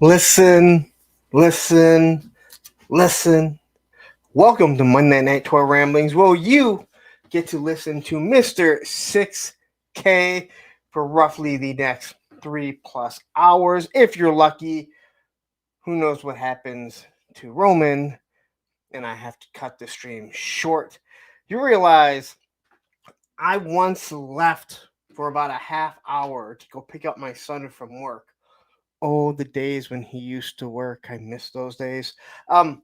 Listen, listen, listen. Welcome to Monday Night Tour Ramblings. Well, you get to listen to Mr. 6K for roughly the next 3+ hours. If you're lucky, who knows what happens to Roman, and I have to cut the stream short. You realize I once left for about a half hour to go pick up my son from work. Oh, the days when he used to work. I miss those days. Um,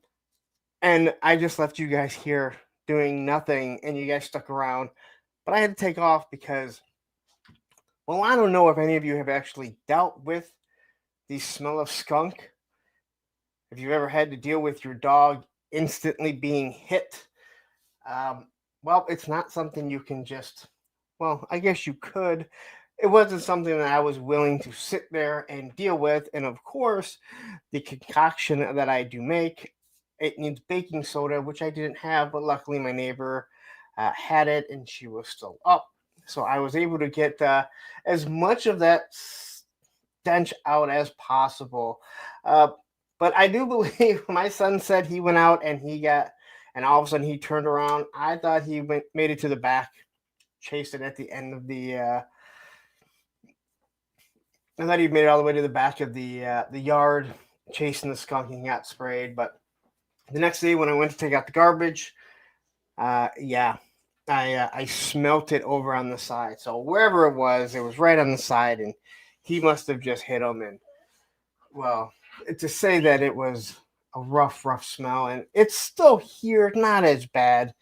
and I just left you guys here doing nothing, and you guys stuck around. But I had to take off because, well, I don't know if any of you have actually dealt with the smell of skunk. If you've ever had to deal with your dog instantly being hit, um, well, it's not something you can just, well, I guess you could. It wasn't something that I was willing to sit there and deal with. And of course, the concoction that I do make, it needs baking soda, which I didn't have, but luckily my neighbor had it and she was still up. So I was able to get as much of that stench out as possible. Uh, but I do believe my son said he went out and and all of a sudden he turned around. I thought made it to the back, chased it at the end of I thought he made it all the way to the back of the yard, chasing the skunk and got sprayed. But the next day when I went to take out the garbage, yeah, I smelt it over on the side. So wherever it was right on the side, and he must have just hit him. And well, to say that it was a rough smell, and it's still here, not as bad,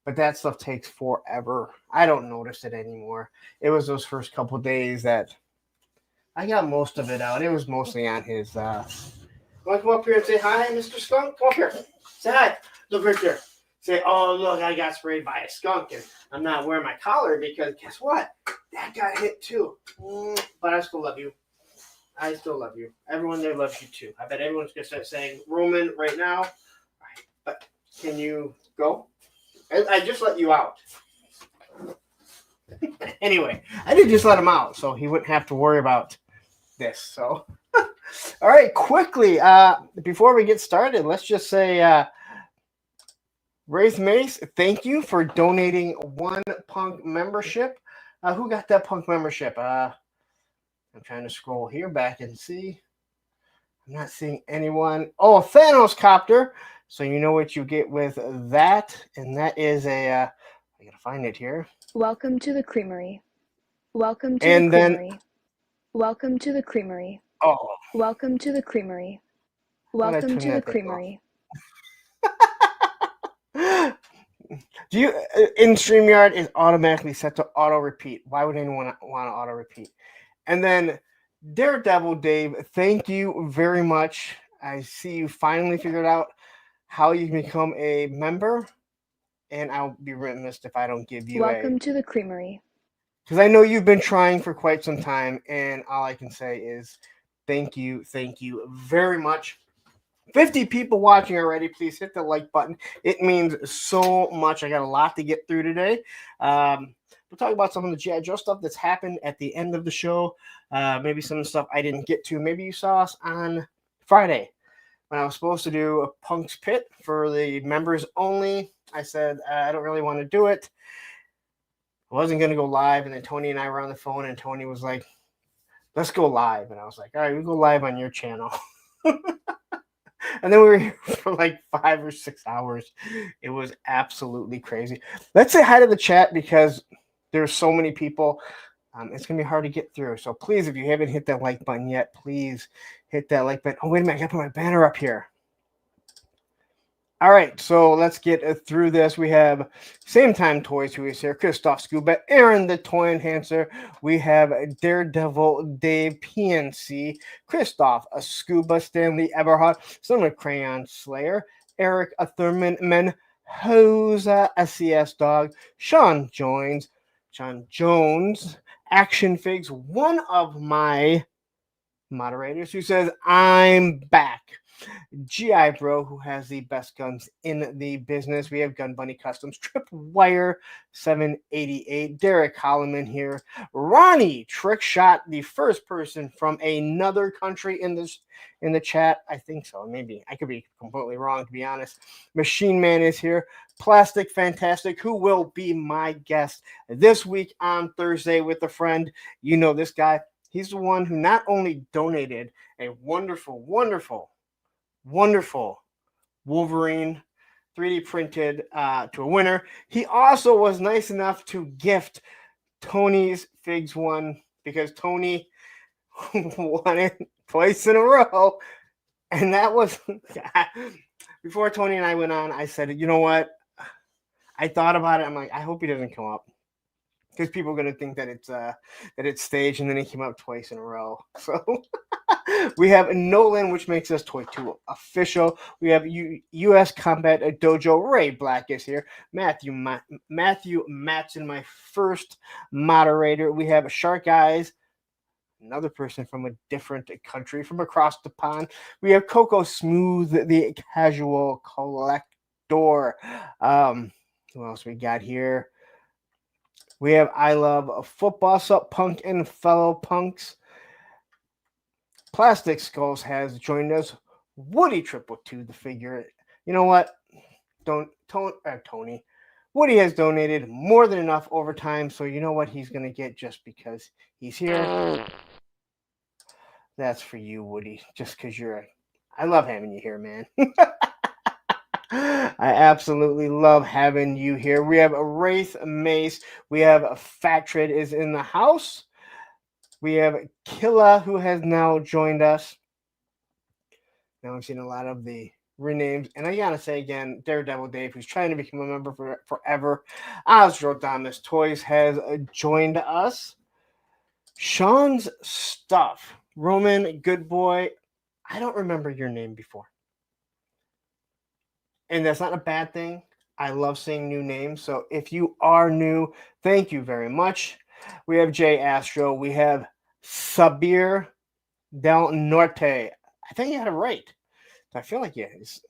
but that stuff takes forever. I don't notice it anymore. It was those first couple days that I got most of it out. It was mostly on his. Want to come up here and say hi, Mr. Skunk? Come up here. Say hi. Look right there. Say, oh, look, I got sprayed by a skunk, and I'm not wearing my collar because guess what? That got hit too. But I still love you. I still love you. Everyone there loves you too. I bet everyone's going to start saying Roman right now. All right, but can you go? I just let you out. Anyway, I did just let him out, so he wouldn't have to worry about this. So, all right, quickly, before we get started, let's just say, Raise Mace, thank you for donating one punk membership. Who got that punk membership? I'm trying to scroll here back and see. I'm not seeing anyone. Oh, Thanos Copter. So you know what you get with that, and that is I gotta find it here. Welcome to the creamery. Welcome to And the creamery. Welcome to the creamery. Oh, Welcome to the creamery. Welcome to the creamery. Do you in StreamYard is automatically set to auto repeat? Why would anyone want to auto repeat? And then Daredevil Dave, thank you very much. I see you finally figured out how you can become a member, and I'll be remiss if I don't give you Welcome to the creamery. Because I know you've been trying for quite some time, and all I can say is thank you very much. 50 people watching already. Please hit the like button. It means so much. I got a lot to get through today. We'll talk about some of the G.I. Joe stuff that's happened at the end of the show. Maybe some of the stuff I didn't get to. Maybe you saw us on Friday when I was supposed to do a Punk's Pit for the members only. I said, I don't really want to do it. I wasn't going to go live. And then Tony and I were on the phone, and Tony was like, let's go live. And I was like, all right, we'll go live on your channel. And then we were here for like 5 or 6 hours. It was absolutely crazy. Let's say hi to the chat because there's so many people. It's going to be hard to get through. So please, if you haven't hit that like button yet, please hit that like button. Oh, wait a minute. I got to put my banner up here. All right, so let's get through this. We have Same Time Toys, who is here, Christoph Scuba, Aaron the Toy Enhancer. We have Daredevil Dave PNC, Christoph a Scuba, Stanley Eberhard, Summer Crayon Slayer, Eric a Thurman Men, Hosa SCS Dog, Sean Jones, Action Figs, one of my moderators who says, I'm back. GI Bro, who has the best guns in the business. We have Gun Bunny Customs, Tripwire 788, Derek Holloman here, Ronnie Trick Shot, the first person from another country in the chat. I think so. Maybe I could be completely wrong, to be honest. Machine Man is here. Plastic Fantastic, who will be my guest this week on Thursday with a friend. You know this guy. He's the one who not only donated a wonderful Wolverine 3D printed to a winner. He also was nice enough to gift Tony's Figs one because Tony won it twice in a row. And that was before Tony and I went on. I said, you know what? I thought about it. I'm like, I hope he doesn't come up because people are going to think that it's staged. And then he came up twice in a row. So we have Nolan, which makes us Toy 2 official. We have U.S. Combat Dojo. Ray Black is here. Matthew Matson, my first moderator. We have Shark Eyes, another person from a different country, from across the pond. We have Coco Smooth, the casual collector. Who else we got here? We have I Love Football, Sup Punk and Fellow Punks. Plastic Skulls has joined us. Woody 222, the figure. You know what? Tony. Woody has donated more than enough over time, so you know what he's going to get just because he's here. That's for you, Woody, just because I love having you here, man. I absolutely love having you here. We have Wraith Mace. We have Fatred is in the house. We have Killa, who has now joined us. Now I've seen a lot of the renames. And I gotta say again, Daredevil Dave, who's trying to become a member forever. Osrodamus Toys has joined us. Sean's Stuff. Roman, good boy. I don't remember your name before. And that's not a bad thing. I love seeing new names. So if you are new, thank you very much. We have Jay Astro. We have Sabir Del Norte. I think you had it right. I feel like it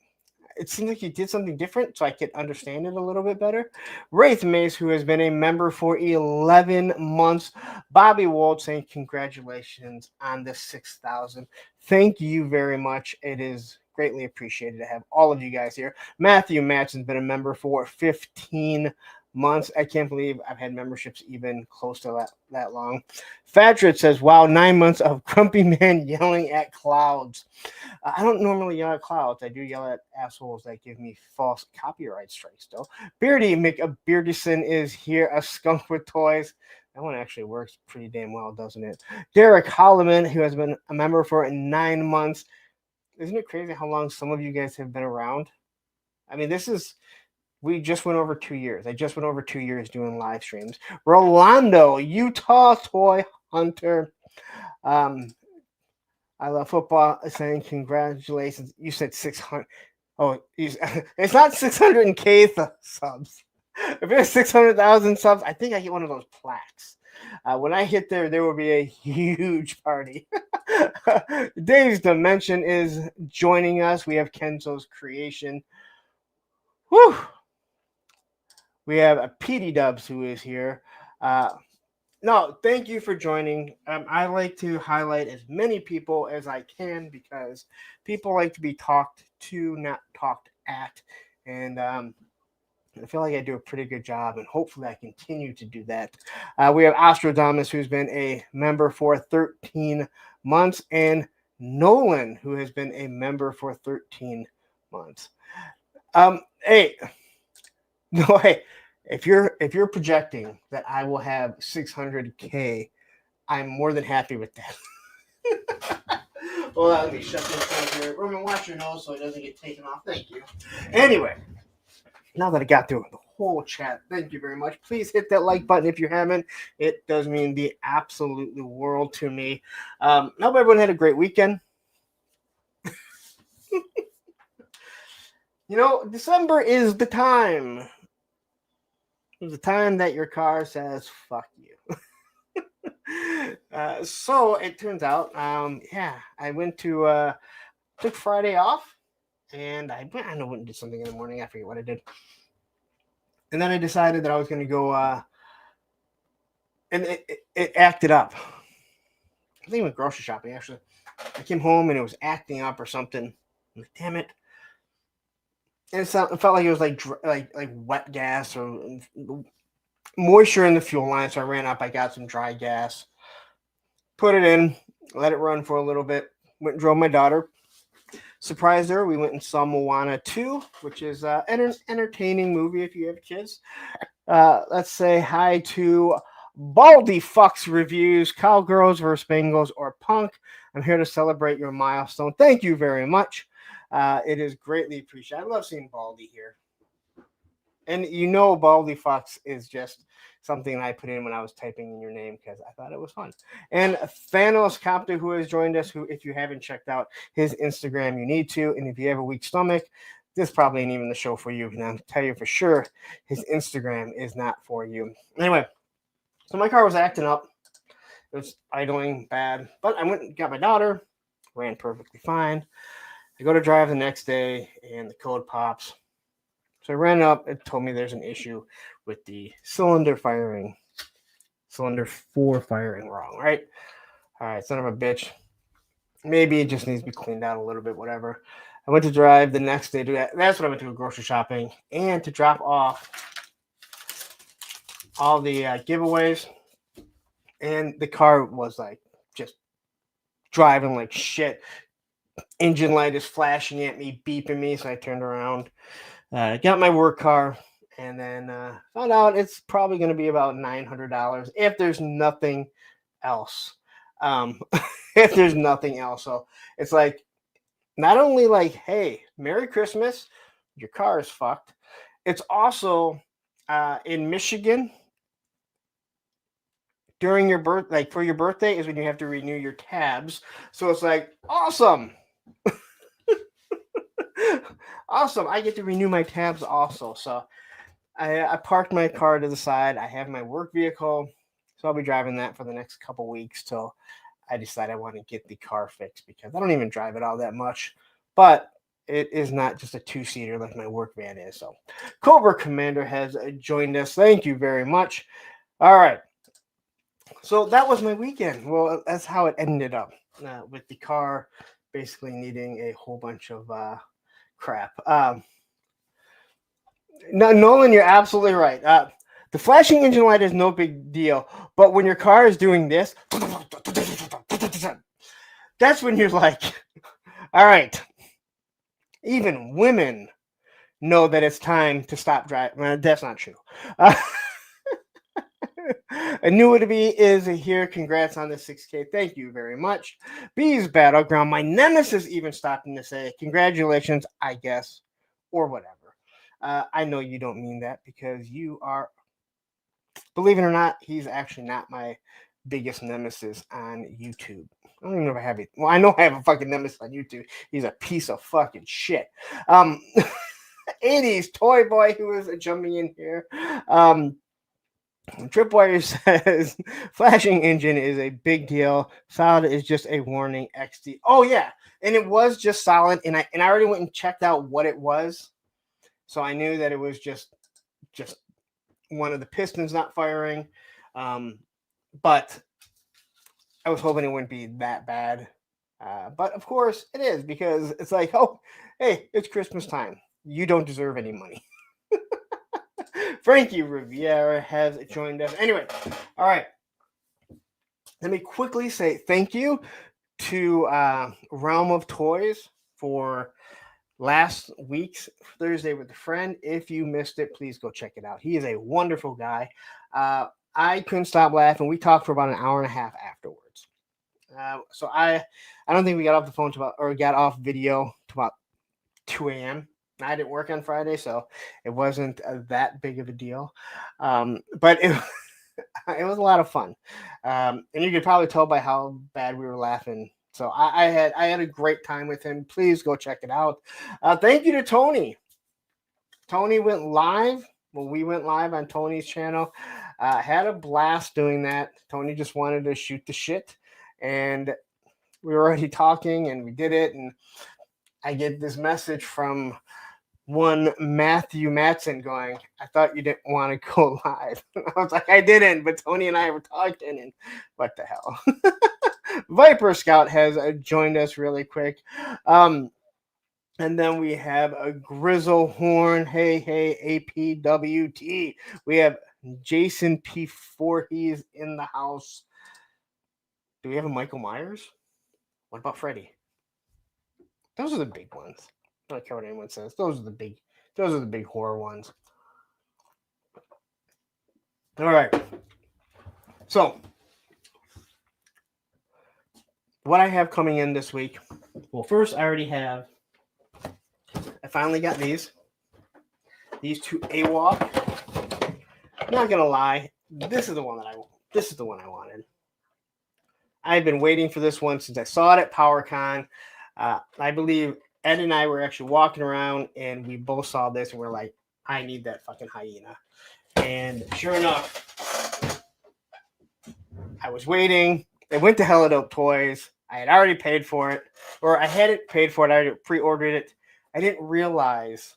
seems like you did something different so I could understand it a little bit better. Wraith Mace, who has been a member for 11 months. Bobby Wald saying congratulations on the 6,000. Thank you very much. It is greatly appreciated to have all of you guys here. Matthew Mattson's been a member for 15 months. I can't believe I've had memberships even close to that long. Fatred says, wow, 9 months of Grumpy Man yelling at clouds. I don't normally yell at clouds. I do yell at assholes that give me false copyright strikes, though. Beardy McBeardison is here, a skunk with toys. That one actually works pretty damn well, doesn't it? Derek Holloman, who has been a member for 9 months. Isn't it crazy how long some of you guys have been around? I mean, we just went over 2 years. I just went over 2 years doing live streams. Rolando, Utah Toy Hunter. I Love Football saying congratulations. You said 600. Oh, it's not 600K subs. If it's 600,000 subs, I think I get one of those plaques. When I hit there will be a huge party. Dave's Dimension is joining us. We have Kenzo's Creation. Whew. We have a PD Dubs who is here. No, thank you for joining. I like to highlight as many people as I can because people like to be talked to, not talked at. And I feel like I do a pretty good job, and hopefully I continue to do that. We have Ostrodamus, who's been a member for 13 months, and Nolan, who has been a member for 13 months. Hey, if you're projecting that I will have 600K, I'm more than happy with that. Well, let me shut this down here. Roman, watch your nose so it doesn't get taken off. Thank you. Anyway, now that I got through the whole chat, thank you very much. Please hit that like button if you haven't. It does mean the absolute world to me. I hope everyone had a great weekend. You know, December is the time. It's the time that your car says, fuck you. So it turns out, I went to took Friday off, and I don't know, went and did something in the morning. I forget what I did. And then I decided that I was going to go, and it acted up. I think I went grocery shopping, actually. I came home, and it was acting up or something. I'm like, damn it. And it felt like it was like wet gas or moisture in the fuel line. So I ran up. I got some dry gas, put it in, let it run for a little bit. Went and drove my daughter. Surprised her. We went and saw Moana 2, which is an entertaining movie if you have kids. Let's say hi to Baldy Fucks Reviews, Cowgirls vs. Bengals, or Punk. I'm here to celebrate your milestone. Thank you very much. It is greatly appreciated. I love seeing Baldy here. And you know, Baldy Fox is just something I put in when I was typing in your name because I thought it was fun. And Thanos Copter, who has joined us, who, if you haven't checked out his Instagram, you need to. And if you have a weak stomach, this probably ain't even the show for you. And I'll tell you for sure, his Instagram is not for you. Anyway, so my car was acting up. It was idling bad. But I went and got my daughter, ran perfectly fine. I go to drive the next day, and the code pops. So I ran up. It told me there's an issue with the cylinder 4 firing wrong, right? All right, son of a bitch. Maybe it just needs to be cleaned out a little bit, whatever. I went to drive the next day. That's when I went to go grocery shopping and to drop off all the giveaways. And the car was like just driving like shit. Engine light is flashing at me, beeping me. So I turned around. Got my work car, and then found out it's probably going to be about $900 if there's nothing else. If there's nothing else. So it's like, not only like, hey, Merry Christmas, your car is fucked. It's also in Michigan, during your for your birthday is when you have to renew your tabs. So it's like, awesome. Awesome. I get to renew my tabs also. So I parked my car to the side. I have my work vehicle. So I'll be driving that for the next couple weeks till I decide I want to get the car fixed because I don't even drive it all that much. But it is not just a 2-seater like my work van is. So Cobra Commander has joined us. Thank you very much. All right. So that was my weekend. Well, that's how it ended up with the car basically needing a whole bunch of crap. No, Nolan, you're absolutely right. The flashing engine light is no big deal, but when your car is doing this, that's when you're like, all right, even women know that it's time to stop driving. Well, that's not true. Annuity is here. Congrats on the 6K. Thank you very much. Bees Battleground. My nemesis even stopping to say congratulations, I guess, or whatever. I know you don't mean that because you are, believe it or not, he's actually not my biggest nemesis on YouTube. I don't even know if I have it. Well, I know I have a fucking nemesis on YouTube. He's a piece of fucking shit. 80s Toy Boy who is jumping in here. Tripwire says flashing engine is a big deal. Solid is just a warning. XD. Oh yeah, and it was just solid, and I already went and checked out what it was, so I knew that it was just one of the pistons not firing. But I was hoping it wouldn't be that bad. But of course it is because it's like, oh, hey, it's Christmas time. You don't deserve any money. Frankie Riviera has joined us. Anyway, all right. Let me quickly say thank you to Realm of Toys for last week's Thursday with a Friend. If you missed it, please go check it out. He is a wonderful guy. I couldn't stop laughing. We talked for about an hour and a half afterwards. So I don't think we got off the phone got off video to about 2 a.m. I didn't work on Friday, so it wasn't that big of a deal. But it was a lot of fun. And you could probably tell by how bad we were laughing. So I had a great time with him. Please go check it out. Thank you to Tony. Tony went live. Well, we went live on Tony's channel. Had a blast doing that. Tony just wanted to shoot the shit. And we were already talking and we did it. And I get this message from one Matthew Matson going, I thought you didn't want to go live. I was like, I didn't, but Tony and I were talking, and what the hell. Viper Scout has joined us really quick. And then we have a Grizzle Horn. Hey, APWT. We have Jason P4. He's in the house. Do we have a Michael Myers? What about Freddy? Those are the big ones. I don't care what anyone says. Those are the big horror ones. All right. So, what I have coming in this week. Well, first, I finally got these two AWOC. I'm not gonna lie, this is the one I wanted. I've been waiting for this one since I saw it at PowerCon. I believe Ed and I were actually walking around, and we both saw this, and we're like, I need that fucking hyena. And sure enough, I was waiting. It went to Helidope Toys. I had already paid for it, or I hadn't paid for it. I already pre-ordered it. I didn't realize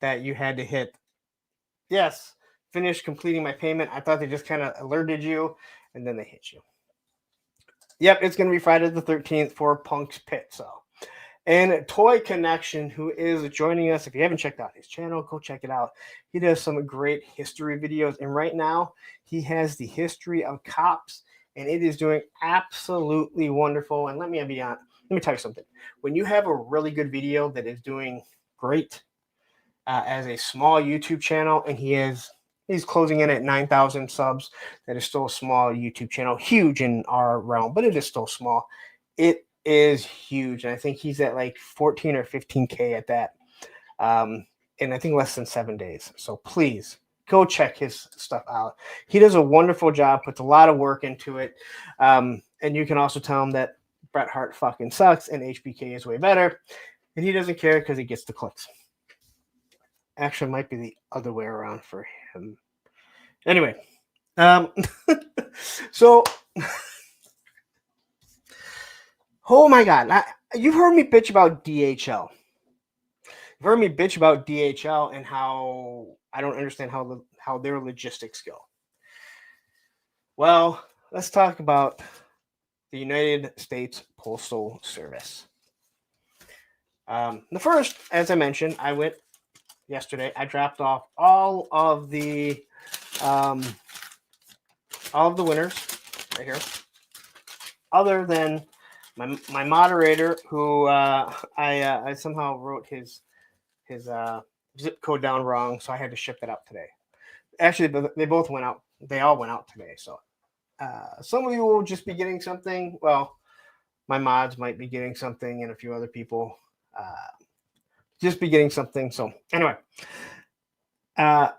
that you had to hit, yes, finish completing my payment. I thought they just kind of alerted you, and then they hit you. Yep, it's going to be Friday the 13th for Punk's Pit. So, and Toy Connection, who is joining us. If you haven't checked out his channel, go check it out. He does some great history videos, and right now he has the history of cops, and it is doing absolutely wonderful. And let me tell you something. When you have a really good video that is doing great as a small YouTube channel, and he's closing in at 9,000 subs. That is still a small YouTube channel, huge in our realm, but it is still small. It is huge, and I think he's at like 14 or 15K at that, in I think less than 7 days. So please go check his stuff out. He does a wonderful job, puts a lot of work into it, and you can also tell him that Bret Hart fucking sucks and HBK is way better, and he doesn't care because he gets the clicks. Actually, it might be the other way around for him. Anyway, so, oh my God, you've heard me bitch about DHL. You've heard me bitch about DHL and how I don't understand how their logistics go. Well, let's talk about the United States Postal Service. The first, as I mentioned, I went yesterday. I dropped off all of the winners right here, other than my moderator, who I somehow wrote his zip code down wrong, so I had to ship that out today. Actually, they both went out. They all went out today. So some of you will just be getting something. Well, my mods might be getting something, and a few other people just be getting something. So anyway, I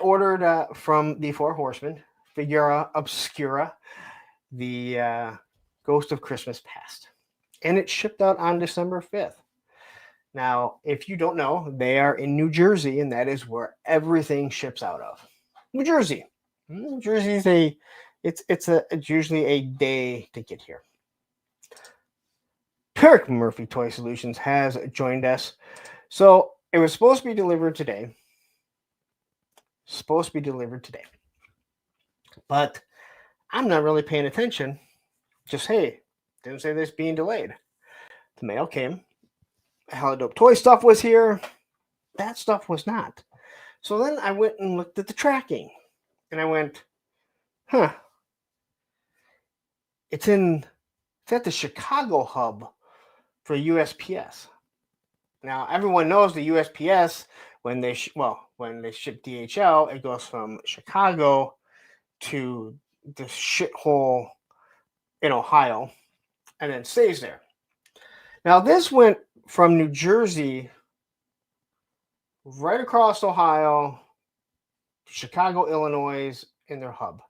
ordered from the Four Horsemen, Figura Obscura, the Ghost of Christmas Past, and it shipped out on December 5th. Now, if you don't know, they are in New Jersey, and that is where everything ships out of. New Jersey. New Jersey is it's usually a day to get here. Kirk Murphy Toy Solutions has joined us. So it was supposed to be delivered today. But I'm not really paying attention. Just, hey, didn't say this being delayed. The mail came. Helidope Toy stuff was here. That stuff was not. So then I went and looked at the tracking. And I went, it's at the Chicago hub for USPS. Now, everyone knows the USPS, when they ship DHL, it goes from Chicago to the shithole in Ohio and then stays there. Now, this went from New Jersey right across Ohio to Chicago, Illinois, in their hub.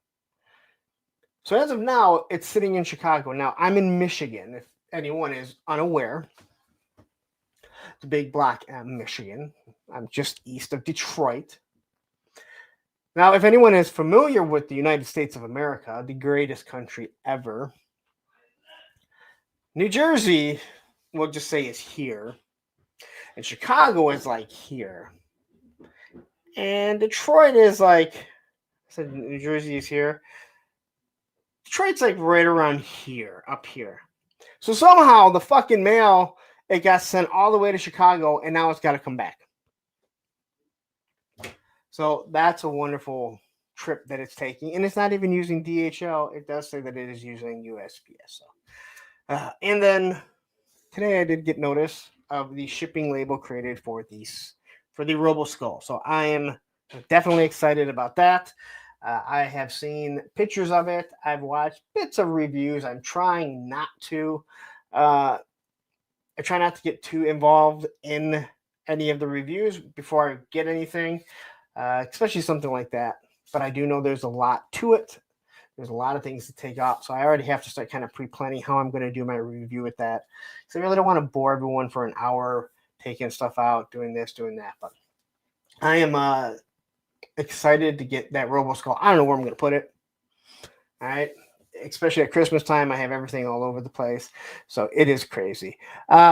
So as of now, it's sitting in Chicago. Now, I'm in Michigan, if anyone is unaware. The big block M, Michigan. I'm just east of Detroit. Now, if anyone is familiar with the United States of America, the greatest country ever, New Jersey we'll just say is here, and Chicago is like here, and Detroit is like, so New Jersey is here. Detroit's like right around here, up here. So somehow the fucking mail, it got sent all the way to Chicago, and now it's got to come back. So that's a wonderful trip that it's taking, and it's not even using DHL. It does say that it is using USPS. So, and then today I did get notice of the shipping label created for the Robo Skull. So I am definitely excited about that. I have seen pictures of it. I've watched bits of reviews. I'm trying not to. I try not to get too involved in any of the reviews before I get anything, especially something like that. But I do know there's a lot to it. There's a lot of things to take off. So I already have to start kind of pre-planning how I'm going to do my review with that. So I really don't want to bore everyone for an hour taking stuff out, doing this, doing that. But I am excited to get that Robo Skull. I don't know where I'm going to put it. All right. Especially at Christmas time, I have everything all over the place. So it is crazy.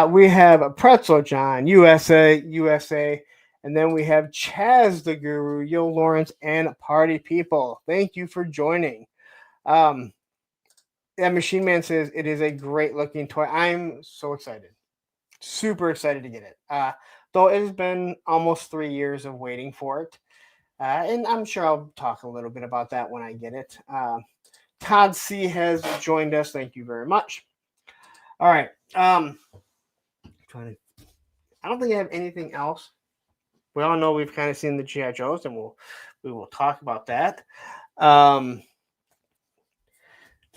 We have Pretzel John, USA. And then we have Chaz the Guru, Yo Lawrence, and Party People. Thank you for joining. Machine Man says it is a great looking toy. I'm so excited. Super excited to get it. Though it has been almost 3 years of waiting for it. And I'm sure I'll talk a little bit about that when I get it. Todd C has joined us. Thank you very much. All right. I don't think I have anything else. We all know we've kind of seen the G.I. Joes, and we will talk about that. The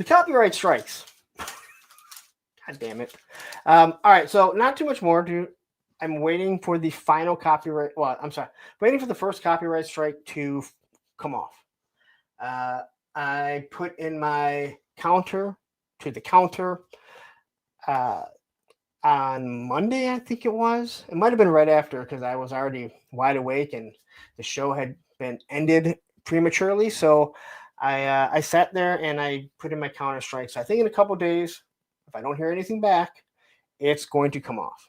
copyright strikes. God damn it. All right, so not too much more. I'm waiting for the final copyright. Well, I'm sorry. Waiting for the first copyright strike to come off. I put in my counter to the counter on Monday, I think it was. It might have been right after because I was already wide awake and the show had been ended prematurely. So I sat there and I put in my counter strike. So I think in a couple days, if I don't hear anything back, it's going to come off.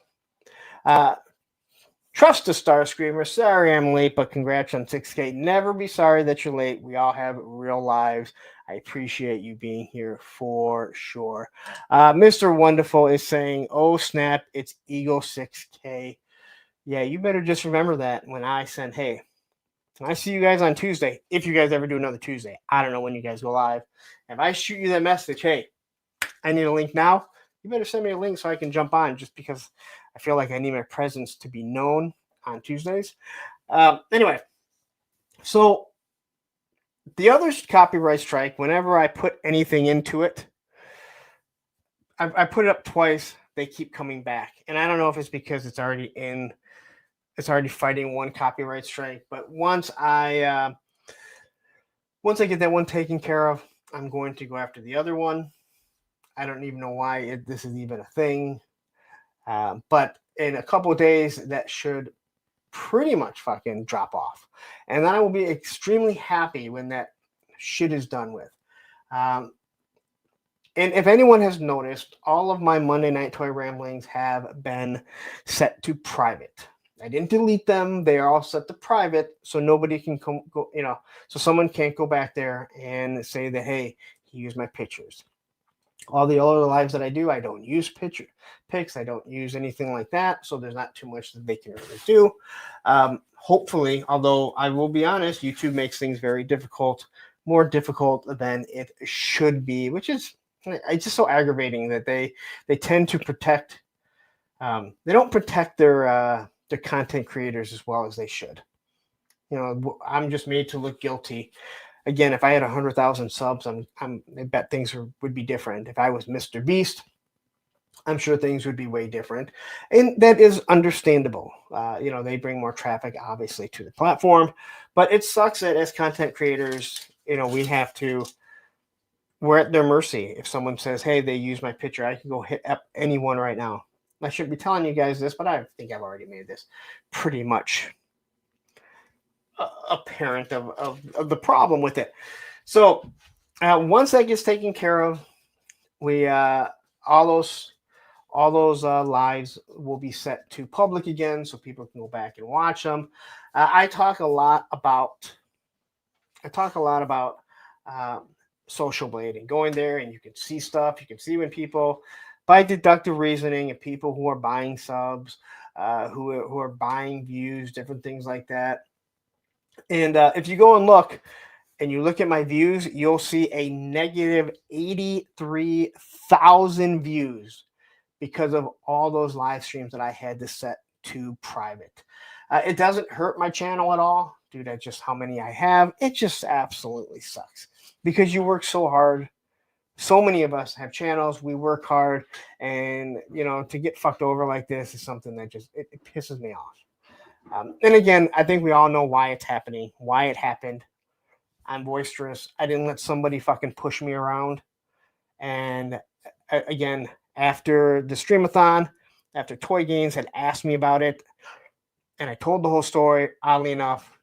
Trust the Star Screamer. Sorry I'm late, but congrats on 6K. Never be sorry that you're late. We all have real lives. I appreciate you being here for sure. Mr. Wonderful is saying, oh, snap, it's Eagle 6K. Yeah, you better just remember that when I send, hey, I see you guys on Tuesday. If you guys ever do another Tuesday, I don't know when you guys go live. If I shoot you that message, hey, I need a link now, you better send me a link so I can jump on just because I feel like I need my presence to be known on Tuesdays. Anyway, so the other copyright strike, whenever I put anything into it, I put it up twice. They keep coming back. And I don't know if it's because it's already fighting one copyright strike. But once I get that one taken care of, I'm going to go after the other one. I don't even know why this is even a thing. But in a couple of days, that should pretty much fucking drop off. And then I will be extremely happy when that shit is done with. And if anyone has noticed, all of my Monday Night Toy Ramblings have been set to private. I didn't delete them. They are all set to private, so nobody can go, so someone can't go back there and say that, hey, he used my pictures. All the other lives that I do, I don't use pics. I don't use anything like that. So there's not too much that they can really do. Hopefully, although I will be honest, YouTube makes things very difficult, more difficult than it should be, which is it's just so aggravating that they tend to protect. They don't protect their content creators as well as they should. I'm just made to look guilty. Again, if I had 100,000 subs, I bet things would be different. If I was Mr. Beast, I'm sure things would be way different. And that is understandable. They bring more traffic, obviously, to the platform. But it sucks that as content creators, we're at their mercy. If someone says, hey, they use my picture, I can go hit up anyone right now. I shouldn't be telling you guys this, but I think I've already made this pretty much apparent of the problem with it. So once that gets taken care of, we all all those lives will be set to public again, so people can go back and watch them. I talk a lot about um, social blading, going there and you can see stuff. You can see when people, by deductive reasoning, and people who are buying subs, who are buying views, different things like that. And if you go and look at my views, you'll see a negative 83,000 views because of all those live streams that I had to set to private. It doesn't hurt my channel at all due to just how many I have. It just absolutely sucks because you work so hard. So many of us have channels. We work hard, and to get fucked over like this is something that just it pisses me off. And again, I think we all know why it's happening, why it happened. I'm boisterous. I didn't let somebody fucking push me around. And again, after the streamathon, after Toy Games had asked me about it, and I told the whole story, oddly enough,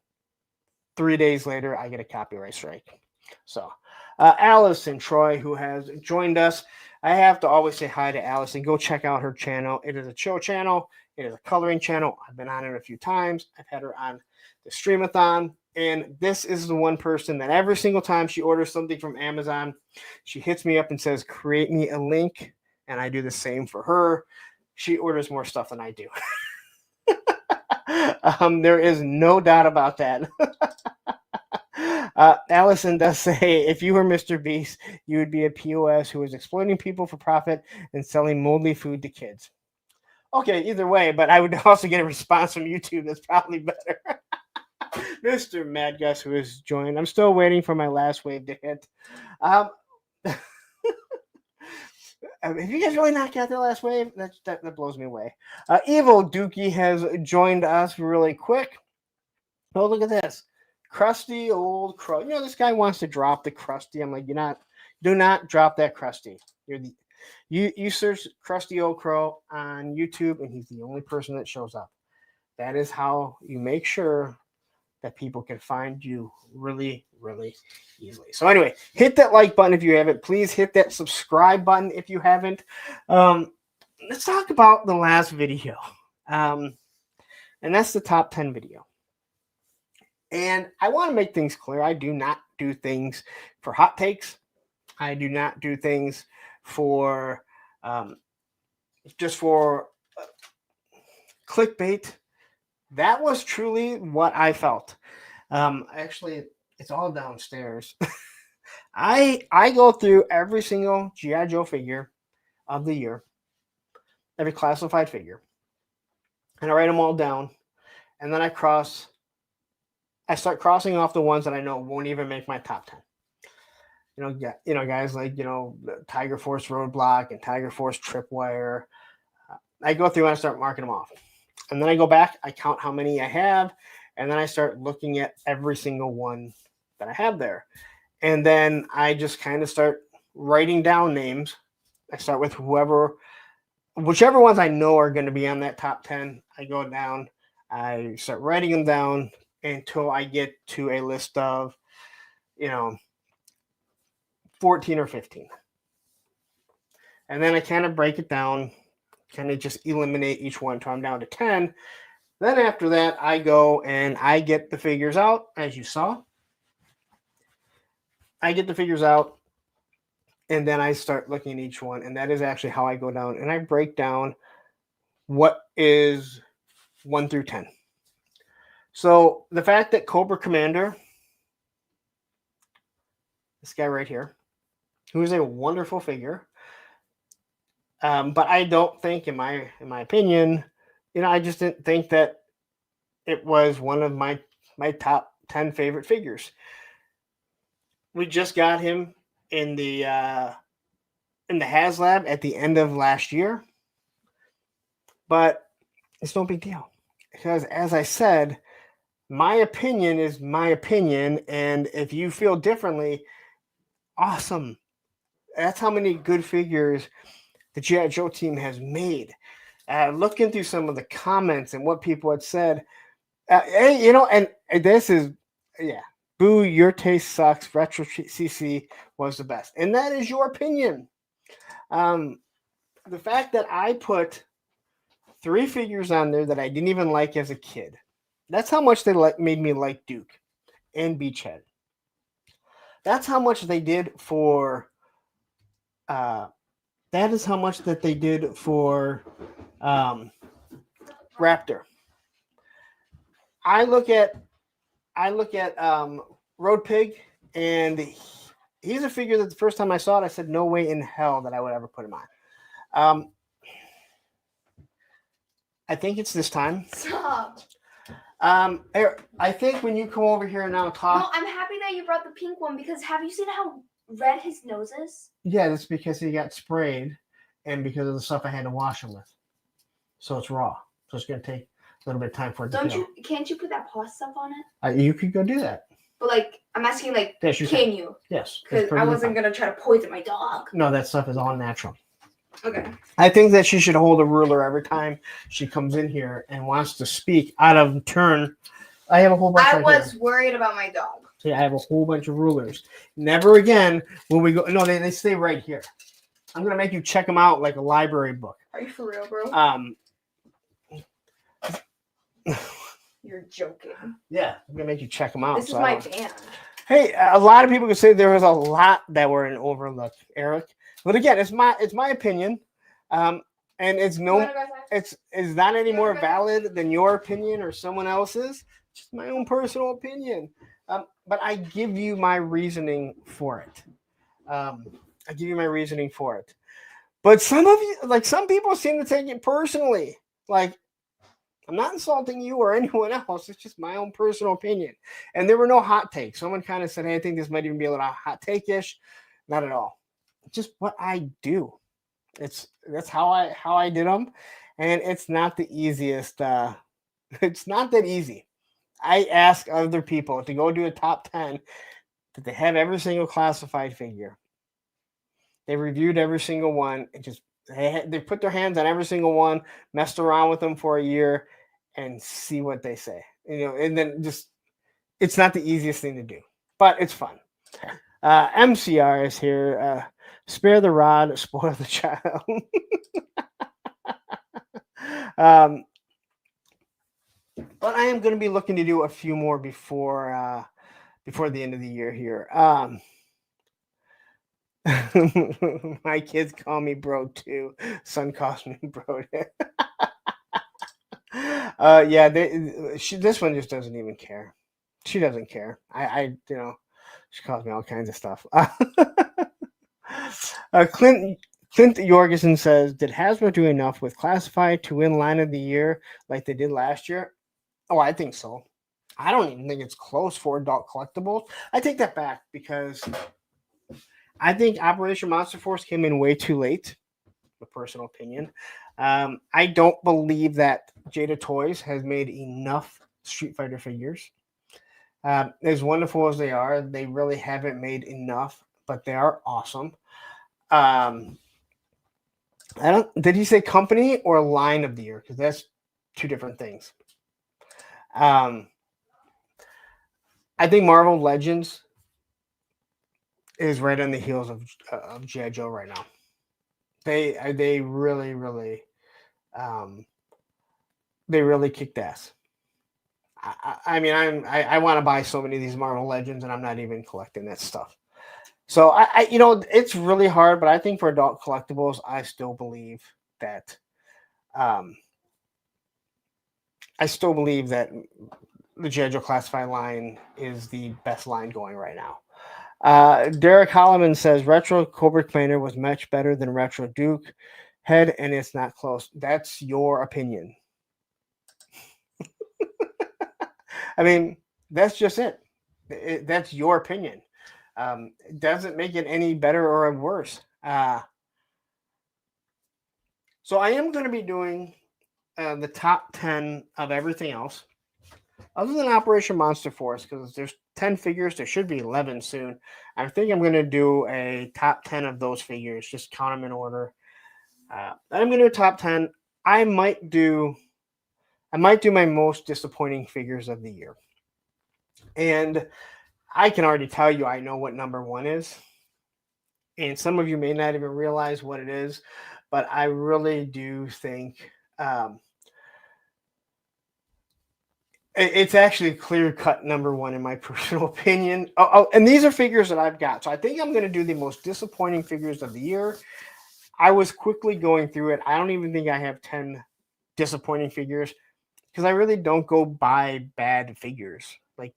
3 days later, I get a copyright strike. So, Alice and Troy, who has joined us, I have to always say hi to Alice and go check out her channel. It is a chill channel. It is a coloring channel. I've been on it a few times. I've had her on the streamathon. And this is the one person that every single time she orders something from Amazon, she hits me up and says, create me a link. And I do the same for her. She orders more stuff than I do. There is no doubt about that. Allison does say, if you were Mr. Beast, you would be a POS who is exploiting people for profit and selling moldy food to kids. Okay, either way, but I would also get a response from YouTube that's probably better. Mr. Mad Gus, who has joined. I'm still waiting for my last wave to hit. Have you guys really not got the last wave? That blows me away. Evil Dookie has joined us really quick. Oh, look at this. Crusty old crow. This guy wants to drop the Krusty. I'm like, do not drop that Krusty. You search Crusty old crow on YouTube, and he's the only person that shows up. That is how you make sure that people can find you really, really easily. So anyway, hit that like button if you haven't. Please hit that subscribe button if you haven't. Let's talk about the last video. And that's the top 10 video. And I want to make things clear. I do not do things for hot takes. I do not do things for just for clickbait. That was truly what I felt. Actually, it's all downstairs. I go through every single G.I. Joe figure of the year, every classified figure, and I write them all down, and then I start crossing off the ones that I know won't even make my top 10. Guys like Tiger Force Roadblock and Tiger Force Tripwire. I go through and I start marking them off. And then I go back, I count how many I have, and then I start looking at every single one that I have there. And then I just kind of start writing down names. I start with whichever ones I know are going to be on that top 10. I go down, I start writing them down until I get to a list of, 14 or 15. And then I kind of break it down, kind of just eliminate each one until I'm down to 10. Then after that, I go and I get the figures out, as you saw. I get the figures out, and then I start looking at each one, and that is actually how I go down, and I break down what is 1 through 10. So the fact that Cobra Commander, this guy right here, who is a wonderful figure, but I don't think, in my opinion, I just didn't think that it was one of my top 10 favorite figures. We just got him in the HasLab at the end of last year, but it's no big deal because, as I said, my opinion is my opinion, and if you feel differently, awesome. That's how many good figures the G.I. Joe team has made. Looking through some of the comments and what people had said, and this is, boo, your taste sucks. Retro CC was the best. And that is your opinion. the fact that I put 3 figures on there that I didn't even like as a kid. That's how much they made me like Duke and Beachhead. That's how much they did for. That is how much that they did for Raptor. I look at Road Pig, and he's a figure that the first time I saw it, I said, no way in hell that I would ever put him on. I think it's this time. Stop. I think when you come over here and now talk. No, I'm happy that you brought the pink one because have you seen how red his nose is? Yeah, that's because he got sprayed and because of the stuff I had to wash him with. So it's raw. So it's going to take a little bit of time for it to heal. Can't you put that paw stuff on it? You could go do that. But like, I'm asking like, yes, can you? Yes. Because I wasn't going to try to poison my dog. No, that stuff is all natural. Okay. I think that she should hold a ruler every time she comes in here and wants to speak out of turn. I have a whole bunch. I was worried about my dog. See, I have a whole bunch of rulers. Never again will we go. No, they stay right here. I'm gonna make you check them out like a library book. Are you for real, bro? You're joking. Yeah, I'm gonna make you check them out. This is my band. Hey, a lot of people could say there was a lot that were in overlook, Eric. But again, it's my opinion, and it's not any more valid than your opinion or someone else's. It's just my own personal opinion. But I give you my reasoning for it. But some people seem to take it personally. Like, I'm not insulting you or anyone else. It's just my own personal opinion. And there were no hot takes. Someone kind of said, hey, I think this might even be a little hot take-ish. Not at all. It's just what I do. That's how I did them. And it's not the easiest. It's not that easy. I ask other people to go do a top 10 that they have every single classified figure. They reviewed every single one and just they put their hands on every single one, messed around with them for a year, and see what they say. And then just it's not the easiest thing to do, but it's fun. MCR is here. Spare the rod, spoil the child. But I am going to be looking to do a few more before the end of the year here. My kids call me bro too. Son calls me bro. Yeah, this one just doesn't even care. She doesn't care. She calls me all kinds of stuff. Clint Jorgensen says, did Hasbro do enough with Classified to win Line of the Year like they did last year? Oh, I think so. I don't even think it's close for adult collectibles. I take that back because I think Operation Monster Force came in way too late. My personal opinion. I don't believe that Jada Toys has made enough Street Fighter figures. As wonderful as they are, they really haven't made enough, but they are awesome. Did he say company or line of the year? Because that's two different things. I think Marvel Legends is right on the heels of G.I. Joe right now. They really, really, they really kicked ass. I mean, I want to buy so many of these Marvel Legends, and I'm not even collecting that stuff. So it's really hard, but I think for adult collectibles, I still believe that, the G.I. Joe Classified line is the best line going right now. Derek Holloman says Retro Cobra Commander was much better than Retro Duke Head, and it's not close. That's your opinion. I mean, that's just it. That's your opinion. It doesn't make it any better or worse. So I am going to be doing the top 10 of everything else, other than Operation Monster Force, because there's 10 figures. There should be 11 soon. I think I'm going to do a top 10 of those figures, just count them in order. I'm going to do a top 10. I might do my most disappointing figures of the year. And I can already tell you I know what number one is. And some of you may not even realize what it is. but I really do think it's actually clear cut number one in my personal opinion. And these are figures that I've got. So I think I'm going to do the most disappointing figures of the year. I was quickly going through it. I don't even think I have 10 disappointing figures because I really don't go buy bad figures. Like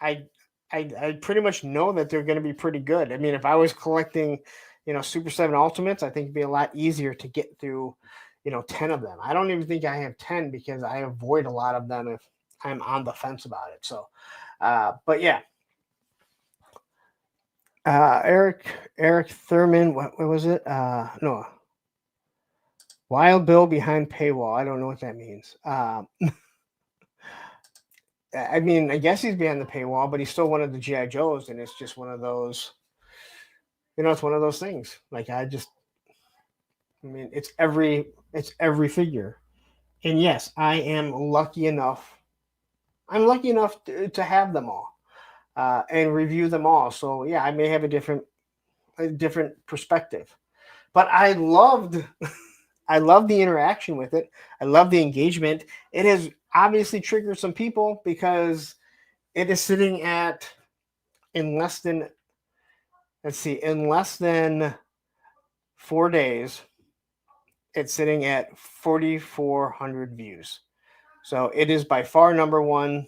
I, I pretty much know that they're going to be pretty good. I mean, if I was collecting, Super 7 Ultimates, I think it'd be a lot easier to get through, 10 of them. I don't even think I have 10 because I avoid a lot of them if I'm on the fence about it. So, but yeah. Eric Thurman, what was it? No. Wild Bill behind paywall. I don't know what that means. I mean, I guess he's behind the paywall, but he's still one of the GI Joes, and it's just one of those. It's one of those things. Like I mean, it's every figure, and yes, I am lucky enough. I'm lucky enough to have them all and review them all. So yeah, I may have a different perspective, but I loved. I love the interaction with it. I love the engagement. It has obviously triggered some people because it is sitting at in less than 4 days, it's sitting at 4,400 views. So it is by far number one.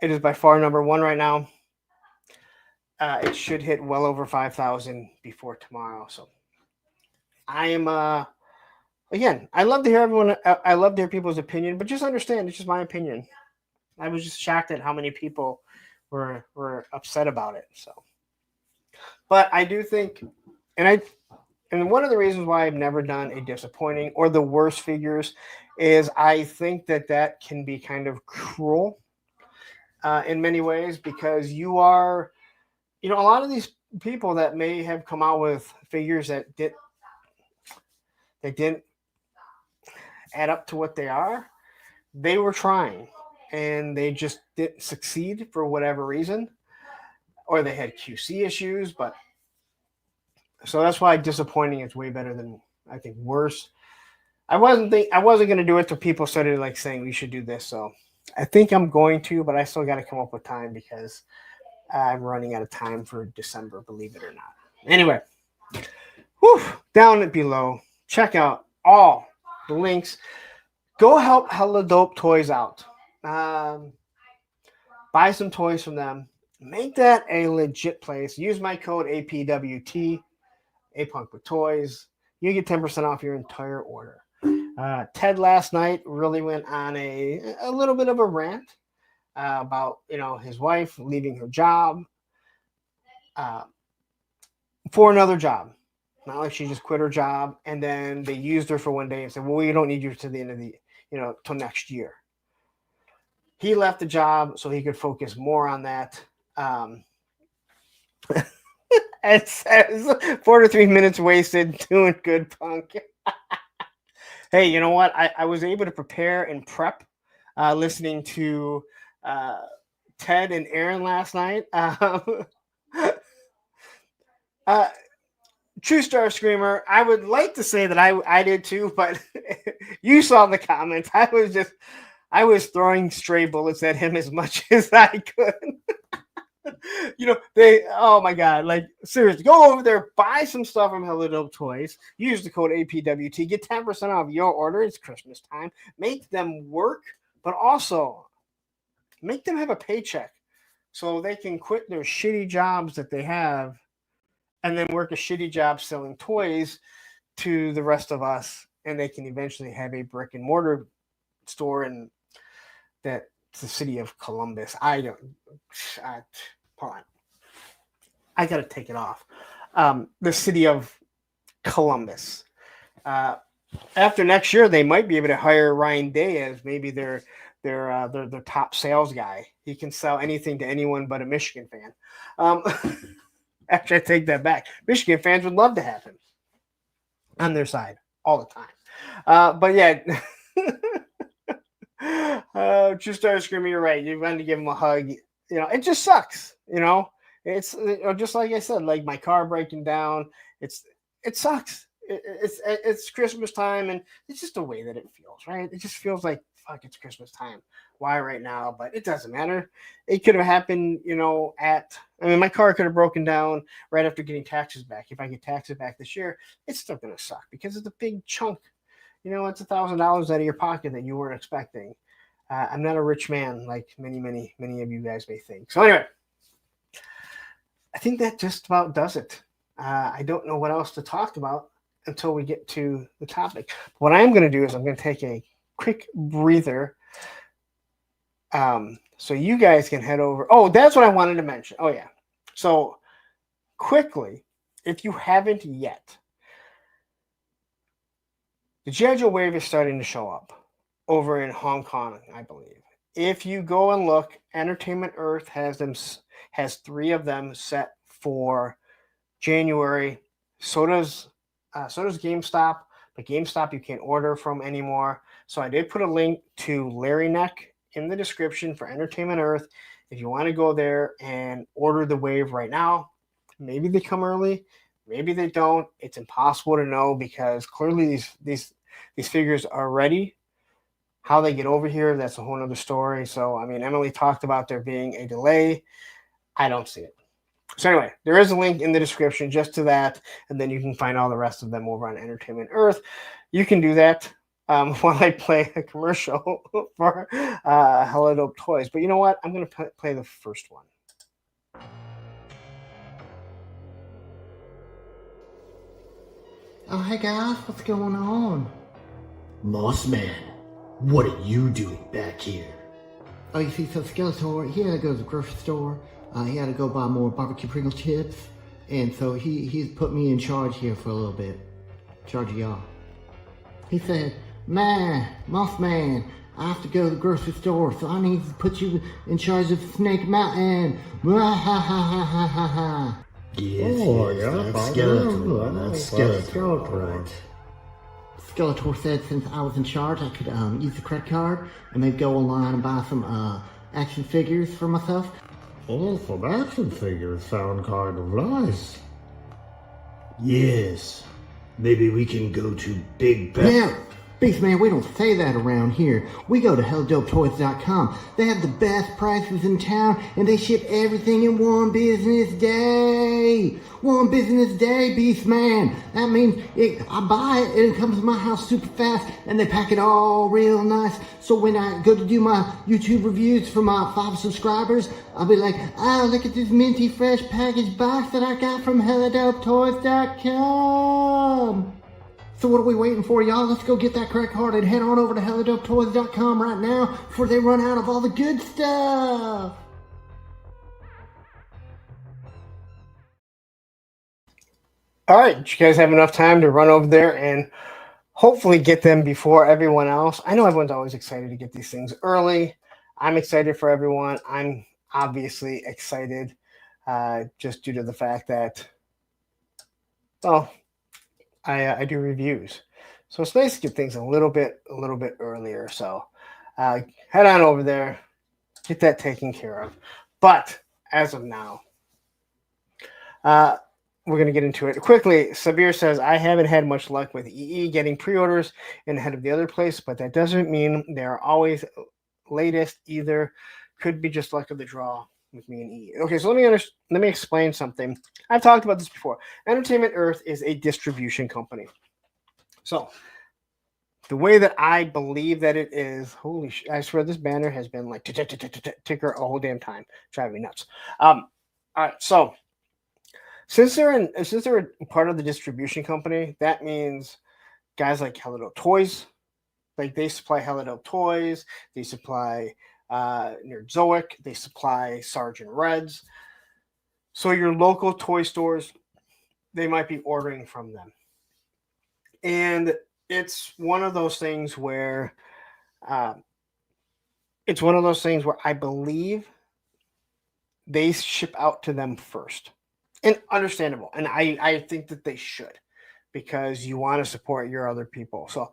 It is by far number one right now. It should hit well over 5,000 before tomorrow. So I am again, I love to hear I love to hear people's opinion, but just understand it's just my opinion. I was just shocked at how many people were upset about it. So, but I do think, and one of the reasons why I've never done a disappointing or the worst figures is I think that can be kind of cruel in many ways because you are, a lot of these people that may have come out with figures that didn't add up to what they are. They were trying and they just didn't succeed for whatever reason, or they had QC issues. But so that's why disappointing is way better than I think worse. I wasn't going to do it till people started like saying we should do this. So I think I'm going to, but I still got to come up with time because I'm running out of time for December, believe it or not. Anyway, down below, check out all the links. Go help Hella Dope Toys out. Buy some toys from them. Make that a legit place. Use my code APWT, A-Punk with Toys. You get 10% off your entire order. Ted last night really went on a little bit of a rant about his wife leaving her job for another job. Not like she just quit her job and then they used her for one day and said, well, we don't need you to the end of the till next year. He left the job so he could focus more on that. It says 4 to 3 minutes wasted doing good, Punk. Hey, you know what? I was able to prepare and prep listening to Ted and Aaron last night. True Star Screamer, I would like to say that I did too, but you saw the comments. I was throwing stray bullets at him as much as I could. Oh my God, like seriously, go over there, buy some stuff from Hello Dope Toys, use the code APWT, get 10% off your order. It's Christmas time. Make them work, but also make them have a paycheck so they can quit their shitty jobs that they have and then work a shitty job selling toys to the rest of us, and they can eventually have a brick and mortar store in the city of Columbus. Hold on. I got to take it off. The city of Columbus. After next year, they might be able to hire Ryan Day as maybe their top sales guy. He can sell anything to anyone but a Michigan fan. Actually, I take that back. Michigan fans would love to have him on their side all the time. But yeah, True Star Screaming, you're right. You want to give him a hug. It just sucks. It's just like I said, like my car breaking down. It sucks. It's Christmas time, and it's just the way that it feels, right? It just feels like fuck. It's Christmas time. Why right now? But it doesn't matter. It could have happened, I mean, my car could have broken down right after getting taxes back. If I get taxes back this year, it's still gonna suck because it's a big chunk. It's $1,000 out of your pocket that you weren't expecting. I'm not a rich man like many of you guys may think. So anyway, I think that just about does it. I don't know what else to talk about until we get to the topic. What I'm going to do is I'm going to take a quick breather, so you guys can head over. Oh, that's what I wanted to mention. Oh yeah. So quickly, if you haven't yet, the G.I. Joe wave is starting to show up over in Hong Kong, I believe. If you go and look, Entertainment Earth has 3 of them set for January. So does GameStop, but GameStop you can't order from anymore. So I did put a link to Larry Neck in the description for Entertainment Earth. If you want to go there and order the wave right now, maybe they come early, maybe they don't. It's impossible to know because clearly these figures are ready. How they get over here, that's a whole other story. So, I mean, Emily talked about there being a delay. I don't see it. So anyway, there is a link in the description just to that, and then you can find all the rest of them over on Entertainment Earth. You can do that while I play a commercial for Hello Dope Toys. But you know what? I'm going to play the first one. Oh, hey guys, what's going on? Mossman, what are you doing back here? Oh, you see, so Skeletor, he had to go to the grocery store. He had to go buy more barbecue Pringle chips. And so he's put me in charge here for a little bit. In charge of y'all. He said, man, Mossman, I have to go to the grocery store, so I need to put you in charge of Snake Mountain. Mwahahahaha. Yes, that's Skeletor. That's Skeletor, right. Skeletor said since I was in charge, I could use the credit card and maybe go online and buy some action figures for myself. Oh, some action figures sound kind of nice. Yes. Maybe we can go to Big Bad. Yeah, Beastman, we don't say that around here. We go to HellDopeToys.com. They have the best prices in town, and they ship everything in one business day. One business day, Beastman. That means I buy it, and it comes to my house super fast, and they pack it all real nice. So when I go to do my YouTube reviews for my 5 subscribers, I'll be like, oh, look at this minty fresh packaged box that I got from HelloDopeToys.com. So what are we waiting for, y'all? Let's go get that credit card and head on over to HelloDopeToys.com right now before they run out of all the good stuff. All right, did you guys have enough time to run over there and hopefully get them before everyone else? I know everyone's always excited to get these things early. I'm excited for everyone. I'm obviously excited just due to the fact that, well, I do reviews. So it's nice to get things a little bit earlier. So head on over there, get that taken care of. But as of now, we're going to get into it quickly. Sabir says, I haven't had much luck with EE getting pre-orders in ahead of the other place, but that doesn't mean they're always latest either. Could be just luck of the draw with me and EE. Okay, so let me explain something. I've talked about this before. Entertainment Earth is a distribution company. So the way that I believe that it is, holy shit, I swear this banner has been like ticker a whole damn time. Driving me nuts. All right, so since they're part of the distribution company, that means guys like Hello Dope Toys, like they supply Hello Dope Toys, they supply Nerdzoic, they supply Sergeant Reds. So your local toy stores, they might be ordering from them. And it's one of those things where I believe they ship out to them first. And understandable. And I think that they should, because you want to support your other people. So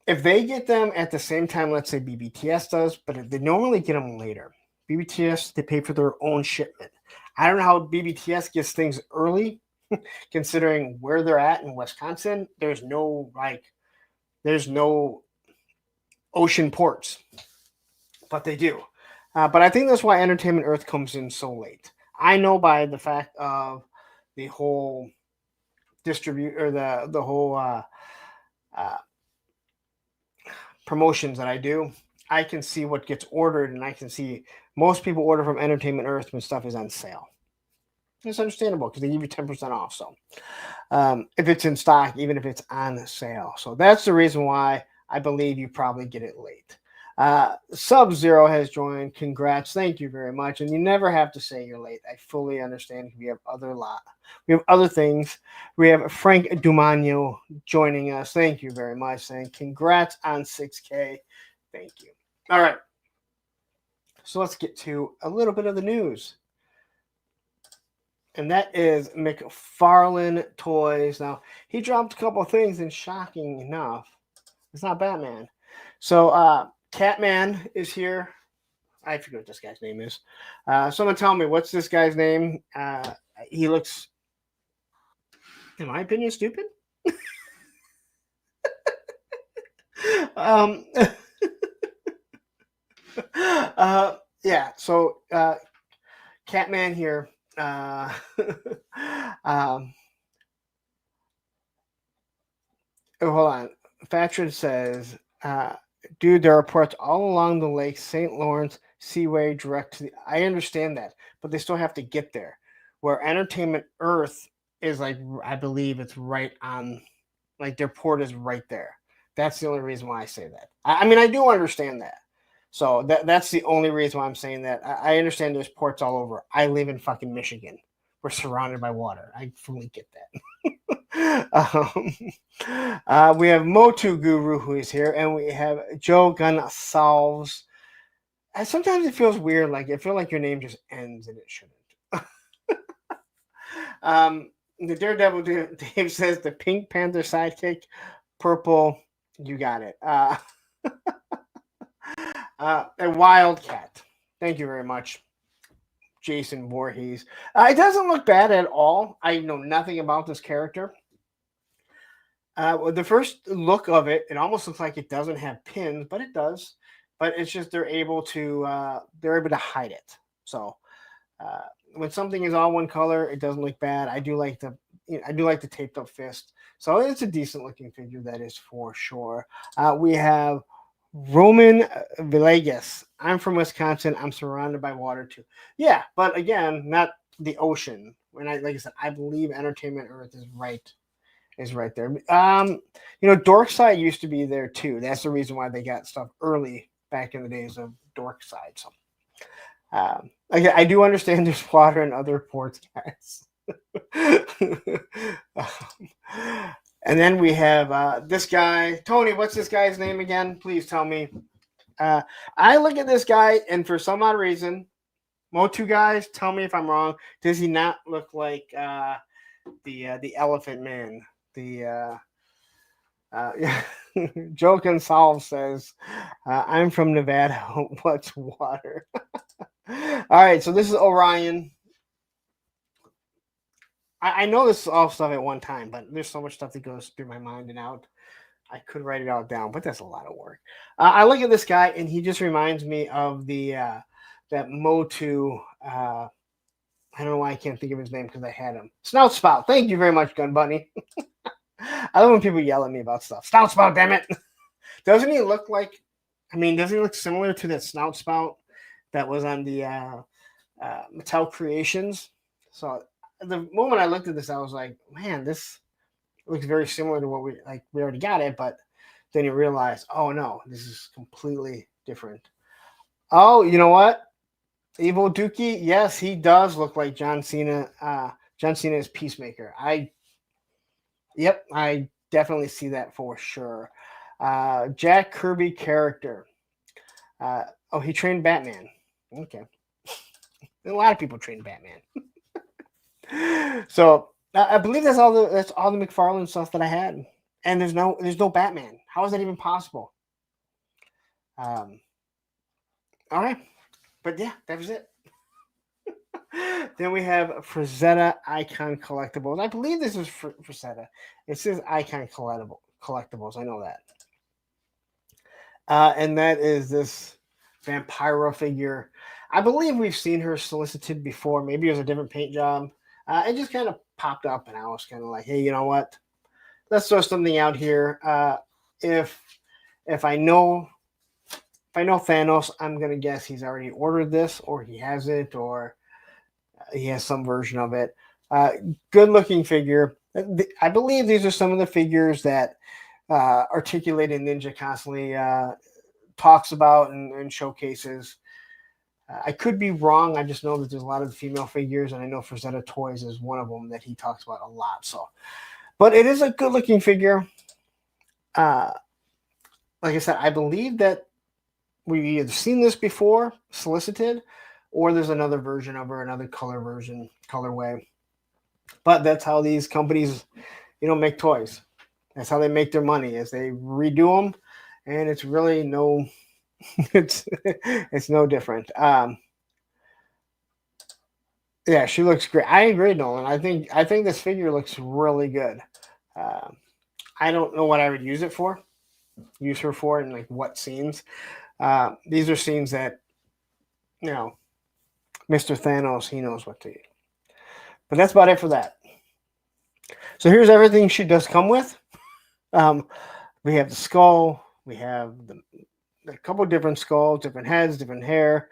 if they get them at the same time, let's say BBTS does, but they normally get them later. BBTS, they pay for their own shipment. I don't know how BBTS gets things early, considering where they're at in Wisconsin. There's no ocean ports, but they do. But I think that's why Entertainment Earth comes in so late. I know by the fact of the whole distribute or the whole uh, promotions that I do. I can see what gets ordered, and I can see most people order from Entertainment Earth when stuff is on sale. It's understandable because they give you 10% off. So if it's in stock, even if it's on sale. So that's the reason why I believe you probably get it late. Sub-Zero has joined. Congrats. Thank you very much. And you never have to say you're late. I fully understand. We have other things. We have Frank Dumano joining us. Thank you very much. Saying congrats on 6K. Thank you. All right. So let's get to a little bit of the news. And that is McFarlane Toys. Now, he dropped a couple of things, and shocking enough, it's not Batman. So, Catman is here. I forget what this guy's name is. Someone tell me, what's this guy's name? He looks, in my opinion, stupid. Yeah, so Catman here. Oh, hold on. Fatrid says, dude, there are ports all along the lake, St. Lawrence, Seaway, direct to the. I understand that, but they still have to get there. Where Entertainment Earth is like, I believe it's right on, like their port is right there. That's the only reason why I say that. I mean, I do understand that. So that's the only reason why I'm saying that. I understand there's ports all over. I live in fucking Michigan. We're surrounded by water. I fully get that. We have Motu Guru who is here, and we have Joe Gonsalves. Sometimes it feels weird. Like I feel like your name just ends and it shouldn't. The Daredevil Dave says the Pink Panther sidekick, purple. You got it. A Wildcat. Thank you very much, Jason Voorhees. It doesn't look bad at all. I know nothing about this character. The first look of it, it almost looks like it doesn't have pins, but it does. But it's just they're able to hide it. So when something is all one color, it doesn't look bad. I do like the taped up fist. So it's a decent looking figure, that is for sure. We have Roman Villegas. I'm from Wisconsin. I'm surrounded by water too. Yeah, but again, not the ocean. When like I said, I believe Entertainment Earth is right there. Dorkside used to be there too. That's the reason why they got stuff early back in the days of Dorkside. So again, I do understand there's water in other ports, guys. And then we have this guy, Tony. What's this guy's name again? Please tell me. I look at this guy, and for some odd reason, Motu guys, tell me if I'm wrong. Does he not look like the Elephant Man? Joe Gonsalves says, "I'm from Nevada. What's water?" All right, so this is Orion. I know this is all stuff at one time, but there's so much stuff that goes through my mind and out. I could write it all down, but that's a lot of work. I look at this guy, and he just reminds me of that Motu. I don't know why I can't think of his name because I had him. Snout Spout. Thank you very much, Gun Bunny. I love when people yell at me about stuff. Snout Spout, damn it. Doesn't he look like, doesn't he look similar to that Snout Spout that was on the Mattel Creations? So the moment I looked at this, I was like, man, this looks very similar to what we already got it, but then you realize, oh no, this is completely different. Oh, you know what? Evil Dookie, yes, he does look like John Cena. John Cena is Peacemaker. I definitely see that for sure. Jack Kirby character. He trained Batman. Okay. A lot of people train Batman. So I believe that's all the McFarlane stuff that I had. And there's no Batman. How is that even possible? All right. But yeah, that was it. Then we have Frazetta Icon Collectibles. I believe this is Frazetta. It says Icon Collectibles. I know that. And that is this Vampiro figure. I believe we've seen her solicited before. Maybe it was a different paint job. It just kind of popped up, and I was kind of like, hey, you know what? Let's throw something out here. If I know Thanos, I'm gonna guess he's already ordered this, or he has it, or he has some version of it. Good looking figure. I believe these are some of the figures that Articulated Ninja constantly talks about and showcases. I could be wrong. I just know that there's a lot of female figures, and I know Frazetta Toys is one of them that he talks about a lot. So, but it is a good looking figure. Like I said, I believe that we've either seen this before, solicited, or there's another version of her, another colorway. But that's how these companies, make toys. That's how they make their money, is they redo them, and it's really it's no different. Yeah, she looks great. I agree, Nolan. I think this figure looks really good. I don't know what I would use her for, and like what scenes. These are scenes that, Mr. Thanos, he knows what to use. But that's about it for that. So here's everything she does come with. We have the skull. We have a couple different skulls, different heads, different hair.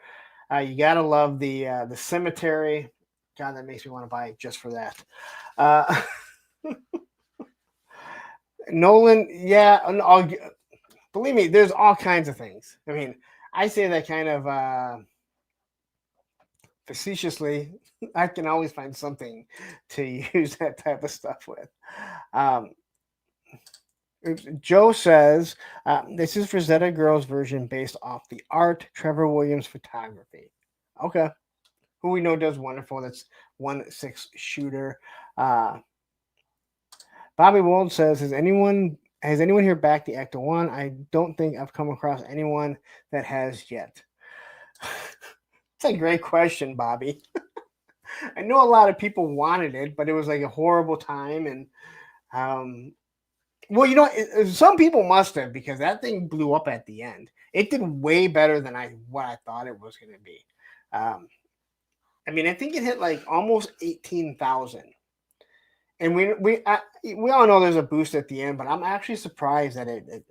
You gotta love the cemetery. God, that makes me want to buy it just for that. Nolan, yeah, believe me, there's all kinds of things. I mean, I say that kind of facetiously. I can always find something to use that type of stuff with. Joe says, this is Frazetta Girls version based off the art, Trevor Williams photography. Okay. Who we know does wonderful. That's 1/6 shooter. Bobby Wold says, has anyone here backed the Ecto 1? I don't think I've come across anyone that has yet. It's a great question, Bobby. I know a lot of people wanted it, but it was like a horrible time. And, some people must have, because that thing blew up at the end. It did way better than what I thought it was going to be. I think it hit like almost 18,000. And we all know there's a boost at the end, but I'm actually surprised that it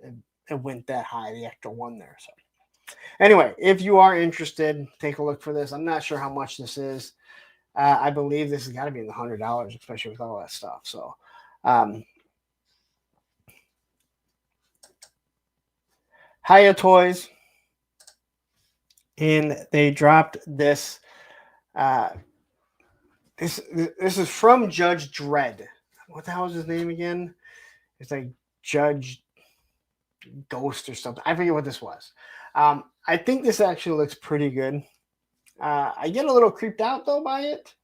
went that high, the extra one there. So anyway, if you are interested, take a look for this. I'm not sure how much this is. I believe this has got to be in the $100, especially with all that stuff. So Hiya Toys, and they dropped this. This is from Judge Dredd. What the hell is his name again? It's like Judge Ghost or something. I forget what this was. I think this actually looks pretty good. I get a little creeped out though by it.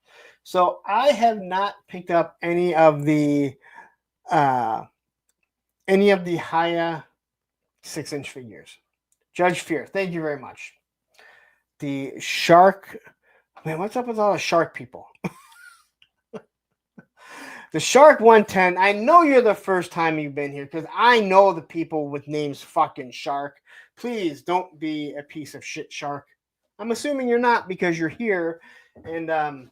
So I have not picked up any of the Hiya 6-inch figures. Judge Fear, thank you very much. The shark. Man, what's up with all the shark people? The Shark 110. I know you're the first time you've been here, because I know the people with names fucking Shark. Please don't be a piece of shit, Shark. I'm assuming you're not, because you're here. And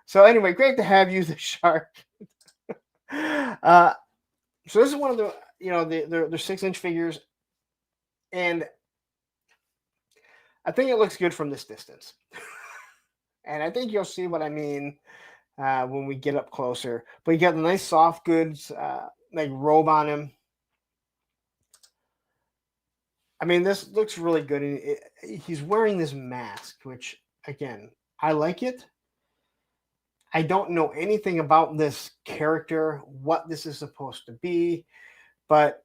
so anyway, great to have you, the Shark. So this is one of the, they're 6-inch figures, and I think it looks good from this distance. And I think you'll see what I mean when we get up closer. But you got the nice soft goods, like robe on him. I mean, this looks really good. And he's wearing this mask, which, again, I like it. I don't know anything about this character, what this is supposed to be. But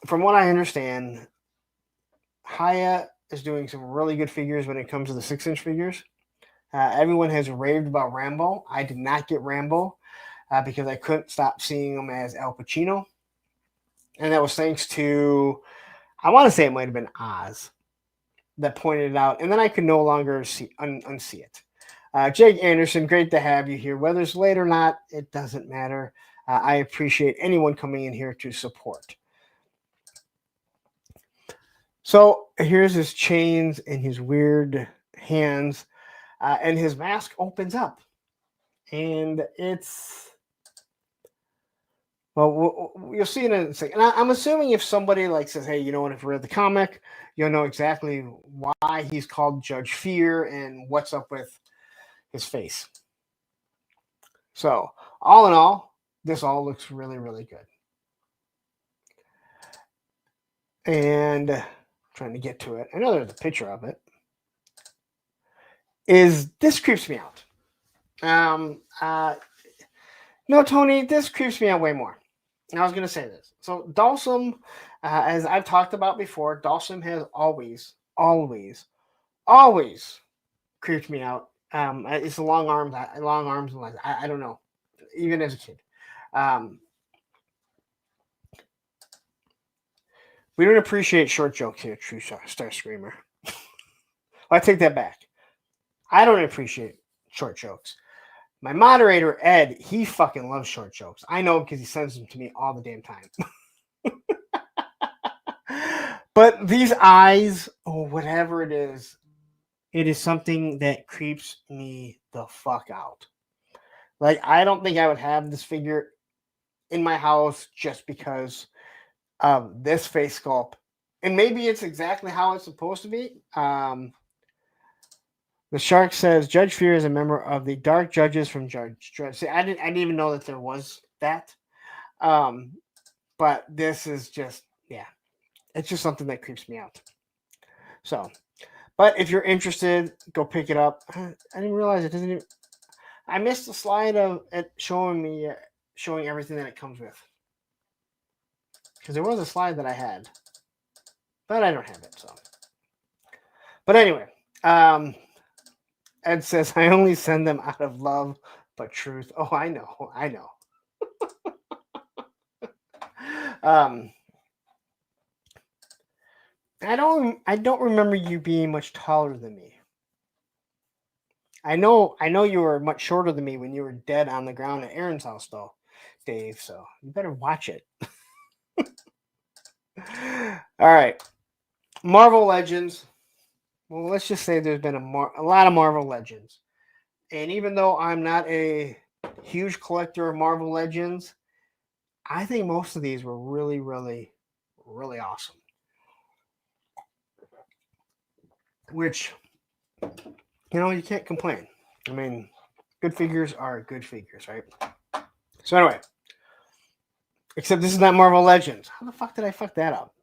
from what I understand, Hiya is doing some really good figures when it comes to the 6-inch figures. Everyone has raved about Rambo. I did not get Rambo because I couldn't stop seeing him as Al Pacino. And that was thanks to, I want to say it might have been Oz. that pointed it out, and then I could no longer unsee it. Jake Anderson, great to have you here. Whether it's late or not, it doesn't matter. I appreciate anyone coming in here to support. So here's his chains and his weird hands, and his mask opens up. And it's, well, you'll see it in a second. And I'm assuming if somebody like says, hey, you know what, if you read the comic, you'll know exactly why he's called Judge Fear and what's up with his face. So, all in all, this all looks really, really good. And trying to get to it. I know there's a picture of it. This creeps me out. No, Tony, this creeps me out way more. I was going to say this. So, Dalsum, as I've talked about before, Dalsum has always creeped me out. It's the long arms and legs. I don't know, even as a kid. We don't appreciate short jokes here, True Star Screamer. I take that back. I don't appreciate short jokes. My moderator, Ed, he fucking loves short jokes. I know because he sends them to me all the damn time. But these eyes, or whatever it is something that creeps me the fuck out. Like, I don't think I would have this figure in my house just because of this face sculpt. And maybe it's exactly how it's supposed to be. The Shark says, Judge Fear is a member of the Dark Judges from Judge Dredd. See, I didn't even know that there was that. But this is just, yeah. It's just something that creeps me out. So, but if you're interested, go pick it up. I didn't realize it doesn't even... I missed the slide of it showing everything that it comes with. Because there was a slide that I had. But I don't have it, so. But anyway, Ed says, I only send them out of love, but truth. Oh, I know. I don't remember you being much taller than me. I know you were much shorter than me when you were dead on the ground at Aaron's house, though, Dave. So you better watch it. All right, Marvel Legends. Well, let's just say there's been a lot of Marvel Legends, and even though I'm not a huge collector of Marvel Legends, I think most of these were really, really, really awesome. Which, you can't complain. I mean, good figures are good figures, right? So anyway, except this is not Marvel Legends. How the fuck did I fuck that up?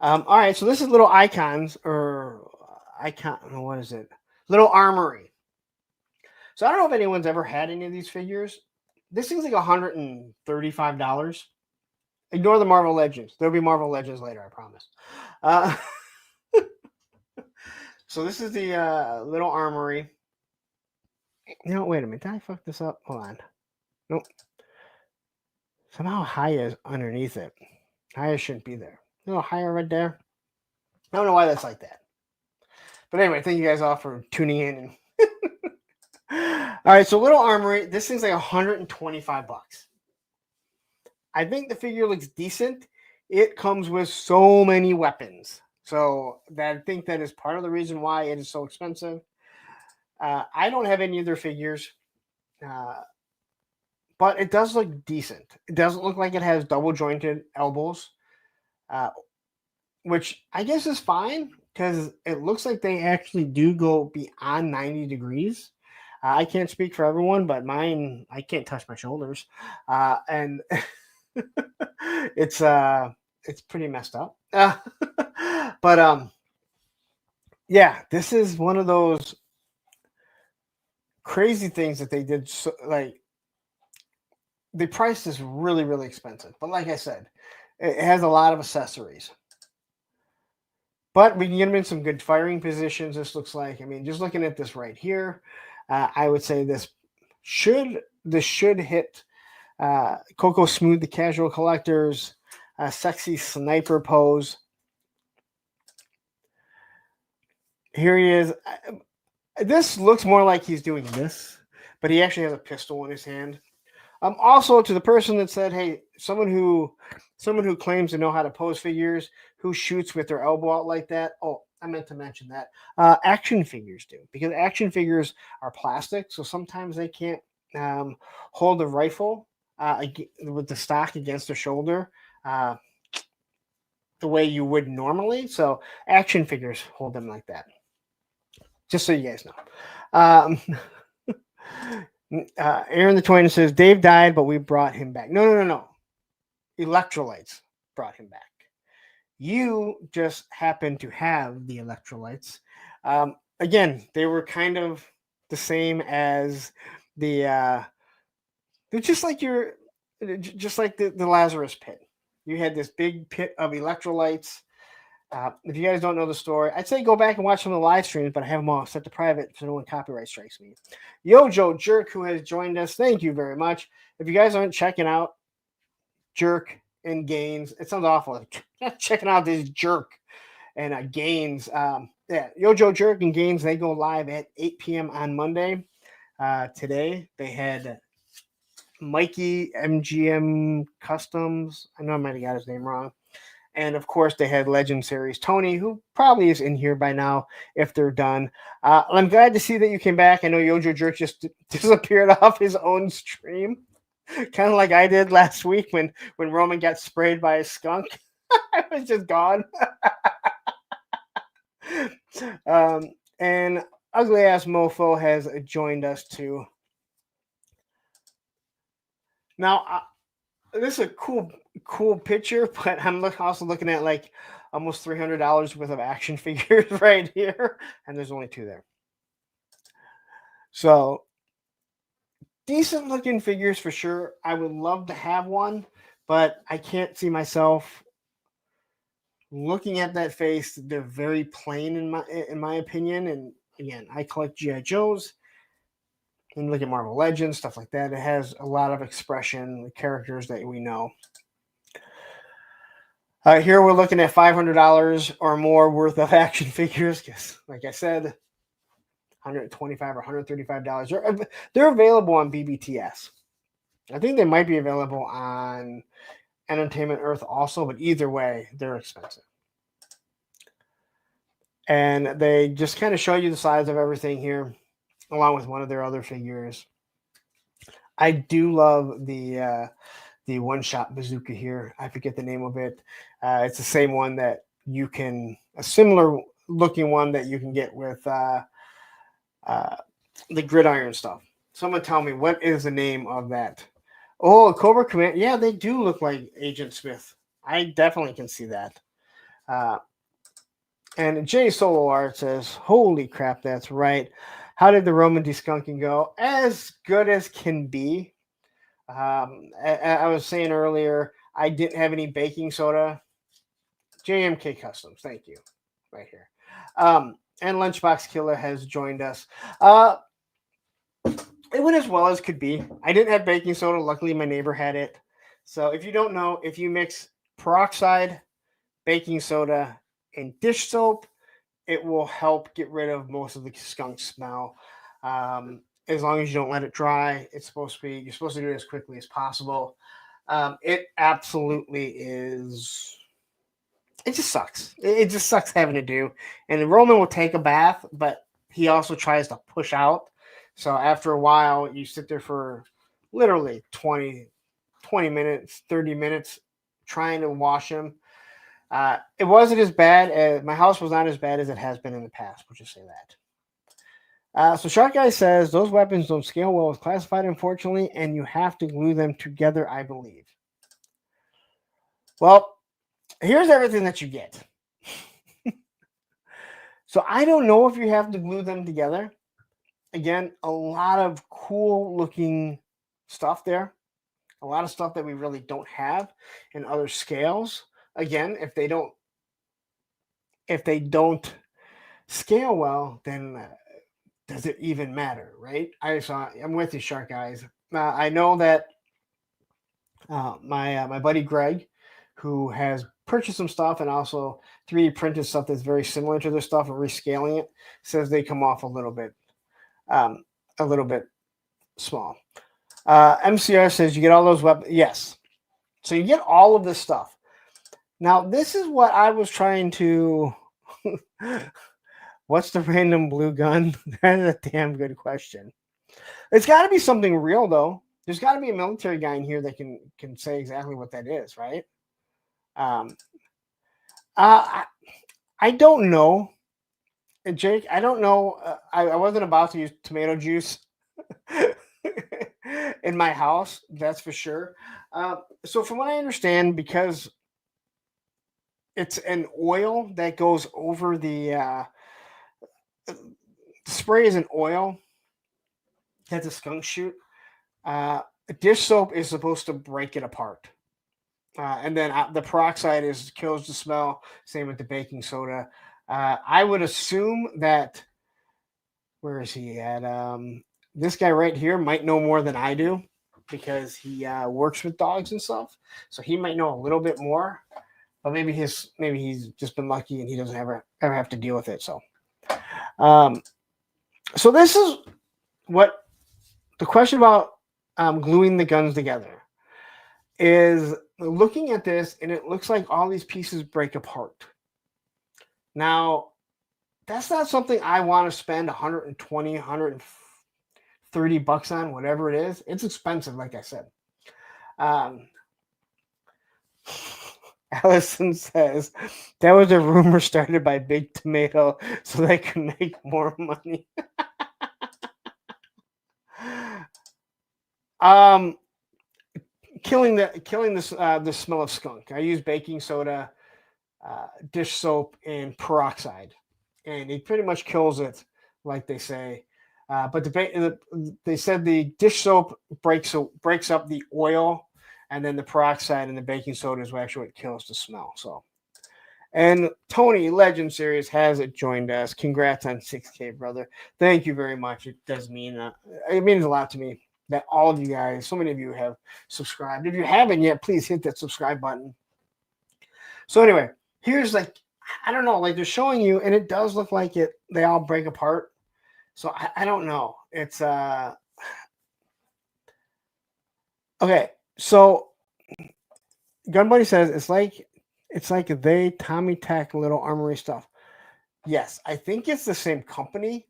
All right, so this is little icons, or what is it? Little Armory. So I don't know if anyone's ever had any of these figures. This thing's like $135. Ignore the Marvel Legends. There'll be Marvel Legends later, I promise. So this is the little Armory. Wait a minute. Did I fuck this up? Hold on. Nope. Somehow Haya is underneath it. Haya shouldn't be there. Haya right there. I don't know why that's like that. But anyway, thank you guys all for tuning in. All right, so little Armory. This thing's like $125. I think the figure looks decent. It comes with so many weapons. So I think that is part of the reason why it is so expensive. I don't have any of their figures. But it does look decent. It doesn't look like it has double jointed elbows. Which I guess is fine. Because it looks like they actually do go beyond 90 degrees. I can't speak for everyone. But mine, I can't touch my shoulders. And it's pretty messed up. But yeah, this is one of those crazy things that they did. So, like, the price is really, really expensive. But like I said, it has a lot of accessories. But we can get them in some good firing positions. This looks like, I mean, just looking at this right here, I would say this should hit Coco Smooth, the casual collectors, sexy sniper pose. Here he is. This looks more like he's doing this, but he actually has a pistol in his hand. Also, to the person that said, "Hey, someone who claims to know how to pose figures, who shoots with their elbow out like that." Oh, I meant to mention that action figures do, because action figures are plastic, so sometimes they can't hold a rifle with the stock against the shoulder uh, the way you would normally. So action figures hold them like that. Just so you guys know. Um, Aaron the Twin says Dave died, but we brought him back. No. Electrolytes brought him back. You just happen to have the electrolytes. Again, they were kind of the same as the. They're just like the Lazarus pit. You had this big pit of electrolytes. If you guys don't know the story, I'd say go back and watch some of the live streams, but I have them all set to private so no one copyright strikes me. Yojo Jerk, who has joined us, thank you very much. If you guys aren't checking out Jerk and Gaines, it sounds awful. Checking out this Jerk and Gaines. Yojo Jerk and Gaines, they go live at 8 p.m. on Monday. Today, they had Mikey MGM Customs. I know I might have got his name wrong. And of course, they had Legend Series Tony, who probably is in here by now if they're done. I'm glad to see that you came back. I know Yojo Jerk just disappeared off his own stream, kind of like I did last week when Roman got sprayed by a skunk. I was just gone. And Ugly Ass Mofo has joined us too. Now, this is a cool picture, but I'm also looking at like almost $300 worth of action figures right here, and there's only 2 there. So decent looking figures for sure. I would love to have one, but I can't see myself looking at that face. They're very plain in my opinion. And again, I collect GI Joes. And look at Marvel Legends, stuff like that. It has a lot of expression, the characters that we know. Here we're looking at $500 or more worth of action figures because, like I said, $125 or $135. They're available on BBTS. I think they might be available on Entertainment Earth also, but either way, they're expensive. And they just kind of show you the size of everything here, along with one of their other figures. I do love the one-shot bazooka here. I forget the name of it. It's the same one that you can, a similar looking one that you can get with the gridiron stuff. Someone tell me, what is the name of that? Oh, Cobra Command. Yeah, they do look like Agent Smith. I definitely can see that. And Jay Solo Art says, holy crap, that's right. How did the Roman deskunking go? As good as can be. I was saying earlier, I didn't have any baking soda. JMK Customs, thank you. Right here. And Lunchbox Killer has joined us. It went as well as could be. I didn't have baking soda. Luckily, my neighbor had it. So if you don't know, if you mix peroxide, baking soda, and dish soap, it will help get rid of most of the skunk smell. As long as you don't let it dry, you're supposed to do it as quickly as possible. It absolutely is. It just sucks. It just sucks having to do. And Roman will take a bath, but he also tries to push out. So after a while, you sit there for literally 20 minutes, 30 minutes trying to wash him. It wasn't as bad. My house was not as bad as it has been in the past. We'll just say that. So Shark Guy says, those weapons don't scale well with classified, unfortunately, and you have to glue them together, I believe. Well, here's everything that you get. So I don't know if you have to glue them together. Again, a lot of cool looking stuff there. A lot of stuff that we really don't have in other scales. Again, if they don't scale well, then does it even matter, right? I'm with you, Shark Guys. I know that my buddy Greg, who has purchased some stuff and also 3D printed stuff that's very similar to their stuff and rescaling it. Says they come off a little bit small. MCR says you get all those weapons. Yes. So you get all of this stuff. Now, this is what I was trying to... What's the random blue gun? That is a damn good question. It's got to be something real, though. There's got to be a military guy in here that can say exactly what that is, right? I don't know. Jake, I don't know. I wasn't about to use tomato juice in my house, that's for sure. So from what I understand, because it's an oil that goes over the spray is an oil that's a skunk shoot. Dish soap is supposed to break it apart. And then the peroxide kills the smell. Same with the baking soda. I would assume that, where is he at? This guy right here might know more than I do because he works with dogs and stuff. So he might know a little bit more. But maybe he's just been lucky and he doesn't ever have to deal with it. So, so this is what the question about gluing the guns together is. Looking at this, and it looks like all these pieces break apart. Now, that's not something I want to spend 120, 130 bucks on, whatever it is. It's expensive, like I said. Allison says, that was a rumor started by Big Tomato so they could make more money. Killing the smell of skunk. I use baking soda, dish soap, and peroxide, and it pretty much kills it, like they say. But they said the dish soap breaks up the oil, and then the peroxide and the baking soda is actually what kills the smell. So, and Tony Legend Series has joined us. Congrats on 6K, brother. Thank you very much. It does mean it means a lot to me that all of you guys, so many of you have subscribed. If you haven't yet, please hit that subscribe button. So anyway, here's I don't know, they're showing you, and it does look like they all break apart. So I don't know. It's okay. So Gun Buddy says it's like they Tommy Tech little armory stuff. Yes, I think it's the same company.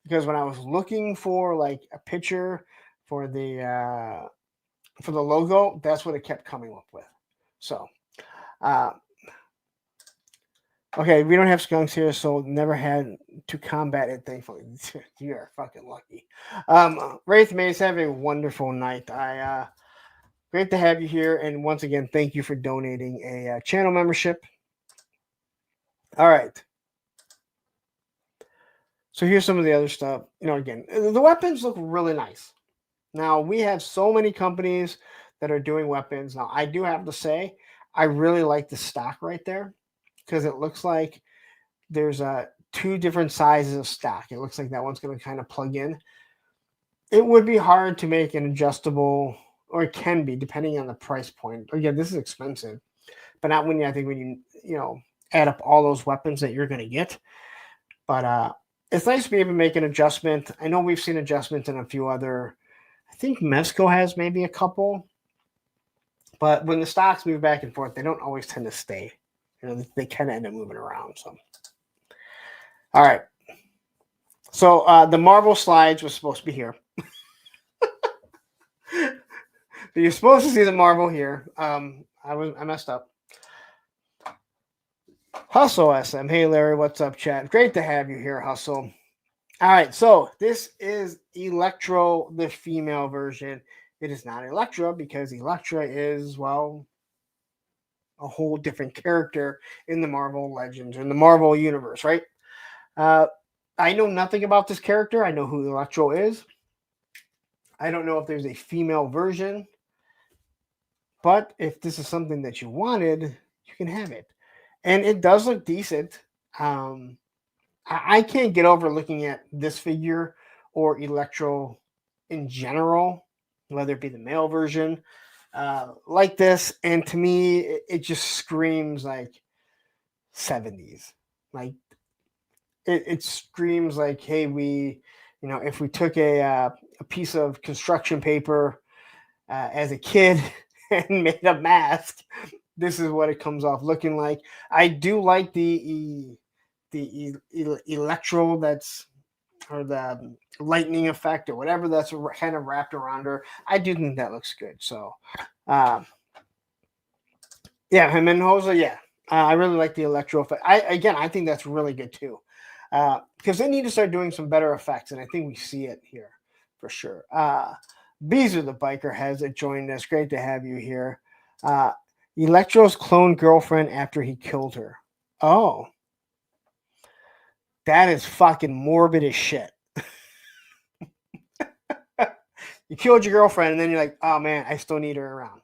Because when I was looking for a picture for the logo, that's what it kept coming up with. So, okay, we don't have skunks here, so never had to combat it. Thankfully, you are fucking lucky. Wraith Maze, have a wonderful night. Great to have you here, and once again, thank you for donating a channel membership. All right. So here's some of the other stuff. Again, the weapons look really nice. Now, we have so many companies that are doing weapons. Now, I do have to say, I really like the stock right there because it looks like there's two different sizes of stock. It looks like that one's going to kind of plug in. It would be hard to make an adjustable, or it can be, depending on the price point. Again, this is expensive, but not when you add up all those weapons that you're going to get. But it's nice to be able to make an adjustment. I know we've seen adjustments in a few other. I think Mesco has maybe a couple. But when the stocks move back and forth, they don't always tend to stay. They kind of end up moving around. So, all right. So the Marvel slides was supposed to be here. You're supposed to see the Marvel here. I messed up. Hustle SM. Hey, Larry, what's up, chat? Great to have you here, Hustle. All right, so this is Electro, the female version. It is not Electra because Electra is, well, a whole different character in the Marvel Legends, in the Marvel universe, right? I know nothing about this character. I know who Electro is. I don't know if there's a female version. But if this is something that you wanted, you can have it. And it does look decent. I can't get over looking at this figure or Electro in general, whether it be the male version. like this, and to me, it just screams like 70s. Like it screams like, hey, if we took a piece of construction paper as a kid and made a mask, this is what it comes off looking like. I do like the electro or the lightning effect or whatever that's kind of wrapped around her. I do think that looks good. So, yeah, him and Hosa, yeah. I really like the electro effect. I think that's really good too. Because they need to start doing some better effects, and I think we see it here for sure. Beezer the biker has joined us. Great to have you here. Electro's cloned girlfriend after he killed her. Oh, that is fucking morbid as shit. You killed your girlfriend, and then you're like, oh man, I still need her around.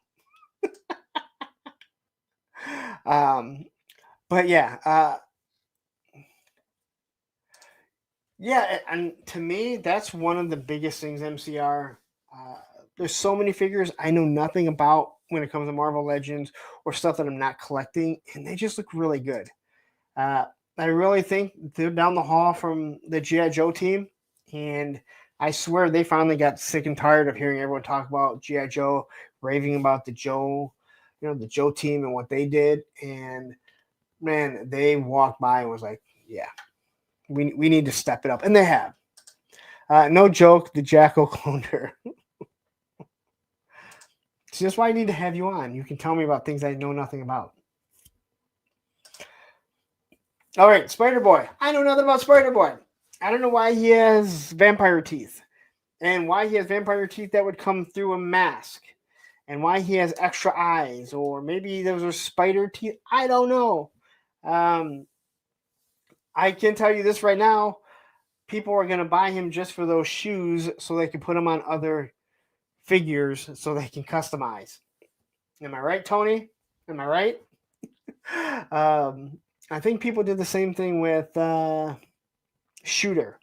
But yeah, yeah, and to me, that's one of the biggest things MCR. There's so many figures I know nothing about when it comes to Marvel Legends or stuff that I'm not collecting, and they just look really good. I really think they're down the hall from the G.I. Joe team, and I swear they finally got sick and tired of hearing everyone talk about G.I. Joe, raving about the Joe team and what they did. And man, they walked by and was like, yeah, we need to step it up. And they have. No joke, the Jackal cloned her. See, that's why I need to have you on. You can tell me about things I know nothing about. All right, Spider-Boy. I know nothing about Spider-Boy. I don't know why he has vampire teeth. And why he has vampire teeth that would come through a mask. And why he has extra eyes. Or maybe those are spider teeth. I don't know. I can tell you this right now. People are going to buy him just for those shoes so they can put them on other figures so they can customize. Am I right, Tony? Am I right? I think people did the same thing with Shooter.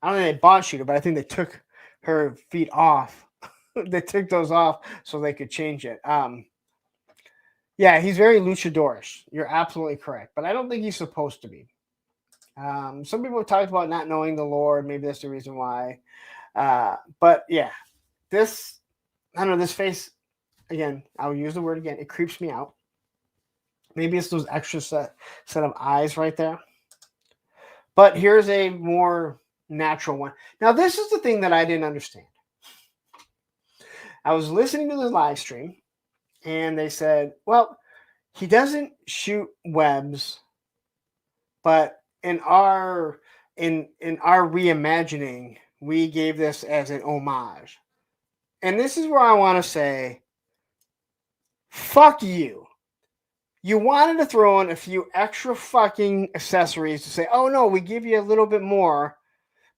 I don't think they bought Shooter, but I think they took her feet off. They took those off so they could change it. Yeah, he's very luchadorish. You're absolutely correct, but I don't think he's supposed to be. Some people have talked about not knowing the Lord. Maybe that's the reason why. But yeah, I don't know, this face, again, I'll use the word again, it creeps me out. Maybe it's those extra set of eyes right there. But here's a more natural one. Now, this is the thing that I didn't understand. I was listening to the live stream, and they said, well, he doesn't shoot webs, but in our reimagining, we gave this as an homage. And this is where I want to say, fuck you. You wanted to throw in a few extra fucking accessories to say, oh no, we give you a little bit more,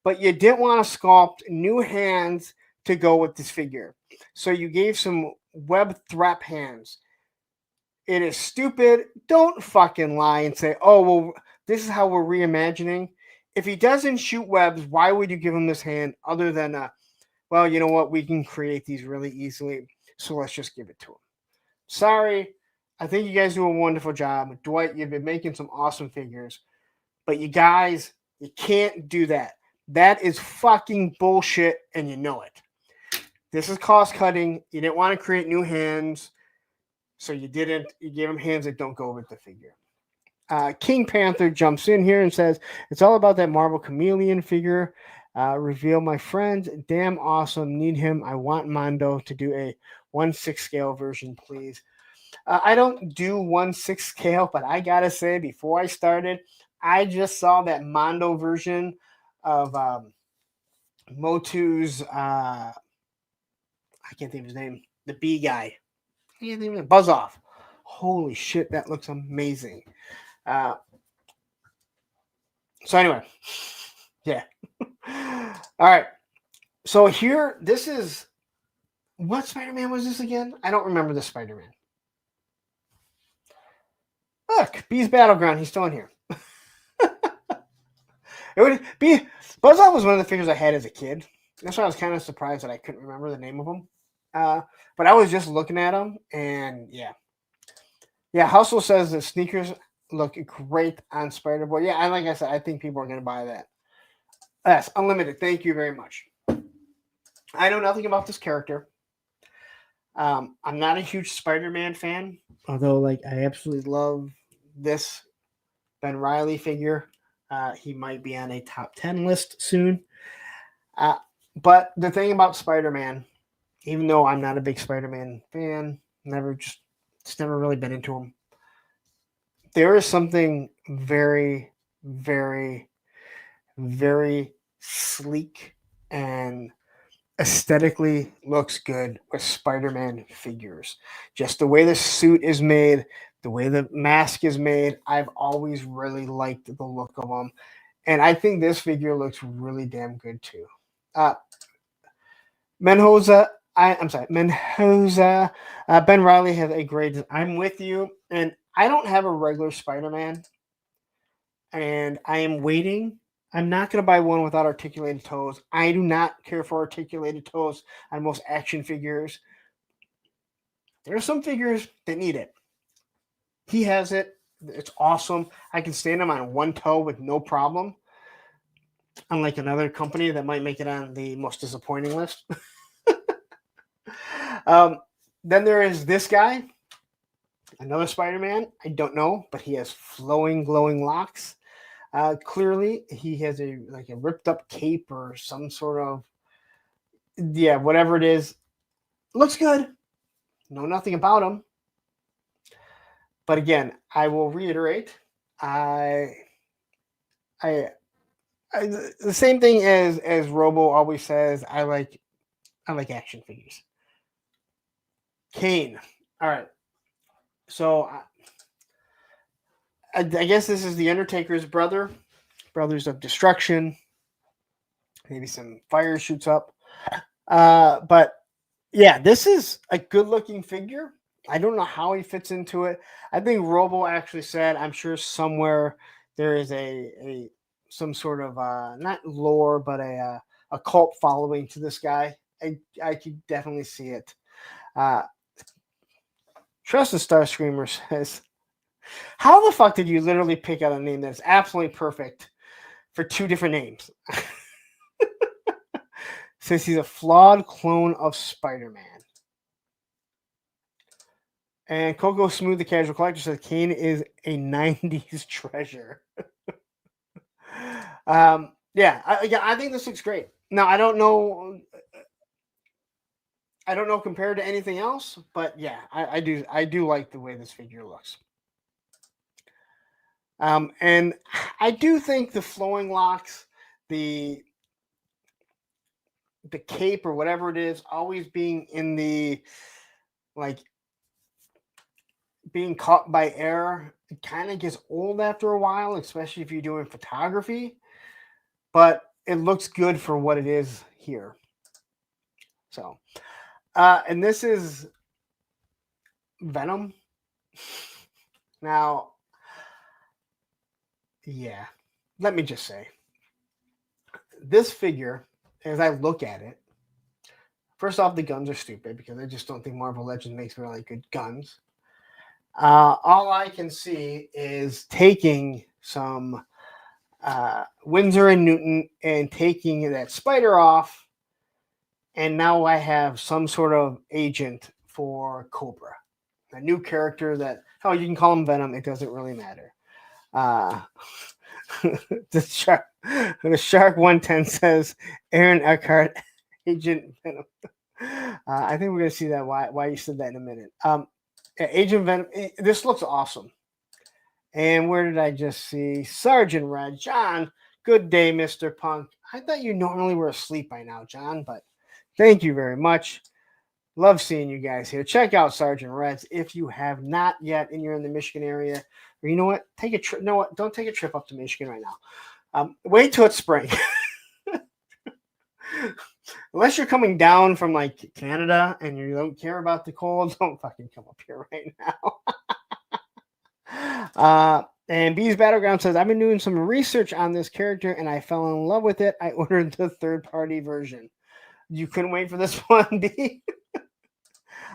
but you didn't want to sculpt new hands to go with this figure. So you gave some web thrap hands. It is stupid. Don't fucking lie and say, oh, well, this is how we're reimagining. If he doesn't shoot webs, why would you give him this hand other than, well, you know what? We can create these really easily, so let's just give it to him. Sorry. I think you guys do a wonderful job. Dwight, you've been making some awesome figures. But you guys, you can't do that. That is fucking bullshit, and you know it. This is cost cutting. You didn't want to create new hands, so you didn't. You gave them hands that don't go with the figure. King Panther jumps in here and says, it's all about that Marvel Chameleon figure. Reveal my friends. Damn awesome. Need him. I want Mondo to do a 1/6 scale version, please. I don't do 1/6 scale, but I gotta say, before I started, I just saw that Mondo version of Motu's, I can't think of his name, the B guy. I can't think of it, Buzz Off. Holy shit, that looks amazing. So anyway, yeah. All right. So here, this is, what Spider-Man was this again? I don't remember the Spider-Man. Look, Bee's Battleground. He's still in here. It would be Buzzsaw was one of the figures I had as a kid. That's why I was kind of surprised that I couldn't remember the name of him. But I was just looking at them, and yeah. Hustle says the sneakers look great on Spider Boy. Yeah, and like I said, I think people are gonna buy that. Yes, Unlimited. Thank you very much. I know nothing about this character. I'm not a huge Spider-Man fan, although like I absolutely love this Ben Riley figure. He might be on a top 10 list soon. But the thing about Spider-Man, even though I'm not a big Spider-Man fan, it's never really been into him. There is something very, very, very sleek and aesthetically looks good with Spider-Man figures. Just the way the suit is made, the way the mask is made, I've always really liked the look of them. And I think this figure looks really damn good too. Menhoza, Ben Riley has a great. I'm with you, and I don't have a regular Spider-Man, and I am waiting. I'm not going to buy one without articulated toes. I do not care for articulated toes on most action figures. There are some figures that need it. He has it. It's awesome. I can stand him on one toe with no problem. Unlike another company that might make it on the most disappointing list. Then there is this guy, another Spider-Man. I don't know, but he has flowing, glowing locks. Clearly, he has a ripped up cape or some sort of whatever it is. Looks good. Know nothing about him, but again, I will reiterate. The same thing as Robo always says. I like action figures. Kane. All right. So I guess this is the Undertaker's brother. Brothers of Destruction. Maybe some fire shoots up. But yeah, this is a good looking figure. I don't know how he fits into it. I think Robo actually said, I'm sure somewhere there is some sort of not lore, but a cult following to this guy. I could definitely see it. Trust the Star Screamer says, how the fuck did you literally pick out a name that's absolutely perfect for two different names? Says he's a flawed clone of Spider-Man. And Coco Smooth, the casual collector, says Kane is a 90s treasure. I think this looks great. Now, I don't know compared to anything else, but yeah, I do like the way this figure looks. And I do think the flowing locks, the cape or whatever it is, always being in the being caught by air, it kind of gets old after a while, especially if you're doing photography. But it looks good for what it is here. So, and this is Venom. Now, yeah, let me just say, this figure, as I look at it, first off, the guns are stupid because I just don't think Marvel Legends makes really good guns. All I can see is taking some Winsor and Newton and taking that spider off, and now I have some sort of agent for Cobra, a new character that, you can call him Venom, it doesn't really matter. The Shark 110 says Aaron Eckhart, Agent Venom. I think we're going to see that why you said that in a minute. Agent Venom, this looks awesome. And where did I just see Sergeant Red? John, good day, Mr. Punk. I thought you normally were asleep by now, John, but thank you very much. Love seeing you guys here. Check out Sergeant Reds if you have not yet and you're in the Michigan area. Or you know what? Take a trip. No, what? Don't take a trip up to Michigan right now. Wait till it's spring. Unless you're coming down from Canada and you don't care about the cold, don't fucking come up here right now. And Bees Battleground says, I've been doing some research on this character and I fell in love with it. I ordered the third-party version. You couldn't wait for this one, B?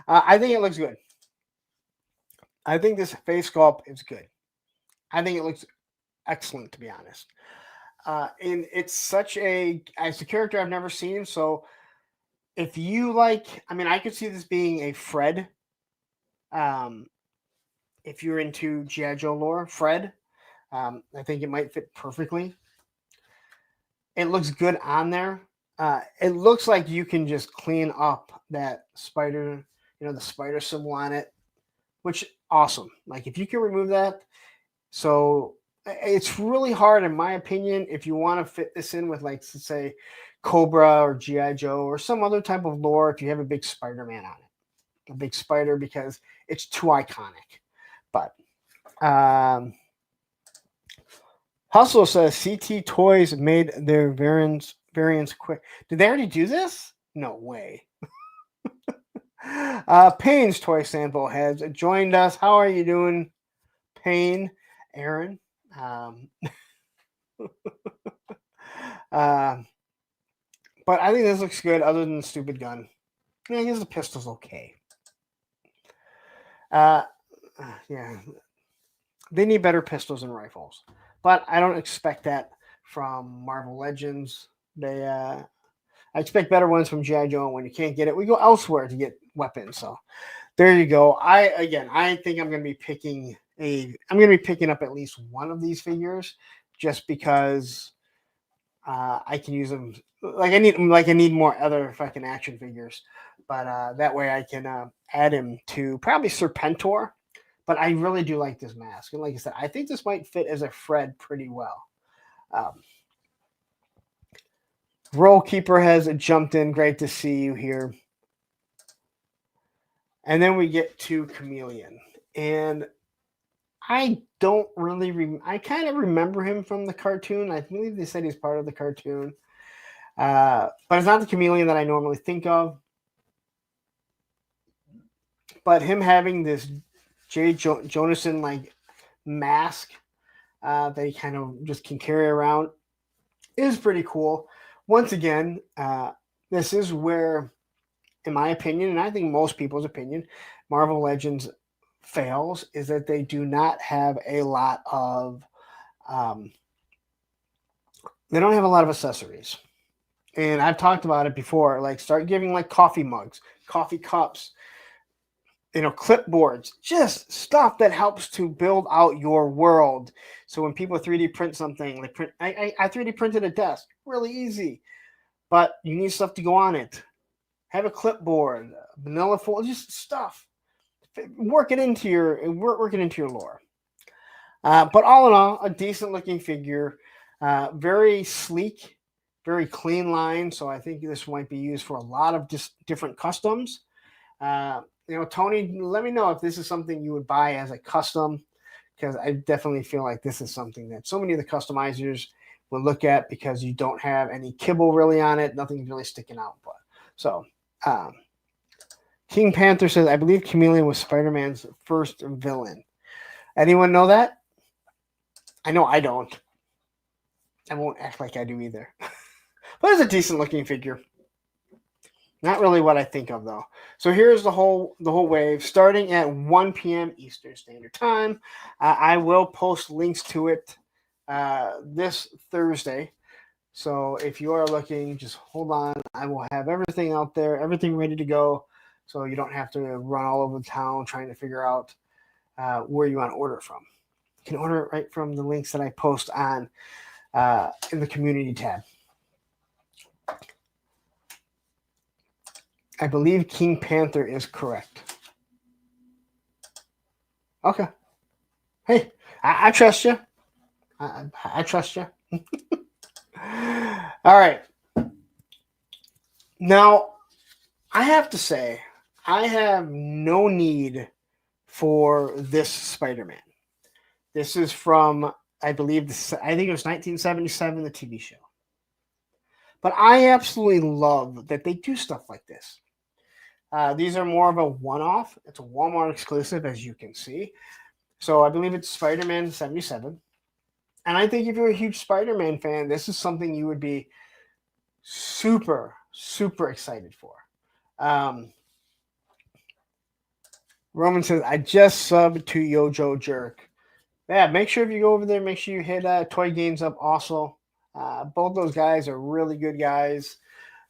I think it looks good. I think this face sculpt is good. I think it looks excellent, to be honest. And it's such as a character I've never seen. So if you like, I mean, I could see this being a Fred. Um, if you're into G.I. Joe lore, Fred, I think it might fit perfectly. It looks good on there. It looks like you can just clean up that spider, the spider symbol on it, which awesome. Like if you can remove that, so it's really hard, in my opinion, if you want to fit this in with, like, let's say, Cobra or GI Joe or some other type of lore. If you have a big Spider-Man on it, a big spider, because it's too iconic. But Hustle says CT Toys made their variants quick. Did they already do this? No way. Payne's Toy Sample has joined us. How are you doing, Payne? Aaron? But I think this looks good other than the stupid gun. Yeah, I guess the pistol's okay. Yeah. They need better pistols and rifles. But I don't expect that from Marvel Legends. I expect better ones from G.I. Joe, and when you can't get it, we go elsewhere to get weapons. So there you go. I think I'm gonna be picking up at least one of these figures just because I can use them. I need more other fucking action figures, but that way I can add him to probably Serpentor. But I really do like this mask, and like I said, I think this might fit as a Fred pretty well. Roll Keeper has jumped in. Great to see you here. And then we get to Chameleon, and I don't really. I kind of remember him from the cartoon. I believe they said he's part of the cartoon, but it's not the Chameleon that I normally think of. But him having this J. Jonasson like mask that he kind of just can carry around is pretty cool. Once again, this is where, in my opinion, and I think most people's opinion, Marvel Legends fails, is that they do not have a lot of they don't have a lot of accessories. And I've talked about it before. Like, start giving like coffee mugs, coffee cups, clipboards, just stuff that helps to build out your world. So when people 3D print something, I 3D printed a desk, really easy, but you need stuff to go on it. Have a clipboard, vanilla fold, just stuff. Work it into your lore. But all in all, a decent looking figure, very sleek, very clean line. So I think this might be used for a lot of different customs. Tony, let me know if this is something you would buy as a custom, because I definitely feel like this is something that so many of the customizers will look at, because you don't have any kibble really on it. Nothing's really sticking out. But so King Panther says, I believe Chameleon was Spider-Man's first villain. Anyone know that? I know I don't. I won't act like I do either. But it's a decent looking figure. Not really what I think of, though. So here's the whole wave, starting at 1 p.m. Eastern Standard Time. I will post links to it this Thursday. So if you are looking, just hold on. I will have everything out there, everything ready to go, so you don't have to run all over town trying to figure out where you want to order from. You can order it right from the links that I post on in the community tab. I believe King Panther is correct. Okay. Hey, I trust you. I trust you. All right. Now, I have to say, I have no need for this Spider-Man. This is from, I think it was 1977, the TV show. But I absolutely love that they do stuff like this. These are more of a one-off. It's a Walmart exclusive, as you can see. So I believe it's Spider-Man 77. And I think if you're a huge Spider-Man fan, this is something you would be super, super excited for. Roman says, I just subbed to Yojo Jerk. Yeah, make sure if you go over there, make sure you hit Toy Games up also. Both those guys are really good guys.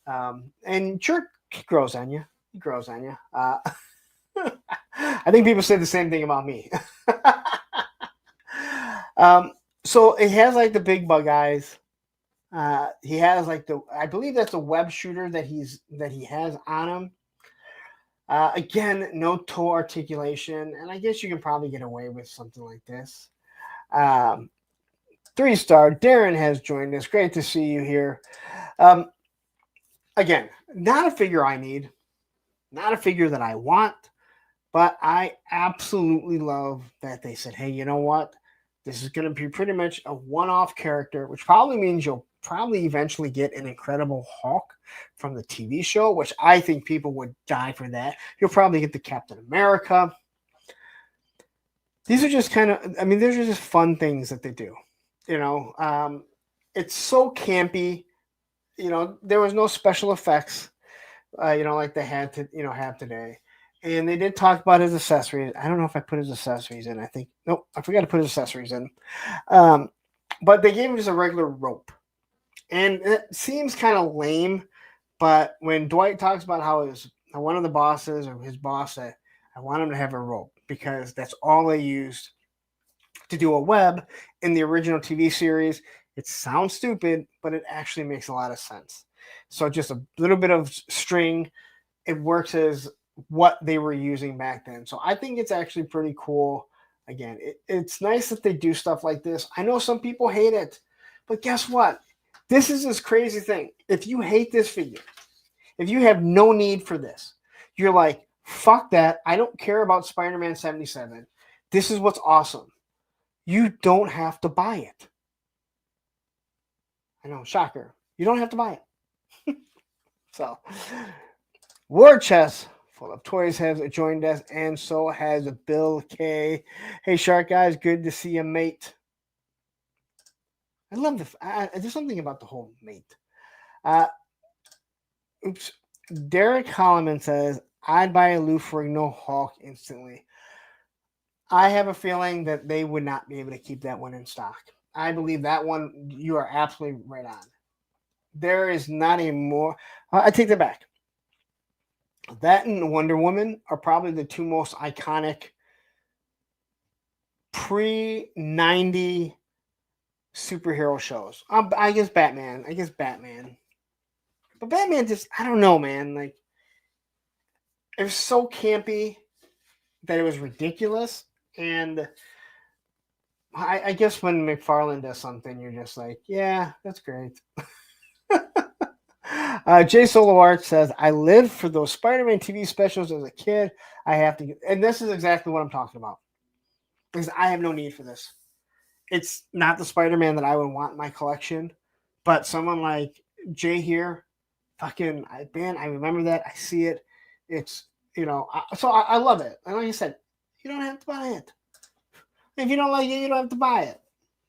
And Jerk, he grows on you. He grows on you. I think people say the same thing about me. So it has like the big bug eyes. He has like I believe that's a web shooter that he has on him. Again, no toe articulation, and I guess you can probably get away with something like this. 3-star Darren has joined us. Great to see you here. Again, not a figure I need, not a figure that I want, but I absolutely love that they said, hey, you know what? This is going to be pretty much a one-off character, which probably means you'll probably eventually get an Incredible Hulk from the TV show, which I think people would die for that. You'll probably get the Captain America. These are just kind of, I mean, they're just fun things that they do. You know, it's so campy. You know, there was no special effects, you know, like they had to, you know, have today. And they did talk about his accessories. I don't know if I put his accessories in. I think, nope, I forgot to put his accessories in. But they gave him just a regular rope. And it seems kind of lame, but when Dwight talks about how one of the bosses or his boss said, I want him to have a rope because that's all they used to do a web in the original TV series. It sounds stupid, but it actually makes a lot of sense. So just a little bit of string, it works as what they were using back then. So I think it's actually pretty cool. Again, it's nice that they do stuff like this. I know some people hate it, but guess what? This is this crazy thing. If you hate this figure, if you have no need for this, you're like, fuck that. I don't care about Spider-Man 77. This is what's awesome. You don't have to buy it. I know, shocker. You don't have to buy it. So, War Chest Full of Toys has joined us, and so has Bill K. Hey, Shark Guys, good to see you, mate. I love there's something about the whole mate. Derek Holloman says, I'd buy a Lou Ferrigno Hulk instantly. I have a feeling that they would not be able to keep that one in stock. I believe that one, you are absolutely right on. There is not a more, I take that back. That and Wonder Woman are probably the two most iconic pre-90 superhero shows. I guess Batman. But Batman just, I don't know, man. Like, it was so campy that it was ridiculous. And I guess when McFarlane does something, you're just like, yeah, that's great. Jay Solo Art says, I lived for those Spider-Man TV specials as a kid. I have to get, and this is exactly what I'm talking about. Because I have no need for this. It's not the Spider-Man that I would want in my collection, but someone like Jay here, fucking, I remember that. I see it. It's, you know, so I love it. And like I said, you don't have to buy it. If you don't like it, you don't have to buy it.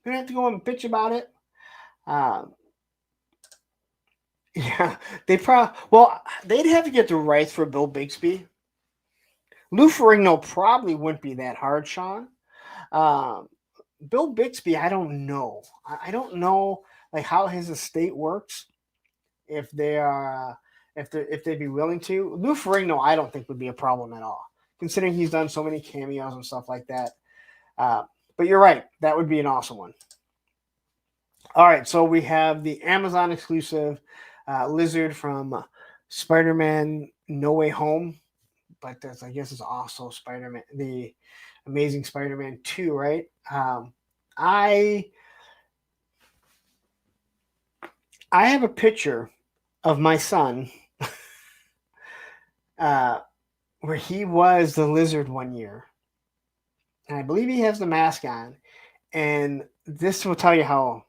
You don't have to go and bitch about it. Yeah, they'd have to get the rights for Bill Bixby. Lou Ferrigno probably wouldn't be that hard, Sean. Bill Bixby, I don't know. I don't know like how his estate works. If they are, if they'd be willing to. Lou Ferrigno, I don't think would be a problem at all, considering he's done so many cameos and stuff like that. But you're right, that would be an awesome one. All right, so we have the Amazon exclusive Lizard from Spider-Man No Way Home, but I guess it's also Spider-Man, the Amazing Spider-Man 2, right? I have a picture of my son where he was the Lizard one year, and I believe he has the mask on, and this will tell you how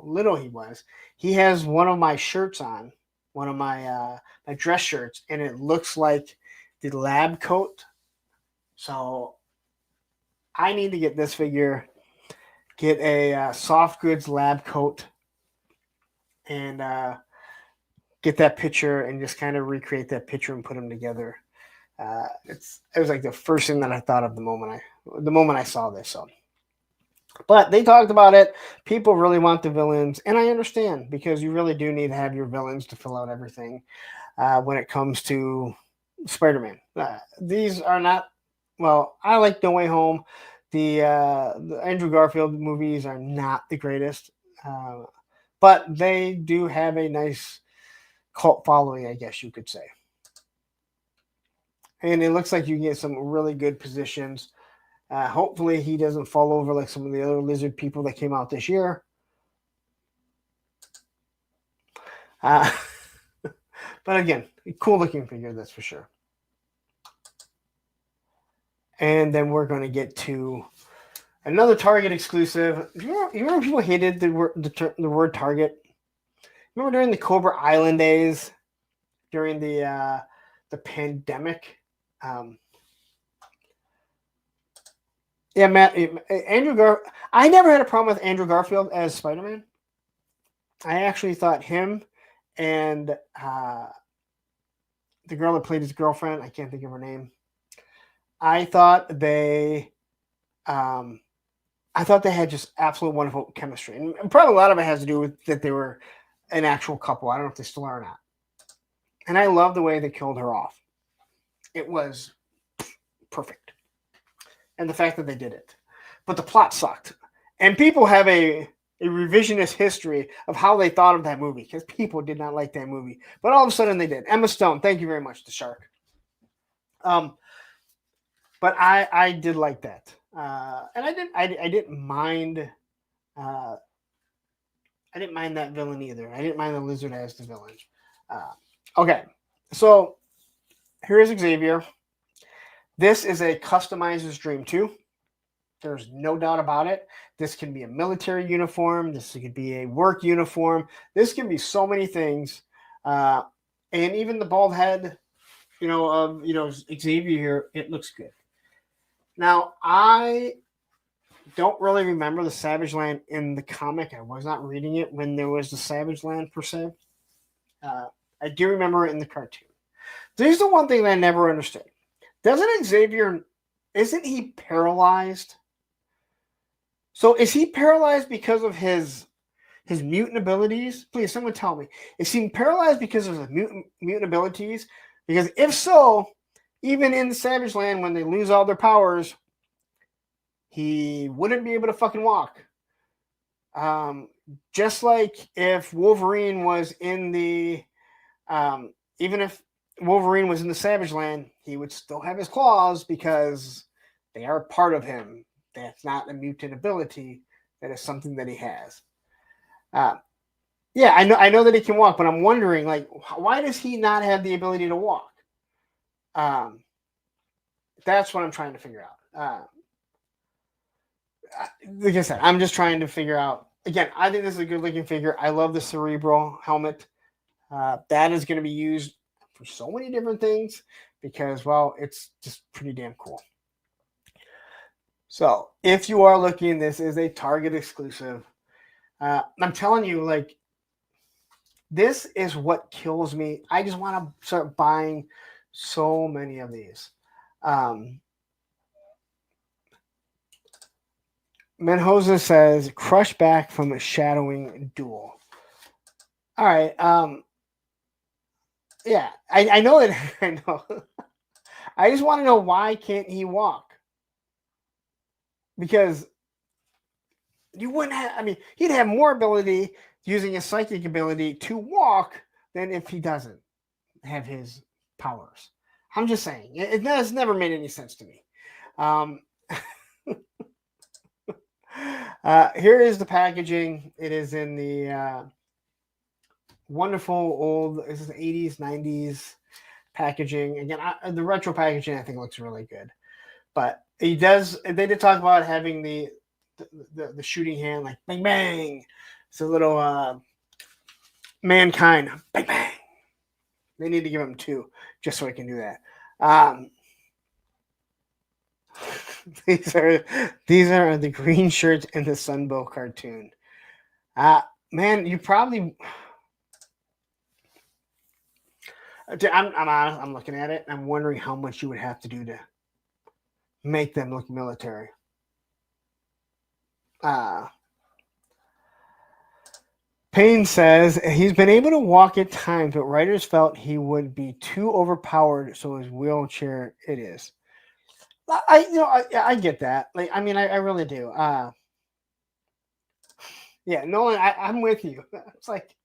little he was. He has one of my shirts on, one of my my dress shirts, and it looks like the lab coat. So I need to get this figure, get a soft goods lab coat, and get that picture and just kind of recreate that picture and put them together. It was like the first thing that I thought of the moment I saw this. So, but they talked about it. People really want the villains, and I understand because you really do need to have your villains to fill out everything when it comes to Spider-Man. These are not. Well, I like No Way Home. The Andrew Garfield movies are not the greatest, but they do have a nice cult following, I guess you could say. And it looks like you get some really good positions. Hopefully, he doesn't fall over like some of the other lizard people that came out this year. But again, cool looking figure, that's for sure. And then we're going to get to another Target exclusive. You remember people hated the word Target? Remember during the Cobra Island days, during the pandemic? Yeah, Matt. I never had a problem with Andrew Garfield as Spider-Man. I actually thought him and the girl that played his girlfriend, I can't think of her name. I thought they had just absolute wonderful chemistry, and probably a lot of it has to do with that they were an actual couple. I don't know if they still are or not. And I love the way they killed her off. It was perfect. And the fact that they did it. But the plot sucked. And people have a revisionist history of how they thought of that movie because people did not like that movie. But all of a sudden they did. Emma Stone, thank you very much, the shark. But I did like that. And I didn't mind I didn't mind that villain either. I didn't mind the lizard as the villain. Okay. So here's Xavier. This is a customizer's dream too. There's no doubt about it. This can be a military uniform. This could be a work uniform. This can be so many things. And even the bald head, of Xavier here, it looks good. Now, I don't really remember the Savage Land in the comic. I was not reading it when there was the Savage Land per se. I do remember it in the cartoon. There's the one thing that I never understood. Doesn't Xavier, isn't he paralyzed? So is he paralyzed because of his mutant abilities? Please, someone tell me. Is he paralyzed because of his mutant abilities? Because if so, even in the Savage Land, when they lose all their powers, he wouldn't be able to fucking walk. Just like if Wolverine was in the, even if Wolverine was in the Savage Land, he would still have his claws because they are part of him. That's not a mutant ability. That is something that he has. Yeah, I know that he can walk, but I'm wondering, like, why does he not have the ability to walk? That's what I'm trying to figure out. Like I said, I'm just trying to figure out. Again, I think this is a good looking figure. I love the cerebral helmet. That is going to be used for so many different things because, well, it's just pretty damn cool. So if you are looking, this is a Target exclusive. I'm telling you, like, this is what kills me. I just want to start buying so many of these. Menhoza says, crush back from a shadowing duel. All right. Yeah, I know it. I know. I just want to know why can't he walk? Because you wouldn't have, I mean, he'd have more ability using his psychic ability to walk than if he doesn't have his powers. I'm just saying. It's never made any sense to me. Here is the packaging. It is in the wonderful old, this is 80s, 90s packaging. Again, the retro packaging I think looks really good. But they did talk about having the shooting hand, like bang bang. It's a little mankind, bang bang. They need to give him 2 just so I can do that. These are the green shirts in the Sunbow cartoon. Man, you probably I'm honest. I'm looking at it. And I'm wondering how much you would have to do to make them look military. Payne says he's been able to walk at times, but writers felt he would be too overpowered, so his wheelchair it is. I get that. Like, I mean, I really do. Yeah, Nolan, I'm with you. It's like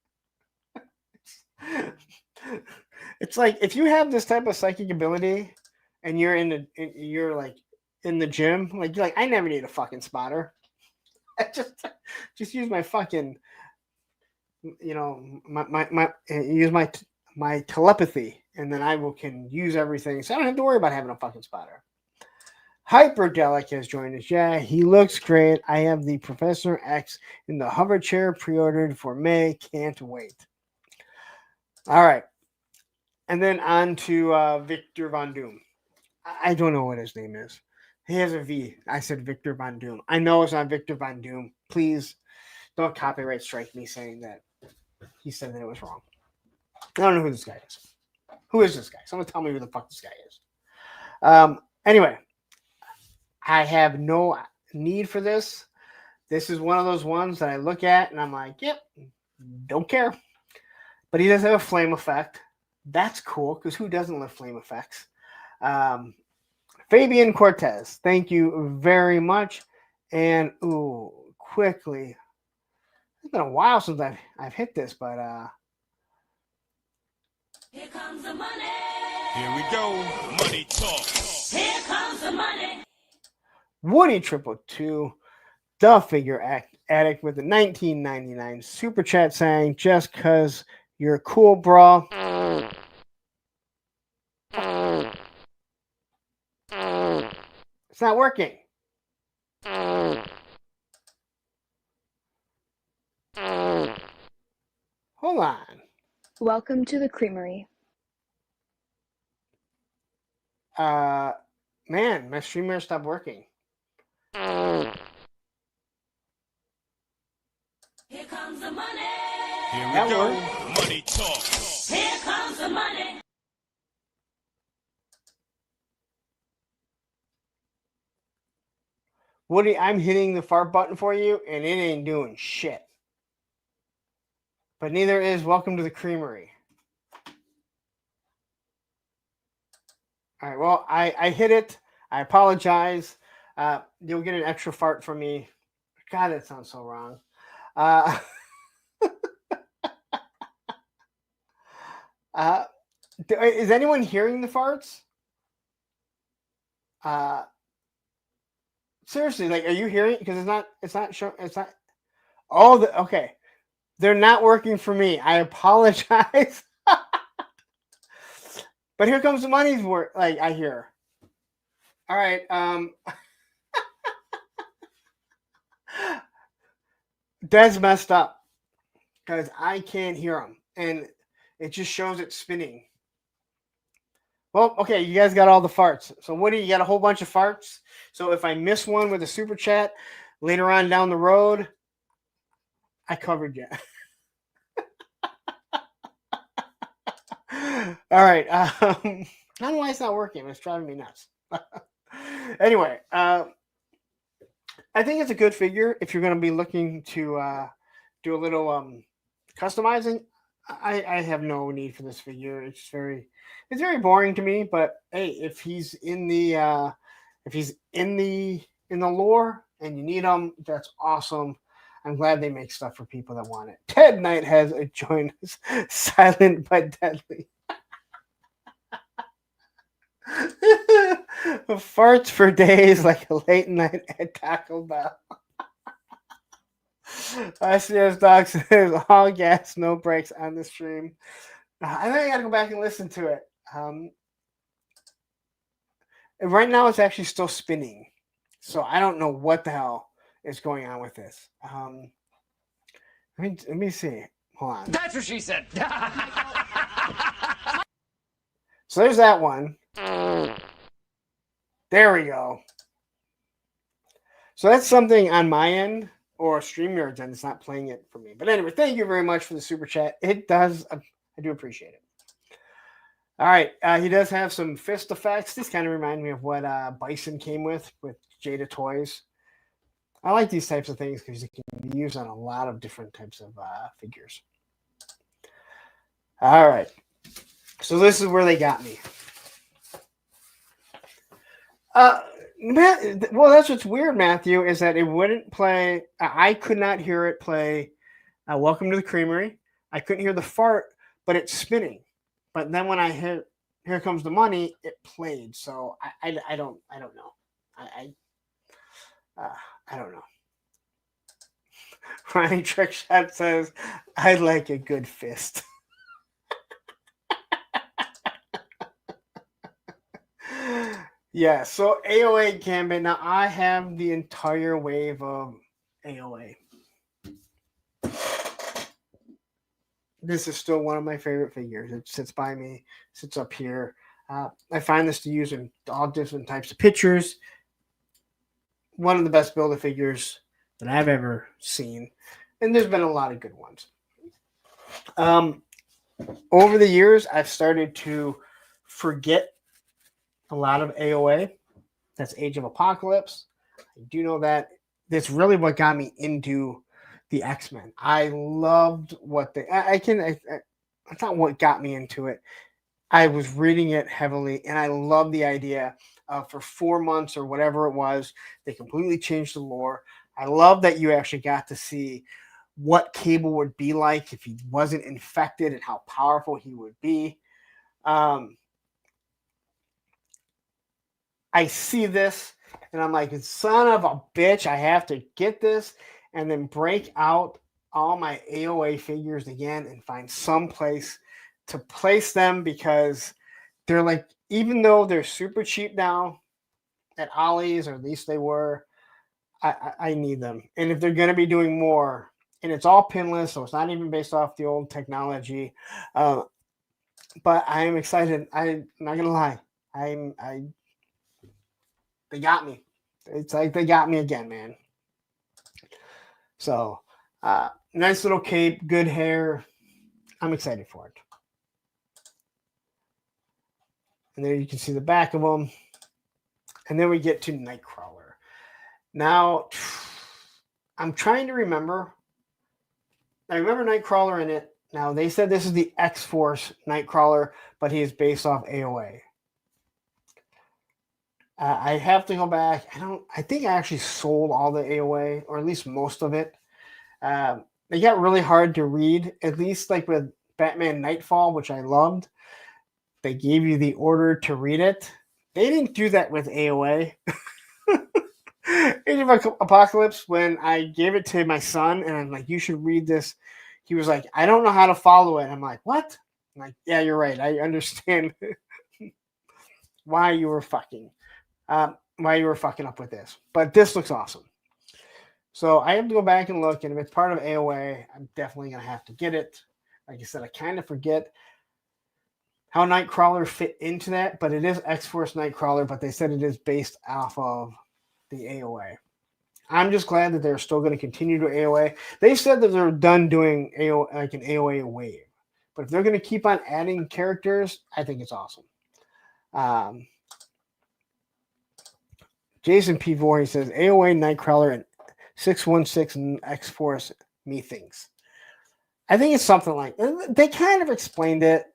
if you have this type of psychic ability, and you're like in the gym, like you're like, I never need a fucking spotter. I just use my fucking, use my telepathy, and then can use everything, so I don't have to worry about having a fucking spotter. Hyperdelic has joined us. Yeah, he looks great. I have the Professor X in the hover chair pre-ordered for May. Can't wait. All right. And then on to Victor Von Doom. I don't know what his name is. He has a V. I said Victor Von Doom. I know it's not Victor Von Doom. Please don't copyright strike me saying that he said that it was wrong. I don't know who this guy is. Who is this guy? Someone tell me who the fuck this guy is. Anyway, I have no need for this. This is one of those ones that I look at and I'm like, yep, don't care. But he does have a flame effect. That's cool, because who doesn't love flame effects? Fabian Cortez, thank you very much. And quickly, it's been a while since I've hit this, but here comes the money. Here we go. Money talk. Here comes the money. Woody 222, the figure addict with the 1999 super chat saying, just cause you're cool, bro. It's not working. Hold on. Welcome to the creamery. Man, my streamer stopped working. Here comes the money. Here we That go. worked. Money talk. Here comes the money. Woody, I'm hitting the fart button for you, and it ain't doing shit. But neither is welcome to the creamery. All right, well, I hit it. I apologize. You'll get an extra fart from me. God, that sounds so wrong. Is anyone hearing the farts? Seriously, like, are you hearing? Because it's not showing. It's not. Oh, okay. They're not working for me. I apologize. But here comes the money's work. Like, I hear. All right. That's messed up because I can't hear them, and it just shows it spinning. Well, okay, you guys got all the farts. So Woody, you got a whole bunch of farts. So if I miss one with a super chat later on down the road, I covered you. All right. I don't know why it's not working. It's driving me nuts. Anyway, I think it's a good figure if you're going to be looking to do a little customizing. I have no need for this figure. It's very boring to me. But hey, if he's in the lore and you need him, that's awesome. I'm glad they make stuff for people that want it. Ted Knight has joined us. Silent but deadly. Farts for days like a late night at Taco Bell. ICS Doc says all gas, no brakes on the stream. I think I gotta go back and listen to it. Right now it's actually still spinning, so I don't know what the hell is going on with this. Let me see. Hold on. That's what she said. So there's that one. There we go. So that's something on my end or StreamYard's end. It's not playing it for me. But anyway, thank you very much for the super chat. It does. I do appreciate it. All right. He does have some fist effects. These kind of remind me of what Bison came with Jada Toys. I like these types of things because they can be used on a lot of different types of figures. All right. So this is where they got me. Well, that's what's weird, Matthew, is that it wouldn't play. I could not hear it play Welcome to the Creamery. I couldn't hear the fart, but it's spinning. But then when I hit Here Comes the Money, it played. So I don't know. I don't know. Ryan Trickshot says, I like a good fist. Yeah, so AOA Gambit. Now I have the entire wave of AOA. This is still one of my favorite figures. It sits by me, sits up here. I find this to use in all different types of pictures. One of the best Build-A figures that I've ever seen. And there's been a lot of good ones. Over the years, I've started to forget a lot of AOA. That's Age of Apocalypse. I do know that. That's really what got me into the X-Men. I loved what they. That's not what got me into it. I was reading it heavily, and I love the idea of for 4 months or whatever it was, they completely changed the lore. I love that you actually got to see what Cable would be like if he wasn't infected and how powerful he would be. I see this and I'm like, son of a bitch, I have to get this and then break out all my AOA figures again and find some place to place them because they're like, even though they're super cheap now at Ollie's, or at least they were, I need them. And if they're going to be doing more, and it's all pinless, so it's not even based off the old technology, but I am excited. I'm not going to lie. They got me. It's like they got me again, man. So, nice little cape, good hair. I'm excited for it. And there you can see the back of them. And then we get to Nightcrawler. Now, I'm trying to remember. I remember Nightcrawler in it. Now, they said this is the X-Force Nightcrawler, but he is based off AOA. I have to go back. I think I actually sold all the AOA, or at least most of it. They got really hard to read, at least like with Batman Nightfall, which I loved. They gave you the order to read it. They didn't do that with AOA. Age of Apocalypse, when I gave it to my son and I'm like, you should read this, he was like, I don't know how to follow it. I'm like, what? I'm like, yeah, you're right. I understand why you were fucking up with this. But this looks awesome. So I have to go back and look, and if it's part of AOA, I'm definitely going to have to get it. Like I said, I kind of forget how Nightcrawler fit into that, but it is X-Force Nightcrawler, but they said it is based off of the AOA. I'm just glad that they're still going to continue to AOA. They said that they're done doing AOA, like an AOA wave. But if they're going to keep on adding characters, I think it's awesome. Jason P. Voorhees says, AOA Nightcrawler and 616 X-Force methinks. I think it's something like, they kind of explained it,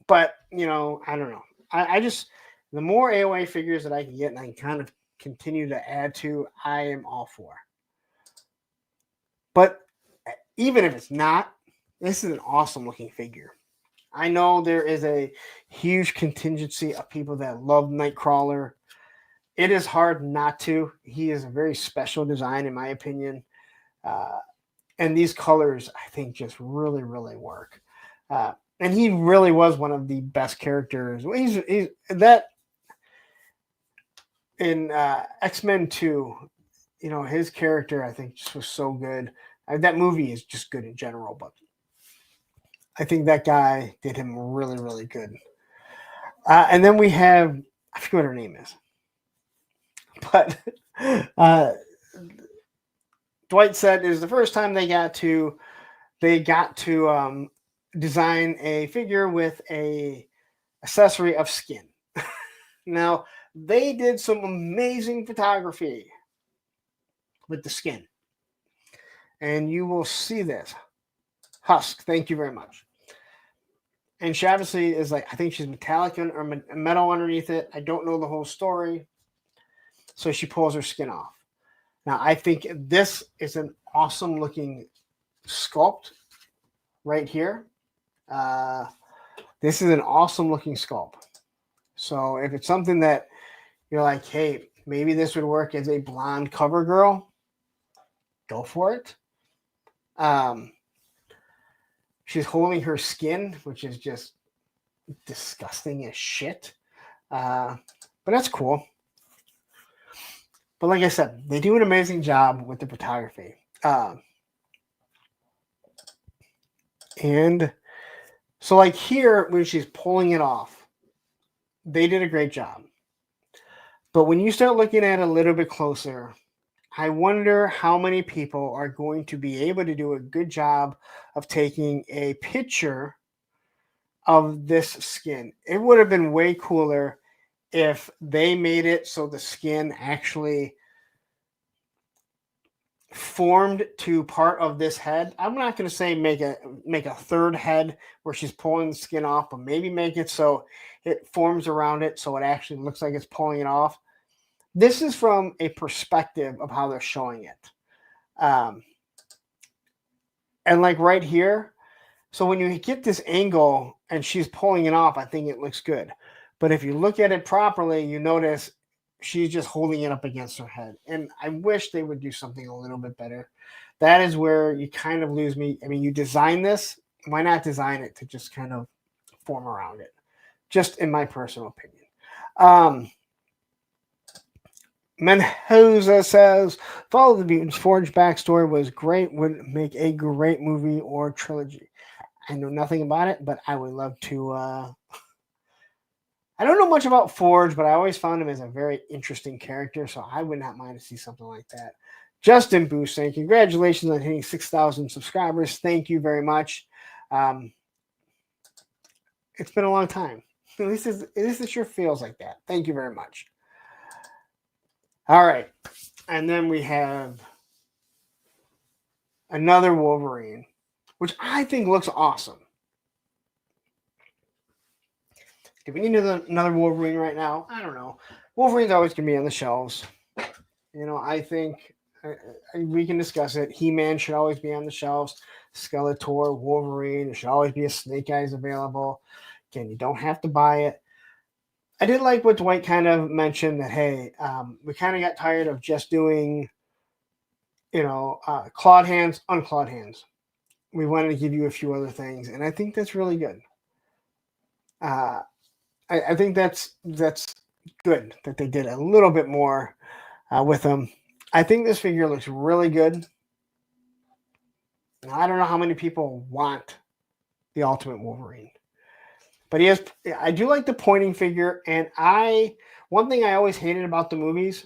but, I don't know. I just, the more AOA figures that I can get and I can kind of continue to add to, I am all for. But even if it's not, this is an awesome looking figure. I know there is a huge contingency of people that love Nightcrawler. It is hard not to. He is a very special design, in my opinion. And these colors, I think, just really, really work. And he really was one of the best characters. He's that in X-Men 2, his character, I think, just was so good. That movie is just good in general, but I think that guy did him really, really good. And then we have, I forget what her name is, but Dwight said it was the first time they got to design a figure with a accessory of skin. Now, they did some amazing photography with the skin. And you will see this. Husk, thank you very much. And she obviously is like, I think she's metallic or metal underneath it. I don't know the whole story. So she pulls her skin off. Now, I think this is an awesome looking sculpt right here. This is an awesome looking sculpt. So if it's something that you're like, hey, maybe this would work as a blonde cover girl, go for it. She's holding her skin, which is just disgusting as shit. But that's cool. But like I said, they do an amazing job with the photography. And so like here, when she's pulling it off, they did a great job. But when you start looking at it a little bit closer, I wonder how many people are going to be able to do a good job of taking a picture of this skin. It would have been way cooler if they made it so the skin actually formed to part of this head. I'm not going to say make a third head where she's pulling the skin off, but maybe make it so it forms around it so it actually looks like it's pulling it off. This is from a perspective of how they're showing it. And like right here, so when you get this angle and she's pulling it off, I think it looks good. But if you look at it properly, you notice she's just holding it up against her head. And I wish they would do something a little bit better. That is where you kind of lose me. I mean, you design this. Why not design it to just kind of form around it? Just in my personal opinion. Menhoza says, Follow the Mutants Forge backstory was great. Would make a great movie or trilogy. I know nothing about it, but I would love to. I don't know much about Forge, but I always found him as a very interesting character, so I would not mind to see something like that. Justin Booth saying, congratulations on hitting 6,000 subscribers. Thank you very much. It's been a long time. At least it sure feels like that. Thank you very much. All right. And then we have another Wolverine, which I think looks awesome. Do we need another Wolverine right now? I don't know. Wolverine's always going to be on the shelves. You know, I think we can discuss it. He-Man should always be on the shelves. Skeletor, Wolverine. There should always be a Snake Eyes available. Again, you don't have to buy it. I did like what Dwight kind of mentioned that, hey, we kind of got tired of just doing, clawed hands, unclawed hands. We wanted to give you a few other things, and I think that's really good. I think that's good that they did a little bit more with them. I think this figure looks really good. Now, I don't know how many people want the Ultimate Wolverine. But I do like the pointing figure, and one thing I always hated about the movies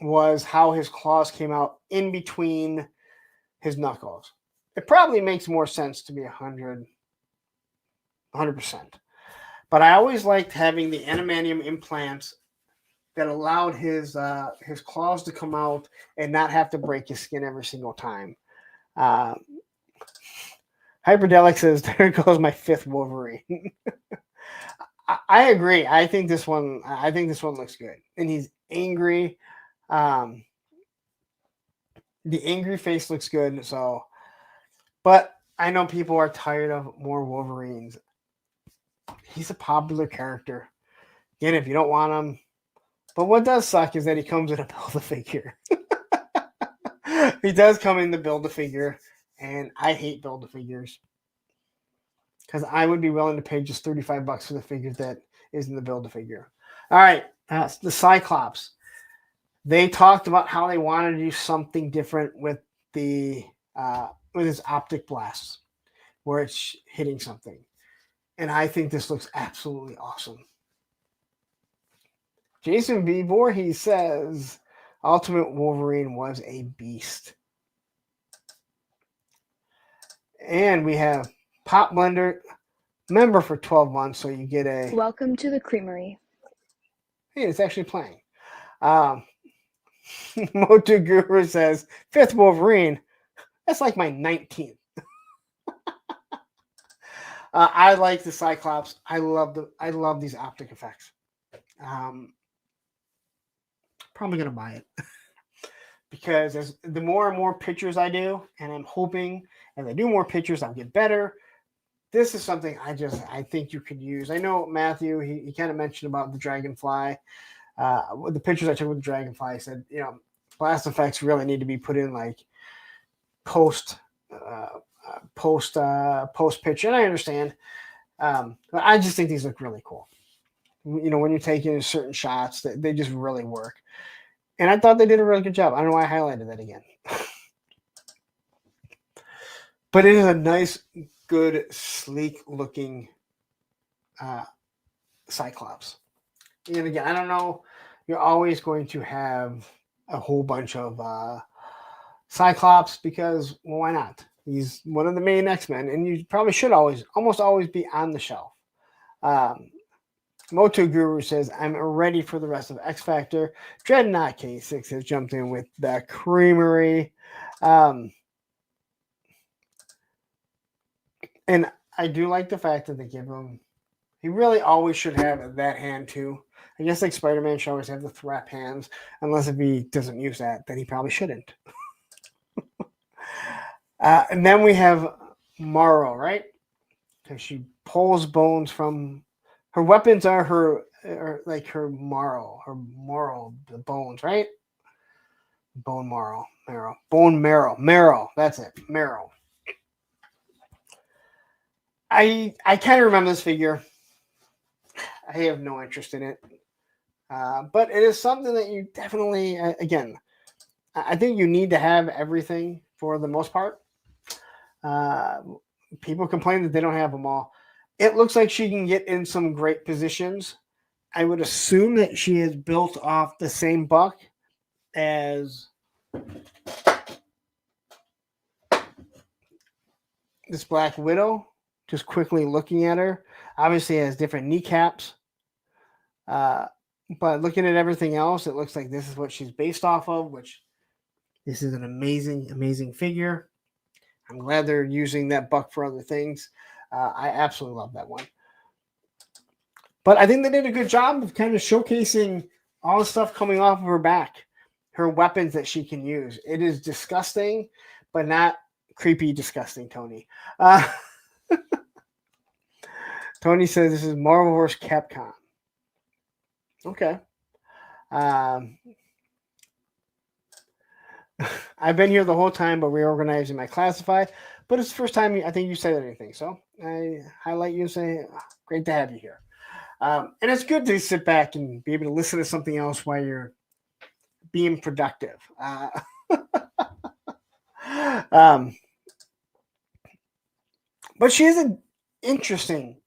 was how his claws came out in between his knuckles. It probably makes more sense to be 100%. But I always liked having the adamantium implants that allowed his claws to come out and not have to break his skin every single time. Hyperdelic says, there goes my fifth Wolverine. I agree. I think this one looks good. And he's angry. The angry face looks good. So, but I know people are tired of more Wolverines. He's a popular character. Again, if you don't want him. But what does suck is that he comes in a Build-A-Figure. He does come in the Build-A-Figure. And I hate Build-A-Figures. Because I would be willing to pay just $35 for the figure that is in the Build-A-Figure. All right. The Cyclops. They talked about how they wanted to do something different with with his optic blasts. Where it's hitting something. And I think this looks absolutely awesome. Jason V. Voorhees says, Ultimate Wolverine was a beast. And we have Pop Blender member for 12 months, so you get a. Welcome to the Creamery. Hey, it's actually playing. Motu Guru says, fifth Wolverine. That's like my 19th. I like the Cyclops. I love these optic effects. Probably gonna buy it because as the more and more pictures I do, and I'm hoping as I do more pictures, I'll get better. This is something I think you could use. I know Matthew, he kind of mentioned about the Dragonfly. With the pictures I took with the Dragonfly, he said, blast effects really need to be put in like post pitch, and I understand. But I just think these look really cool. When you're taking certain shots, that they just really work. And I thought they did a really good job. I don't know why I highlighted that again. But it is a nice, good, sleek-looking Cyclops. And again, I don't know. You're always going to have a whole bunch of Cyclops because, well, why not? He's one of the main X-Men, and you probably should almost always be on the shelf. Moto Guru says, I'm ready for the rest of X Factor. Dreadnought K6 has jumped in with the Creamery. And I do like the fact that they give him, he really always should have that hand too. I guess like Spider-Man should always have the thwap hands, unless if he doesn't use that, then he probably shouldn't. And then we have Morrow, right? Because she pulls bones from her weapons are her marrow, the bones, right? Bone marrow. That's it, marrow. I kind of remember this figure. I have no interest in it, but it is something that you definitely, again, I think you need to have everything for the most part. People complain that they don't have them all. It looks like she can get in some great positions. I would assume that she is built off the same buck as this Black Widow. Just quickly looking at her. Obviously has different kneecaps. But looking at everything else, it looks like this is what she's based off of, which this is an amazing, amazing figure. I'm glad they're using that buck for other things. I absolutely love that one. But I think they did a good job of kind of showcasing all the stuff coming off of her back, her weapons that she can use. It is disgusting, but not creepy disgusting, Tony. Tony says this is Marvel vs. Capcom. Okay. I've been here the whole time, but reorganizing my classified. But it's the first time I think you said anything. So I highlight you and say, great to have you here. And it's good to sit back and be able to listen to something else while you're being productive. But she is an interesting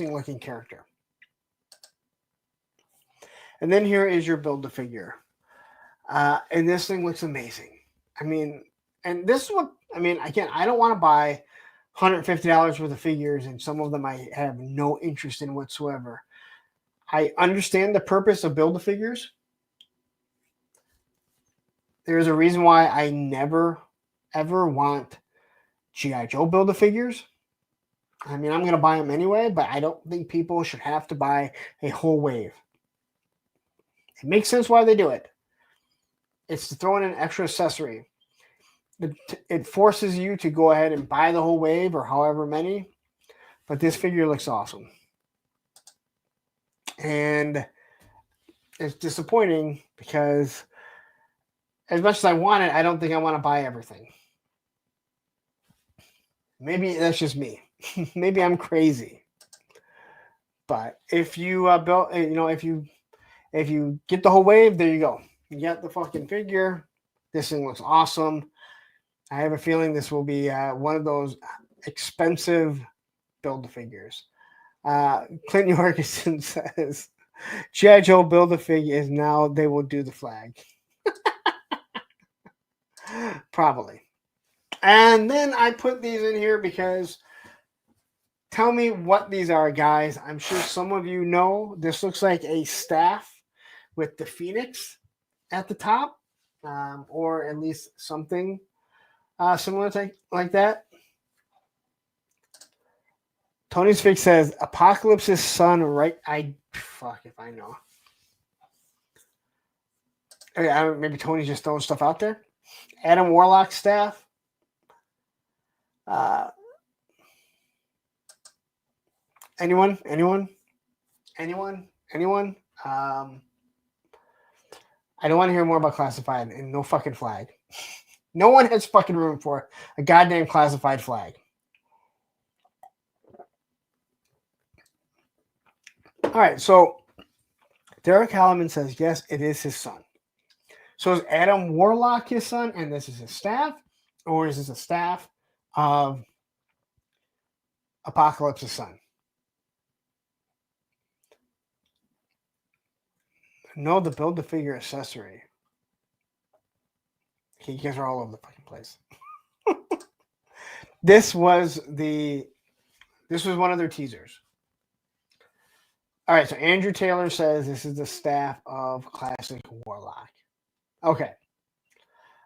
looking character. And then here is your Build-A-Figure. And this thing looks amazing. I mean, and this is what, I mean, again, I don't want to buy $150 worth of figures, and some of them I have no interest in whatsoever. I understand the purpose of Build-A-Figures. There's a reason why I never, ever want G.I. Joe Build-A-Figures. I mean, I'm going to buy them anyway, but I don't think people should have to buy a whole wave. It makes sense why they do it. It's to throw in an extra accessory. It forces you to go ahead and buy the whole wave or however many. But this figure looks awesome. And it's disappointing because as much as I want it, I don't think I want to buy everything. Maybe that's just me. Maybe I'm crazy. But if you if you get the whole wave, there you go. You got the fucking figure. This thing looks awesome. I have a feeling this will be one of those expensive Build-A-Figures. Clint Yorkson says, G.I. Joe Build-A-Figure is now they will do the flag. Probably. And then I put these in here because tell me what these are, guys. I'm sure some of you know. This looks like a staff with the phoenix at the top, or at least something similar to like that. Tony's Fix says Apocalypse's son, right? Fuck if I know. Okay, maybe Tony's just throwing stuff out there. Adam Warlock's staff. Anyone? I don't want to hear more about classified and no fucking flag. No one has fucking room for a goddamn classified flag. All right, so Derek Halliman says, yes, it is his son. So is Adam Warlock his son and this is his staff? Or is this a staff of Apocalypse's son? No, the build-to-figure accessory. Okay, you guys are all over the fucking place. This was one of their teasers. All right, so Andrew Taylor says this is the staff of Classic Warlock. Okay.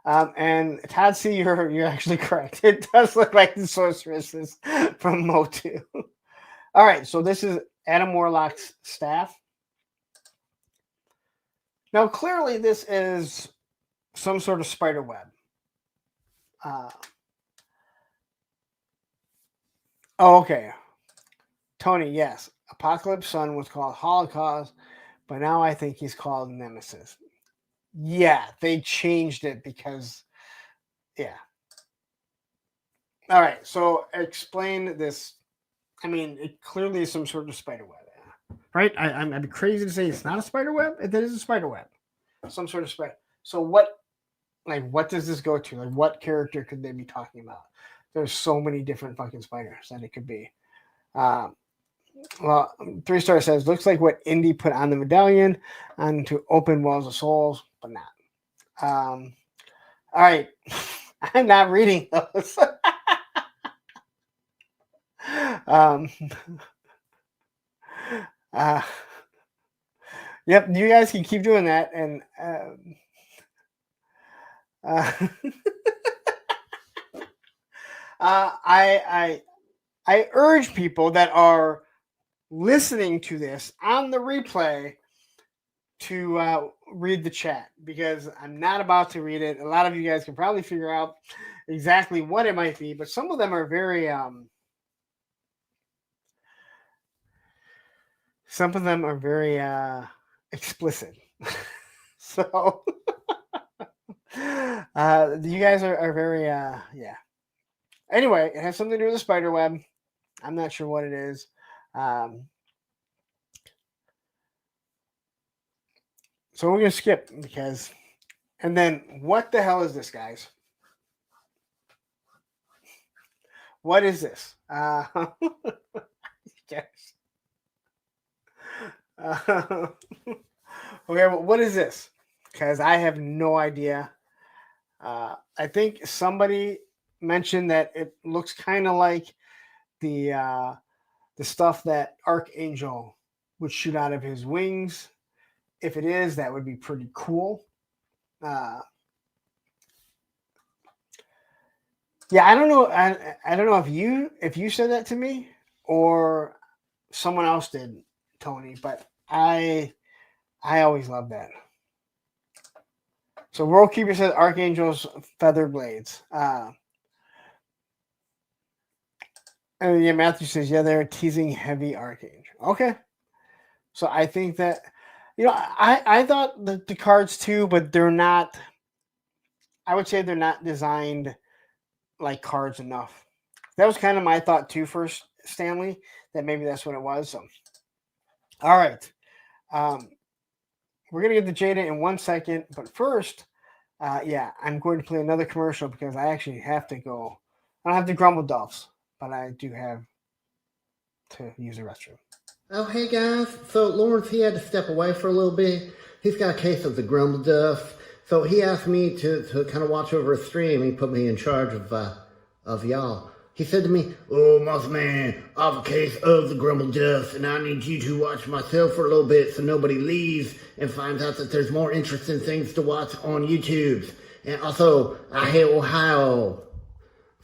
And Todd C, you're actually correct. It does look like the sorceresses from Motu. All right, so this is Adam Warlock's staff. Now, clearly, this is some sort of spider web. Okay. Tony, yes. Apocalypse Son was called Holocaust, but now I think he's called Nemesis. Yeah, they changed it because, yeah. All right, so explain this. I mean, it clearly is some sort of spider web. Right? I'd be crazy to say it's not a spider web. It is a spider web. Some sort of spider. So what does this go to? Like, what character could they be talking about? There's so many different fucking spiders that it could be. Well, 3-star says, looks like what Indy put on the medallion and to open wells of souls, but not. All right. I'm not reading those. Yep, you guys can keep doing that, and I urge people that are listening to this on the replay to read the chat, because I'm not about to read it. A lot of you guys can probably figure out exactly what it might be, but some of them are very explicit. So you guys are very yeah. Anyway, it has something to do with the spider web. I'm not sure what it is. So we're gonna skip because, and then what the hell is this, guys? What is this? Yes. Okay, well, what is this? Because I have no idea. I think somebody mentioned that it looks kind of like the stuff that Archangel would shoot out of his wings. If it is, that would be pretty cool. Yeah, I don't know. I don't know if you said that to me or someone else did, Tony, but I always love that. So World Keeper says Archangel's feather blades. And yeah, Matthew says, yeah, they're teasing heavy Archangel. Okay. So I think that, I thought the cards too, but they're not, I would say they're not designed like cards enough. That was kind of my thought too first, Stanley, that maybe that's what it was. So, all right. We're going to get to Jada in 1 second, but first, I'm going to play another commercial because I actually have to go. I don't have to grumble Dolphs, but I do have to use the restroom. Oh, hey guys. So Lawrence, he had to step away for a little bit. He's got a case of the grumble duff. So he asked me to kind of watch over a stream. He put me in charge of y'all. He said to me, "Oh, Moss Man, I have a case of the grumble dust, and I need you to watch my cell for a little bit so nobody leaves and finds out that there's more interesting things to watch on YouTube. And also, I hate Ohio."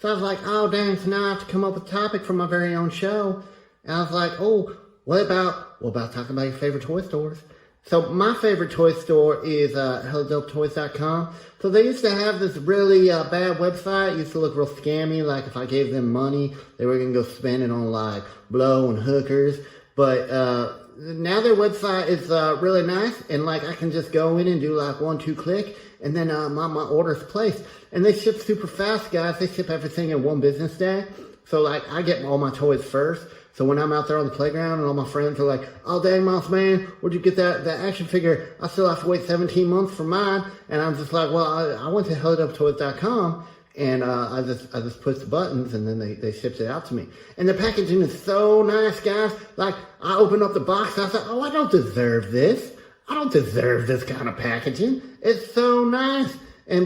So I was like, oh, dang, so now I have to come up with a topic for my very own show. And I was like, oh, what about talking about your favorite toy stores? So my favorite toy store is HelloDopeToys.com. So they used to have this really bad website. It used to look real scammy. Like if I gave them money, they were going to go spend it on like blow and hookers. But now their website is really nice. And like I can just go in and do like 1-2 click. And then my order's placed. And they ship super fast, guys. They ship everything in 1 business day. So like I get all my toys first. So when I'm out there on the playground and all my friends are like, oh, dang, Moss Man, where'd you get that action figure? I still have to wait 17 months for mine. And I'm just like, well, I went to HelloDopeToys.com and I just pushed the buttons and then they shipped it out to me. And the packaging is so nice, guys. Like, I opened up the box. I thought, oh, I don't deserve this. I don't deserve this kind of packaging. It's so nice.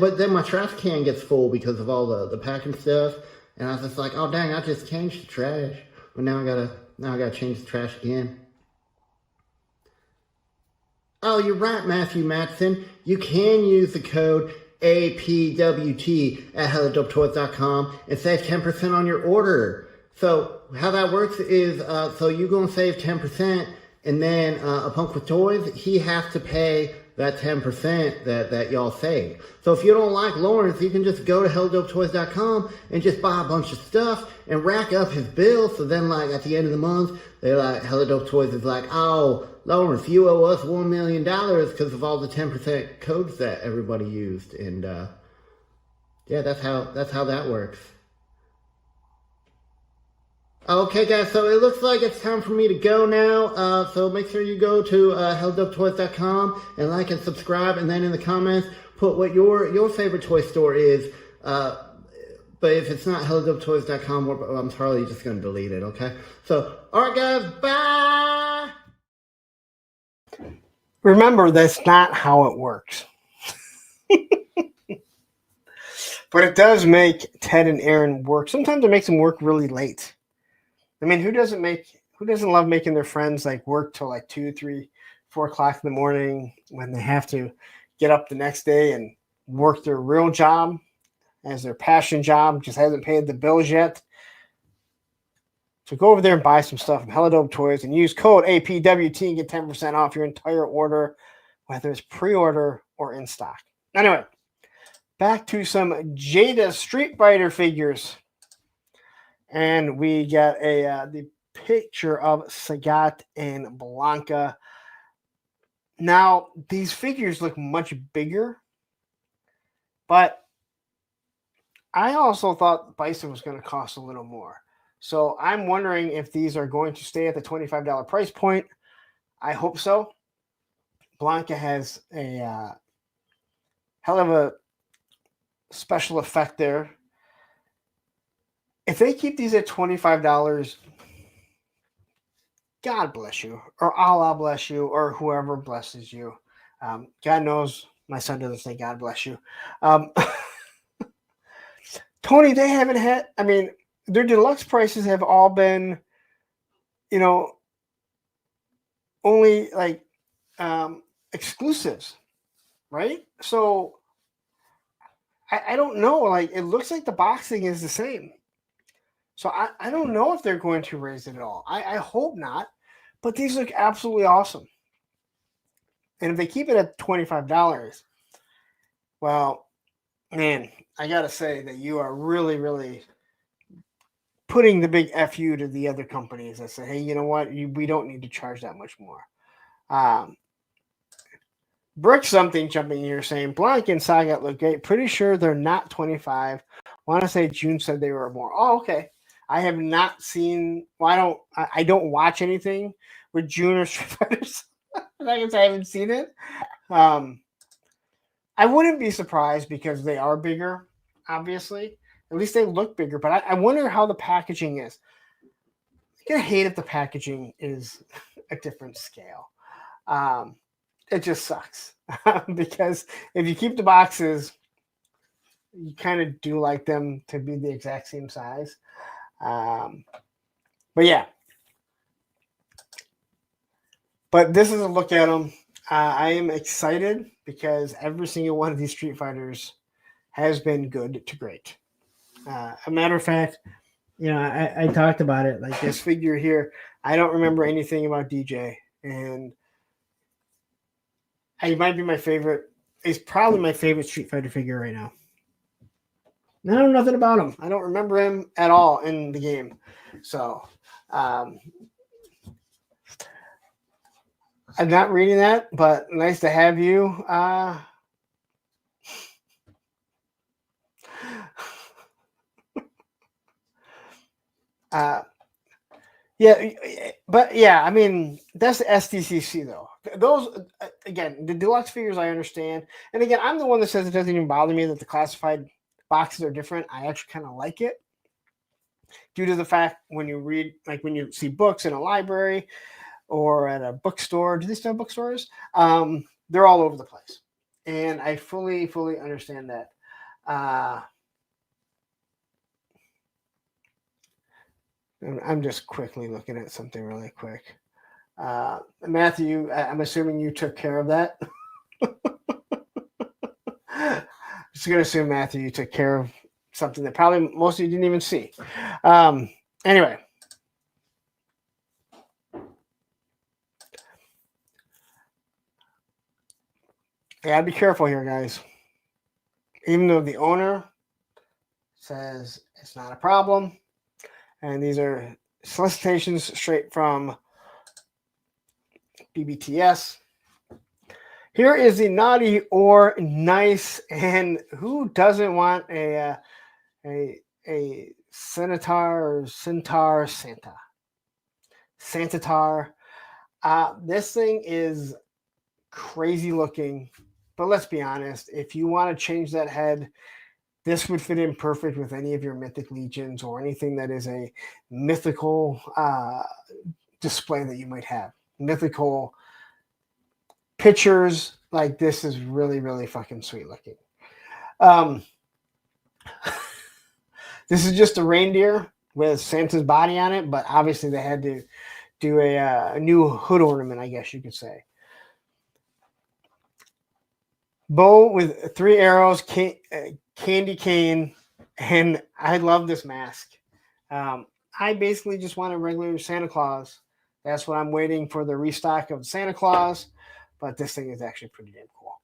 But then my trash can gets full because of all the packing stuff. And I was just like, oh, dang, I just changed the trash. But now I gotta change the trash again. Oh, you're right, Matthew Matson. You can use the code APWT at HelloDopeToys.com and save 10% on your order. So how that works is, so you're gonna save 10%, and then a Punk with Toys, he has to pay that 10% that y'all save. So if you don't like Lawrence, you can just go to HelloDopeToys.com and just buy a bunch of stuff and rack up his bill. So then like at the end of the month, they're like, Hello Toys is like, oh, Lawrence, you owe us $1 million because of all the 10% codes that everybody used. And yeah, that's how that works. Okay, guys, so it looks like it's time for me to go now. So make sure you go to HelloDopeToys.com and like and subscribe. And then in the comments, put what your favorite toy store is. But if it's not HelloDopeToys.com, I'm probably just going to delete it, okay? So, all right, guys, bye! Remember, that's not how it works. But it does make Ted and Aaron work. Sometimes it makes them work really late. I mean, who doesn't love making their friends like work till like 2, 3, 4 o'clock in the morning when they have to get up the next day and work their real job as their passion job, just hasn't paid the bills yet. So go over there and buy some stuff from Hello Dope Toys and use code APWT and get 10% off your entire order, whether it's pre-order or in stock. Anyway, back to some Jada Street Fighter figures. And we got the picture of Sagat and Blanca. Now, these figures look much bigger, but I also thought Bison was going to cost a little more. So I'm wondering if these are going to stay at the $25 price point. I hope so. Blanca has a hell of a special effect there. If they keep these at $25, God bless you, or Allah bless you, or whoever blesses you. God knows my son doesn't say God bless you. Tony, they haven't had, I mean, their deluxe prices have all been, only like exclusives, right? So I don't know. Like, it looks like the boxing is the same. So I don't know if they're going to raise it at all. I hope not. But these look absolutely awesome. And if they keep it at $25, well, man, I got to say that you are really, really putting the big FU to the other companies that say, hey, you know what? We don't need to charge that much more. Brick something jumping here saying, Blank and Sagat look great. Pretty sure they're not 25. Want to say June said they were more. Oh, okay. I have not seen. Well, I don't watch anything with June or Street Fighters. I guess I haven't seen it. I wouldn't be surprised because they are bigger. Obviously, at least they look bigger. But I wonder how the packaging is. I'm gonna hate if the packaging is a different scale. It just sucks because if you keep the boxes, you kind of do like them to be the exact same size. But yeah. But this is a look at them. I am excited because every single one of these Street Fighters has been good to great. A matter of fact, I talked about it. Like this figure here, I don't remember anything about DJ, and he might be my favorite. He's probably my favorite Street Fighter figure right now. I know nothing about him. I don't remember him at all in the game. So I'm not reading that, but nice to have you. Yeah, but yeah, I mean that's the SDCC though. Those again, the deluxe figures I understand, and again, I'm the one that says it doesn't even bother me that the classified boxes are different. I actually kind of like it due to the fact when you read, like when you see books in a library or at a bookstore. Do they still have bookstores? They're all over the place, and I fully understand that. I'm just quickly looking at something really quick. Matthew, I'm assuming you took care of that. Just going to assume, Matthew, you took care of something that probably most of you didn't even see. Anyway. Yeah, be careful here, guys. Even though the owner says it's not a problem, and these are solicitations straight from BBTS. Here is the naughty or nice, and who doesn't want a Centaur or Centaur Santa? Santatar. This thing is crazy looking, but let's be honest. If you want to change that head, this would fit in perfect with any of your Mythic Legions or anything that is a mythical display that you might have. Mythical pictures like this is really fucking sweet looking. This is just a reindeer with Santa's body on it, but obviously they had to do a new hood ornament, I guess you could say. Bow with 3 arrows, candy cane, and I love this mask. I basically just want a regular Santa Claus. That's what I'm waiting for, the restock of Santa Claus, but this thing is actually pretty damn cool.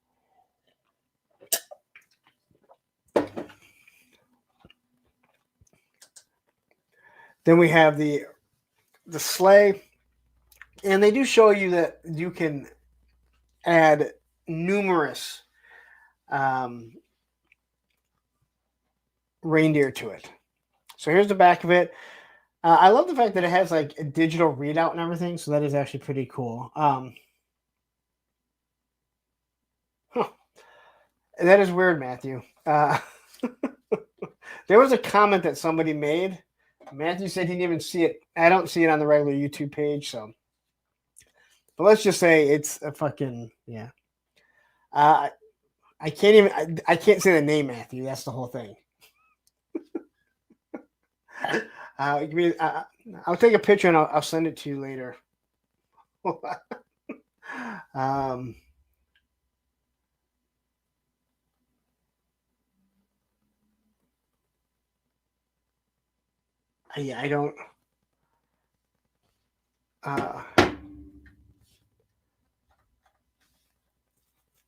Then we have the sleigh, and they do show you that you can add numerous reindeer to it. So here's the back of it. I love the fact that it has like a digital readout and everything, so that is actually pretty cool. That is weird, Matthew. There was a comment that somebody made. Matthew said he didn't even see it. I don't see it on the regular YouTube page, so. But let's just say it's a fucking, yeah. I can't say the name, Matthew. That's the whole thing. I'll take a picture and I'll send it to you later. Yeah, I don't.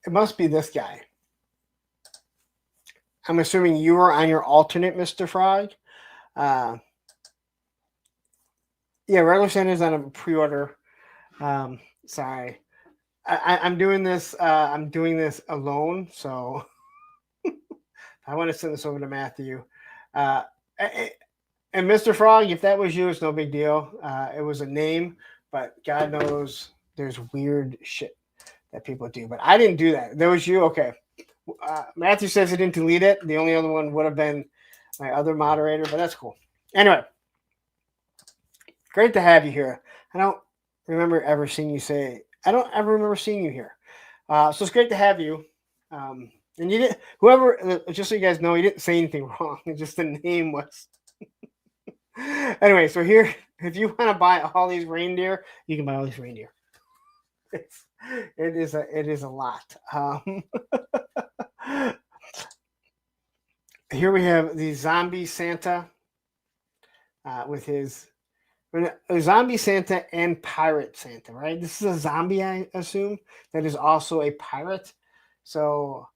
It must be this guy. I'm assuming you were on your alternate, Mr. Frog. Yeah, regular Santa's on a pre-order. Sorry, I'm doing this. I'm doing this alone, so I want to send this over to Matthew. And Mr. Frog, if that was you, it's no big deal. It was a name, but God knows there's weird shit that people do. But I didn't do that. That was you? Okay. Matthew says he didn't delete it. The only other one would have been my other moderator, but that's cool. Anyway, great to have you here. I don't remember ever seeing you say, I don't ever remember seeing you here. So it's great to have you. And you didn't, whoever, just so you guys know, he didn't say anything wrong. It's just the name was. Anyway, so here, if you want to buy all these reindeer, you can buy all these reindeer. It's, it is a lot. Here we have the zombie Santa with his a zombie Santa and pirate Santa, right? This is a zombie, I assume, that is also a pirate. So,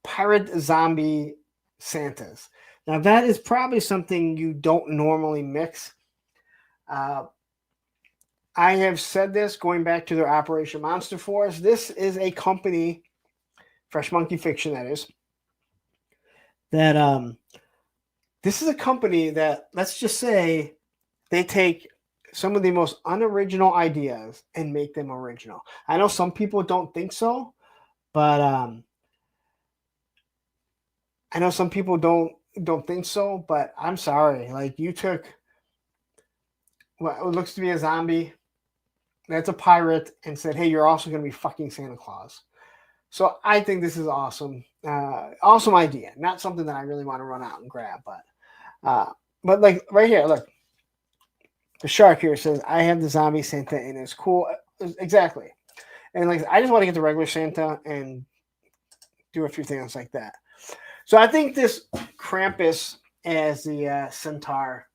pirate zombie Santas. Now, that is probably something you don't normally mix. I have said this going back to their Operation Monster Force. This is a company, Fresh Monkey Fiction, that is, that this is a company that, let's just say, they take some of the most unoriginal ideas and make them original. I know some people don't think so, but I know some people don't think so, but I'm sorry. Like, you took what looks to be a zombie that's a pirate and said, "Hey, you're also going to be fucking Santa Claus." So I think this is awesome. Awesome idea. Not something that I really want to run out and grab, but like right here, look. The shark here says, "I have the zombie Santa and it's cool." Exactly. And like, I just want to get the regular Santa and do a few things like that. So I think this Krampus as the centaur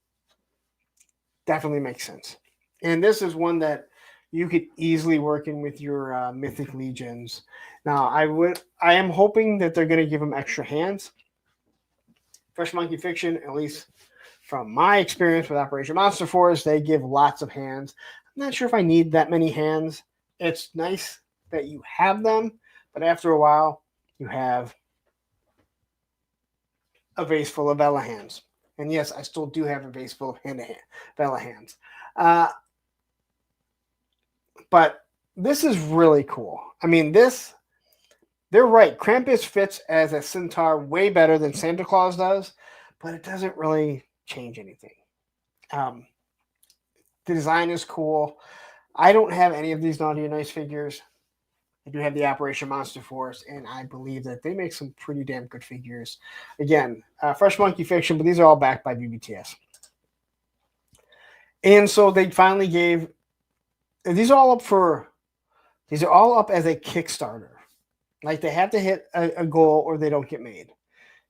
definitely makes sense. And this is one that you could easily work in with your mythic legions. Now, I am hoping that they're going to give him extra hands. Fresh Monkey Fiction, at least from my experience with Operation Monster Force, they give lots of hands. I'm not sure if I need that many hands. It's nice that you have them, but after a while, you have a vase full of Vela hands. And yes, I still do have a vase full of Vela hands. But this is really cool. I mean, they're right. Krampus fits as a centaur way better than Santa Claus does, but it doesn't really change anything. The design is cool. I don't have any of these Naughty and Nice figures. I do have the Operation Monster Force, and I believe that they make some pretty damn good figures. Again, Fresh Monkey Fiction, but these are all backed by BBTS. And so they finally gave these are all up as a Kickstarter. Like, they have to hit a goal or they don't get made.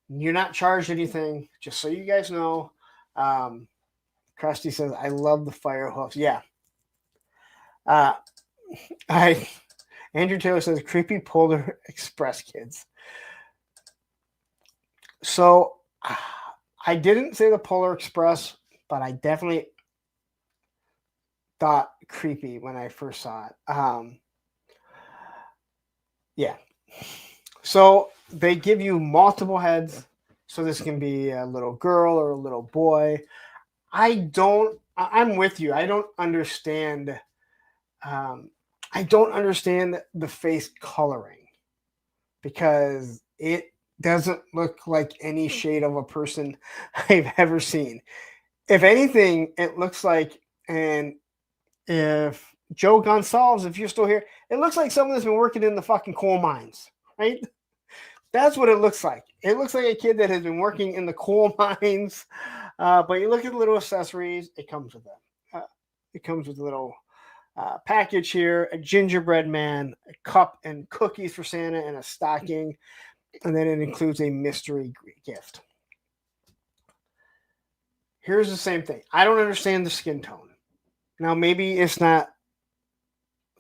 You're not charged anything, just so you guys know. Krusty says, "I love the fire hoofs." Yeah. Andrew Taylor says, "Creepy Polar Express kids." So I didn't say the Polar Express, but I definitely thought creepy when I first saw it. Yeah. So they give you multiple heads. So this can be a little girl or a little boy. I'm with you. I don't understand. I don't understand the face coloring because it doesn't look like any shade of a person I've ever seen. If anything, it looks like, and if Joe Gonsalves, if you're still here, it looks like someone that's been working in the fucking coal mines, right? That's what it looks like. It looks like a kid that has been working in the coal mines. But you look at the little accessories, it comes with them. It comes with a little package here, a gingerbread man, a cup and cookies for Santa, and a stocking. And then it includes a mystery gift. Here's the same thing. I don't understand the skin tone. Now, maybe it's not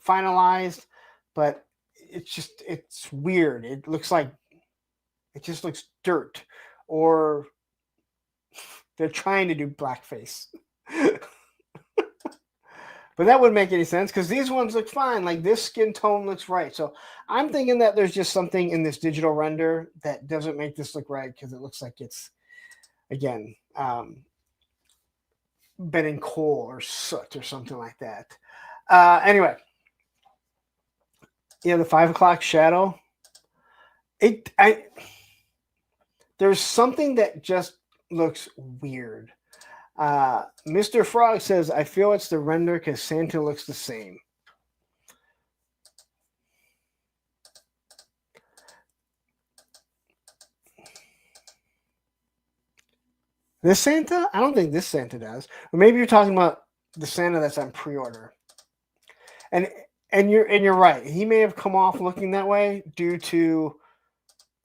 finalized, but it's weird. It just looks dirt, or they're trying to do blackface. But that wouldn't make any sense because these ones look fine. Like, this skin tone looks right. So I'm thinking that there's just something in this digital render that doesn't make this look right because it looks like it's, again, been in coal or soot or something like that. Anyway, yeah, the 5 o'clock shadow. There's something that just looks weird. Mr. Frog says, "I feel it's the render because Santa looks the same." This Santa? I don't think this Santa does. Or maybe you're talking about the Santa that's on pre-order. And you're right. He may have come off looking that way due to,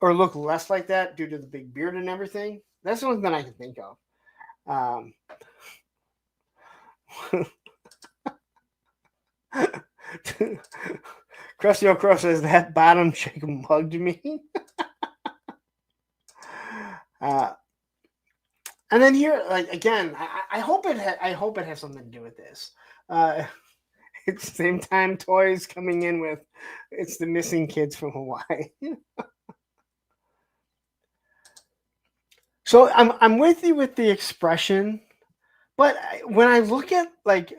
or look less like that due to the big beard and everything. That's the only thing I can think of. Crusty O'Crow says that bottom chick mugged me. And then here, like again, I hope it has something to do with this. It's same time toys coming in with it's the missing kids from Hawaii. So I'm with you with the expression, but when I look at like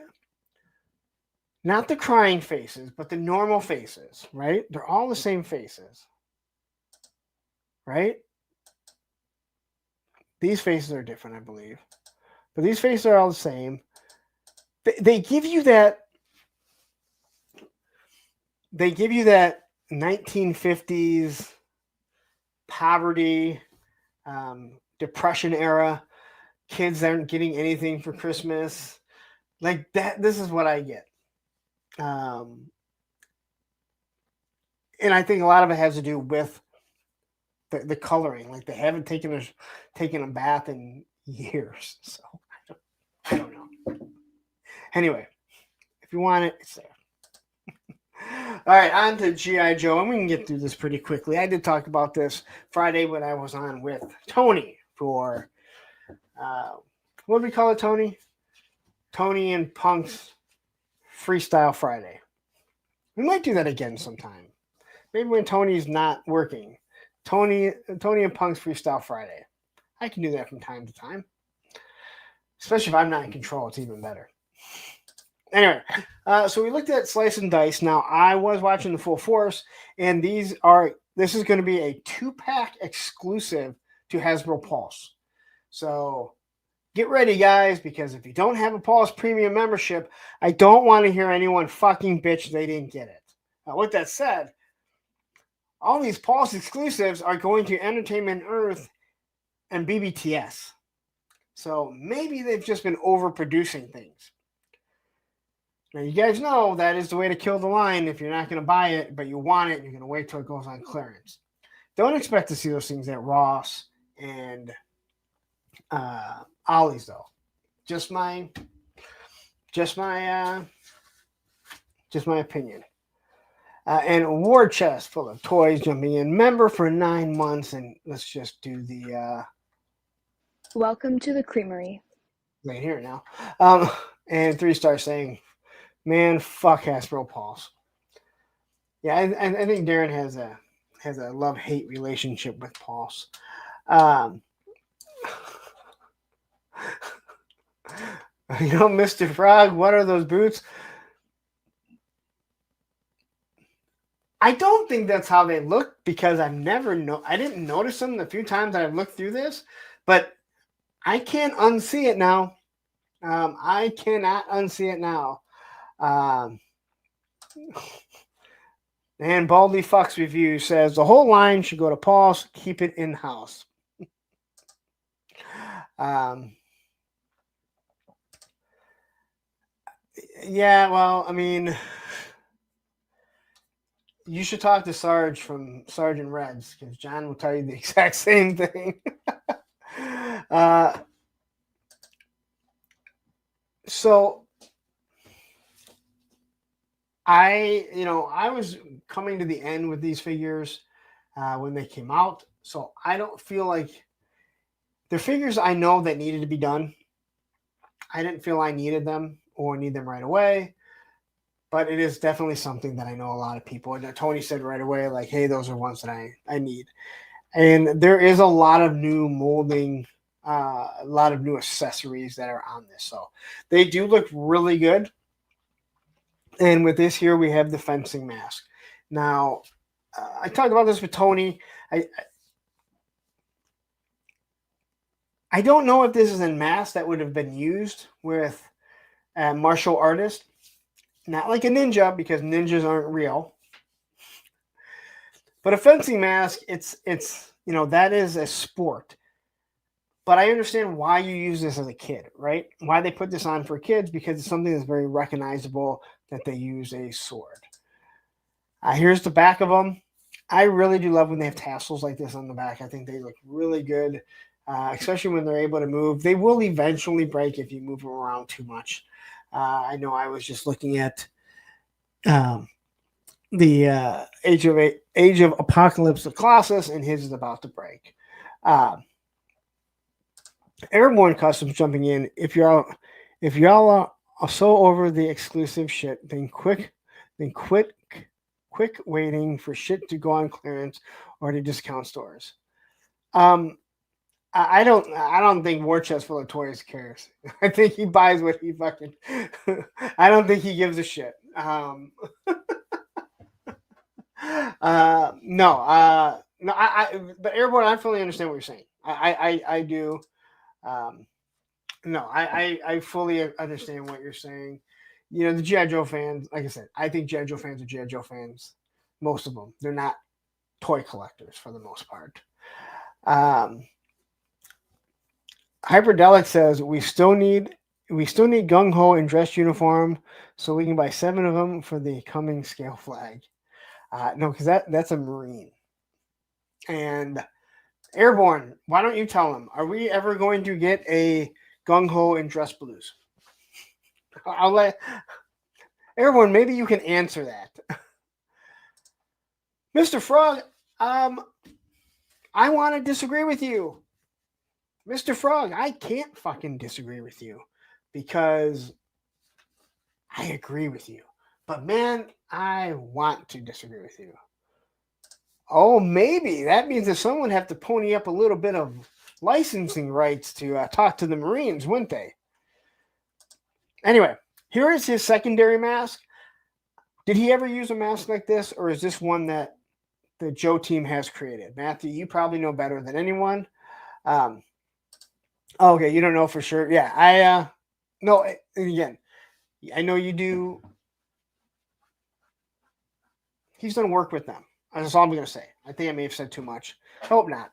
not the crying faces, but the normal faces, right? They're all the same faces, right? These faces are different, I believe, but these faces are all the same. They give you that. They give you that 1950s poverty, depression era. Kids aren't getting anything for Christmas, like that. This is what I get, and I think a lot of it has to do with the coloring. Like they haven't taken a bath in years, so I don't know. Anyway, if you want it, it's there. All right, on to G.I. Joe, and we can get through this pretty quickly. I did talk about this Friday when I was on with Tony for, what do we call it, Tony? Tony and Punk's Freestyle Friday. We might do that again sometime. Maybe when Tony's not working. Tony and Punk's Freestyle Friday. I can do that from time to time. Especially if I'm not in control, it's even better. Anyway, so we looked at Slice and Dice. Now, I was watching the Full Force, and this is going to be a 2-pack exclusive to Hasbro Pulse. So get ready, guys, because if you don't have a Pulse Premium membership, I don't want to hear anyone fucking bitch they didn't get it. Now, with that said, all these Pulse exclusives are going to Entertainment Earth and BBTS. So maybe they've just been overproducing things. Now, you guys know that is the way to kill the line if you're not going to buy it, but you want it, you're going to wait till it goes on clearance. Don't expect to see those things at Ross and Ollie's, though. Just my opinion. And War Chest full of toys jumping in. Member for 9 months, and let's just do the Welcome to the Creamery. right here now. And 3-star saying, man, fuck Hasbro Pulse. Yeah, I think Darren has a love-hate relationship with Pulse. Mr. Frog, what are those boots? I don't think that's how they look because I didn't notice them the few times that I've looked through this, but I can't unsee it now. I cannot unsee it now. And Baldy Fox Review says the whole line should go to Pulse. Keep it in house. Yeah, well, I mean, you should talk to Sarge from Sergeant Reds because John will tell you the exact same thing. So I was coming to the end with these figures when they came out, so I don't feel like they're figures I know that needed to be done. I didn't feel I needed them or need them right away, but it is definitely something that I know a lot of people. And Tony said right away, like, hey, those are ones that I need. And there is a lot of new molding, a lot of new accessories that are on this. So they do look really good. And with this here, we have the fencing mask. Now, I talked about this with Tony. I don't know if this is a mask that would have been used with a martial artist. Not like a ninja, because ninjas aren't real. But a fencing mask, it's that is a sport. But I understand why you use this as a kid, right? Why they put this on for kids, because it's something that's very recognizable that they use a sword. Here's the back of them. I really do love when they have tassels like this on the back. I think they look really good, especially when they're able to move. They will eventually break if you move them around too much. I know I was just looking at the Age of Apocalypse of Colossus, and his is about to break. Airborne Customs jumping in. If y'all are so over the exclusive shit, then quit waiting for shit to go on clearance or to discount stores. I don't think War Chest full of toys cares. I think he buys what he fucking. I don't think he gives a shit. No. But Airborne, I fully understand what you're saying. I do. No, I fully understand what you're saying. You know, the G.I. Joe fans, like I said, I think G.I. Joe fans are G.I. Joe fans. Most of them. They're not toy collectors for the most part. Hyperdelic says we still need gung ho in dress uniform so we can buy 7 of them for the coming scale flag. No, because that's a Marine. And Airborne, why don't you tell them? Are we ever going to get a gung ho in dress blues? I'll let Airborne. Maybe you can answer that, Mr. Frog. I want to disagree with you, Mr. Frog. I can't fucking disagree with you because I agree with you. But man, I want to disagree with you. Oh, maybe that means that someone would have to pony up a little bit of licensing rights to talk to the Marines, wouldn't they? Anyway, here is his secondary mask. Did he ever use a mask like this, or is this one that the Joe team has created? Matthew, you probably know better than anyone. Okay, you don't know for sure. Yeah, no, again, I know you do. He's done work with them. That's all I'm going to say. I think I may have said too much. Hope not.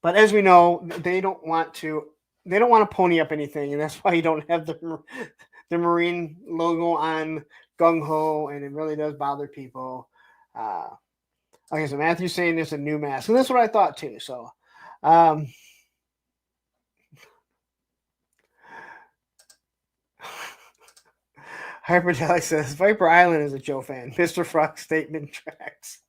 But as we know, they don't want to pony up anything, and that's why you don't have the Marine logo on gung ho, and it really does bother people. Okay, so Matthew's saying there's a new mask, and that's what I thought too. So, Hyperdelic says Viper Island is a Joe fan. Mr. Frog statement tracks.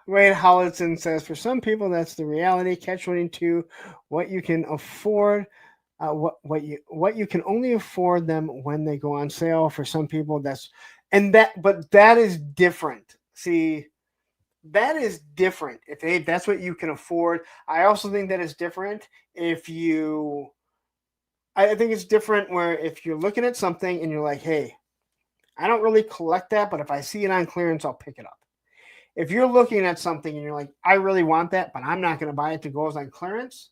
Wade Howardson says for some people that's the reality. Catch-22, what you can afford, what you can only afford them when they go on sale. For some people, but that is different. See, that is different. If that's what you can afford, I also think that is different. I think it's different where if you're looking at something and you're like, hey, I don't really collect that, but if I see it on clearance, I'll pick it up. If you're looking at something and you're like, I really want that, but I'm not going to buy it to go on clearance.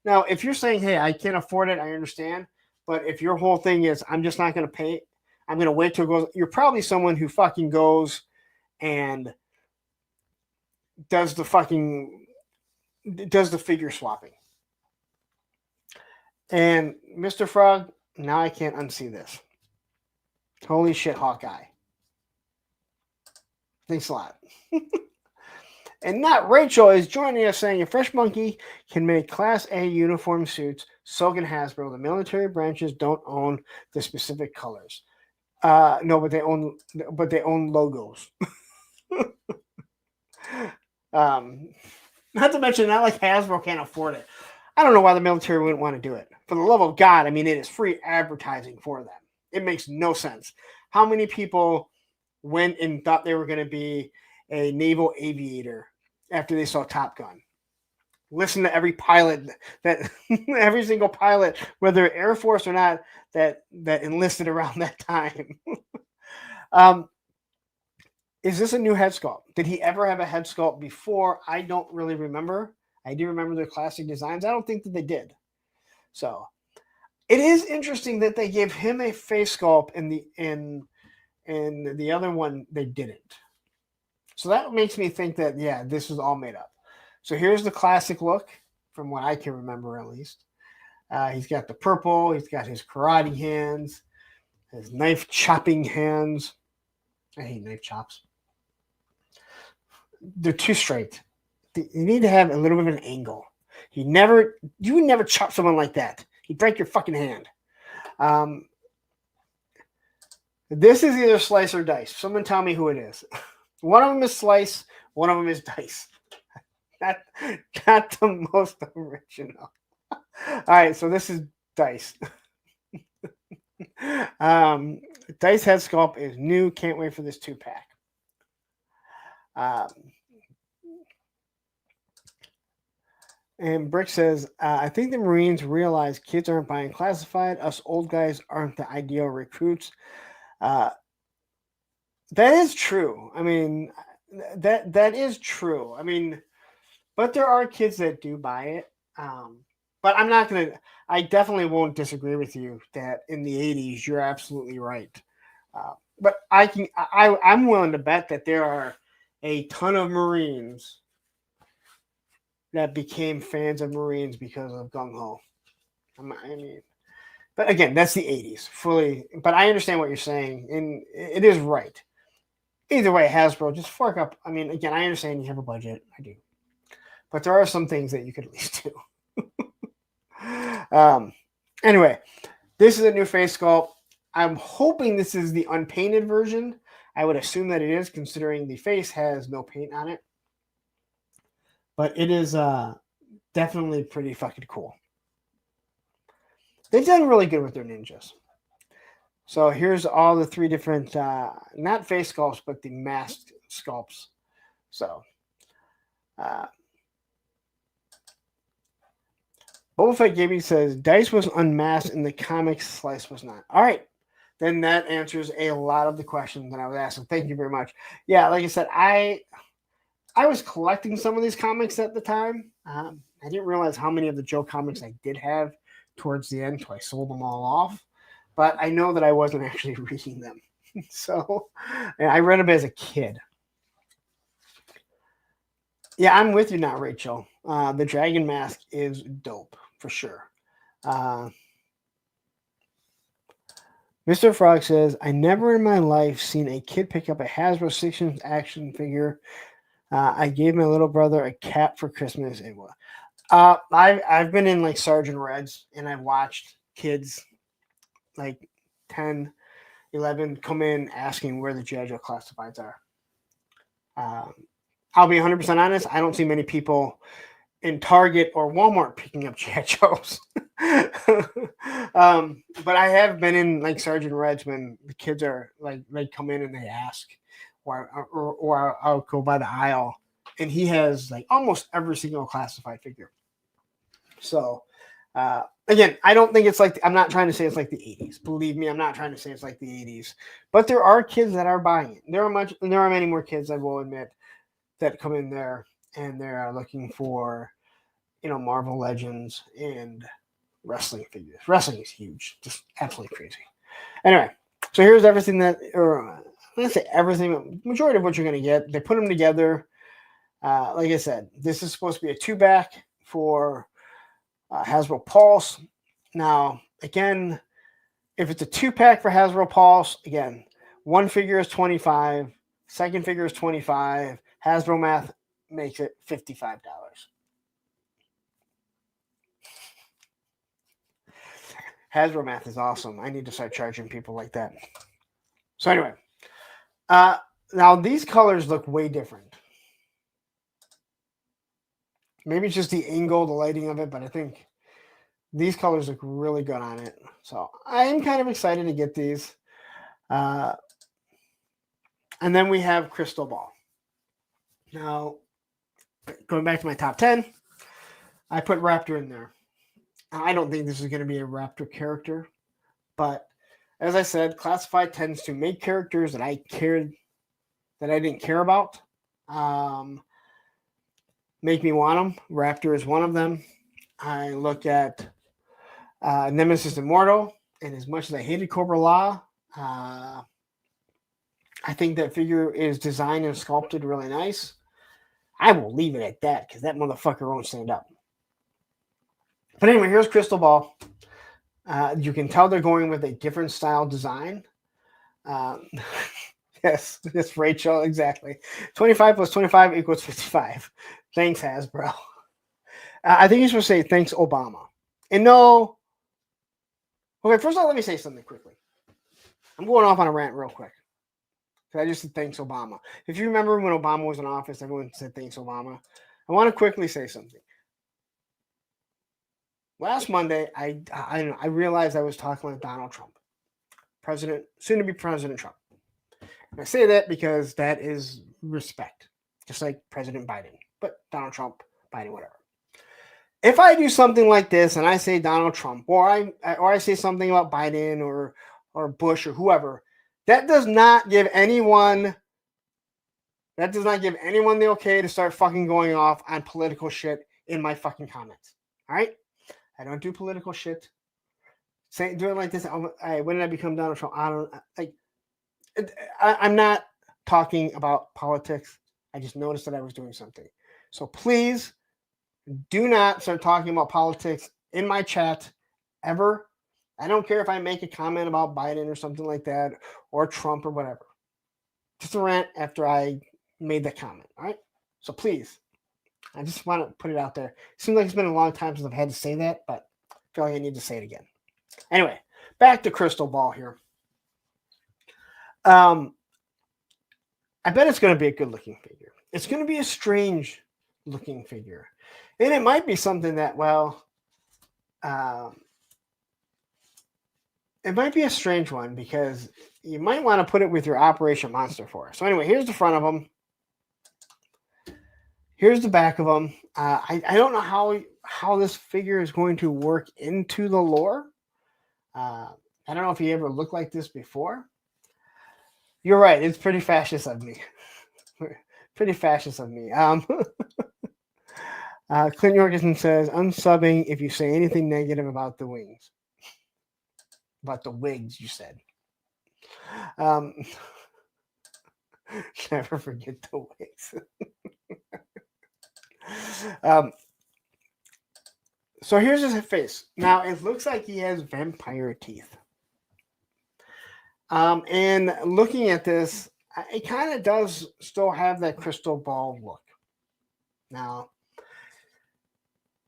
Now, if you're saying, hey, I can't afford it, I understand. But if your whole thing is, I'm just not going to pay, I'm going to wait till it goes, you're probably someone who fucking goes and does the figure swapping. And Mr. Frog, now I can't unsee this. Holy shit, Hawkeye. Thanks a lot. And not Rachel is joining us saying a Fresh Monkey can make Class A uniform suits. So can Hasbro. The military branches don't own the specific colors. No, but they own logos. Not to mention, not like Hasbro can't afford it. I don't know why the military wouldn't want to do it. For the love of God, I mean, it is free advertising for them. It makes no sense. How many people went and thought they were going to be a naval aviator after they saw Top Gun? Listen to every pilot every single pilot, whether Air Force or not, that enlisted around that time. Is this a new head sculpt? Did he ever have a head sculpt before? I don't really remember. I do remember their classic designs. I don't think that they did. So it is interesting that they gave him a face sculpt in and the other one they didn't. So that makes me think that, yeah, this was all made up. So here's the classic look, from what I can remember at least. He's got the purple. He's got his karate hands, his knife chopping hands. I hate knife chops. They're too straight. You need to have a little bit of an angle. You would never chop someone like that. He'd break your fucking hand. This is either slice or dice. Someone tell me who it is. One of them is slice. One of them is dice. Not the most original. All right, so this is dice. Dice head sculpt is new. Can't wait for this 2-pack. And Brick says, I think the Marines realize kids aren't buying classified. Us old guys aren't the ideal recruits. That is true. I mean, that is true. I mean, but there are kids that do buy it. But I definitely won't disagree with you that in the 80s, you're absolutely right. But I'm willing to bet that there are a ton of Marines that became fans of Marines because of Gung Ho. I mean, but again, that's the 80s fully. But I understand what you're saying, and it is right. Either way, Hasbro, just fork up. I mean, again, I understand you have a budget. I do. But there are some things that you could at least do. Anyway, this is a new face sculpt. I'm hoping this is the unpainted version. I would assume that it is, considering the face has no paint on it. But it is definitely pretty fucking cool. They've done really good with their ninjas. So here's all the 3 different, not face sculpts, but the masked sculpts. So, Boba Fett Gaming says, Dice was unmasked in the comics, Slice was not. All right. Then that answers a lot of the questions that I was asking. Thank you very much. Yeah, like I said, I was collecting some of these comics at the time. I didn't realize how many of the Joe comics I did have towards the end, so I sold them all off. But I know that I wasn't actually reading them. So I read them as a kid. Yeah, I'm with you now, Rachel. The Dragon Mask is dope, for sure. Mr. Frog says, I never in my life seen a kid pick up a Hasbro 6-inch action figure. I gave my little brother a cap for Christmas. I've been in like Sergeant Reds, and I've watched kids like 10, 11 come in asking where the G.I. Joe classifieds are. I'll be 100% honest. I don't see many people in Target or Walmart picking up G.I. Joes. But I have been in like Sergeant Reds when the kids are like, they come in and they ask, or I'll go by the aisle, and he has like almost every single classified figure. So, again, I don't think it's like, I'm not trying to say it's like the 80s. Believe me, I'm not trying to say it's like the 80s. But there are kids that are buying it. There are many more kids, I will admit, that come in there and they're looking for, Marvel Legends and wrestling figures. Wrestling is huge. Just absolutely crazy. Anyway, so here's everything let's say everything, majority of what you're going to get. They put them together. Like I said, this is supposed to be a 2-back for Hasbro Pulse. Now, again, if it's a 2-pack for Hasbro Pulse, again, one figure is $25, second figure is $25. Hasbro math makes it $55. Hasbro math is awesome. I need to start charging people like that. So anyway, now these colors look way different. Maybe it's just the angle, the lighting of it, but I think these colors look really good on it. So I'm kind of excited to get these. And then we have Crystal Ball. Now, going back to my top 10, I put Raptor in there. I don't think this is going to be a Raptor character, but as I said, Classified tends to make characters that I didn't care about. Make me want them. Raptor is one of them. I look at Nemesis Immortal, and as much as I hated Cobra Law, I think that figure is designed and sculpted really nice. I will leave it at that because that motherfucker won't stand up. But anyway, here's Crystal Ball. You can tell they're going with a different style design. Yes, Rachel, exactly. 25 plus 25 equals 55. Thanks, Hasbro. I think you're supposed to say thanks, Obama. And no. Okay, first of all, let me say something quickly. I'm going off on a rant real quick. I just said thanks, Obama. If you remember when Obama was in office, everyone said thanks, Obama. I want to quickly say something. Last Monday, I realized I was talking like Donald Trump, soon to be President Trump. And I say that because that is respect, just like President Biden, but Donald Trump, Biden, whatever. If I do something like this and I say Donald Trump, or I say something about Biden or Bush or whoever, that does not give anyone the okay to start fucking going off on political shit in my fucking comments. All right? I don't do political shit. Do it like this. When did I become Donald Trump? I'm not talking about politics. I just noticed that I was doing something. So please do not start talking about politics in my chat ever. I don't care if I make a comment about Biden or something like that, or Trump or whatever. Just a rant after I made that comment. All right? So please, I just want to put it out there. It seems like it's been a long time since I've had to say that, but I feel like I need to say it again. Anyway, back to Crystal Ball here. I bet it's going to be a good looking figure. It's going to be a strange looking figure. And it might be something that, it might be a strange one because you might want to put it with your Operation Monster Force. So anyway, here's the front of them. Here's the back of them. I don't know how this figure is going to work into the lore. I don't know if he ever looked like this before. You're right. It's pretty fascist of me. Pretty fascist of me. Clint Jorgensen says, unsubbing if you say anything negative about the wings. About the wigs, you said. Never forget the wigs. So here's his face. Now, it looks like he has vampire teeth. And looking at this, it kind of does still have that crystal ball look. Now,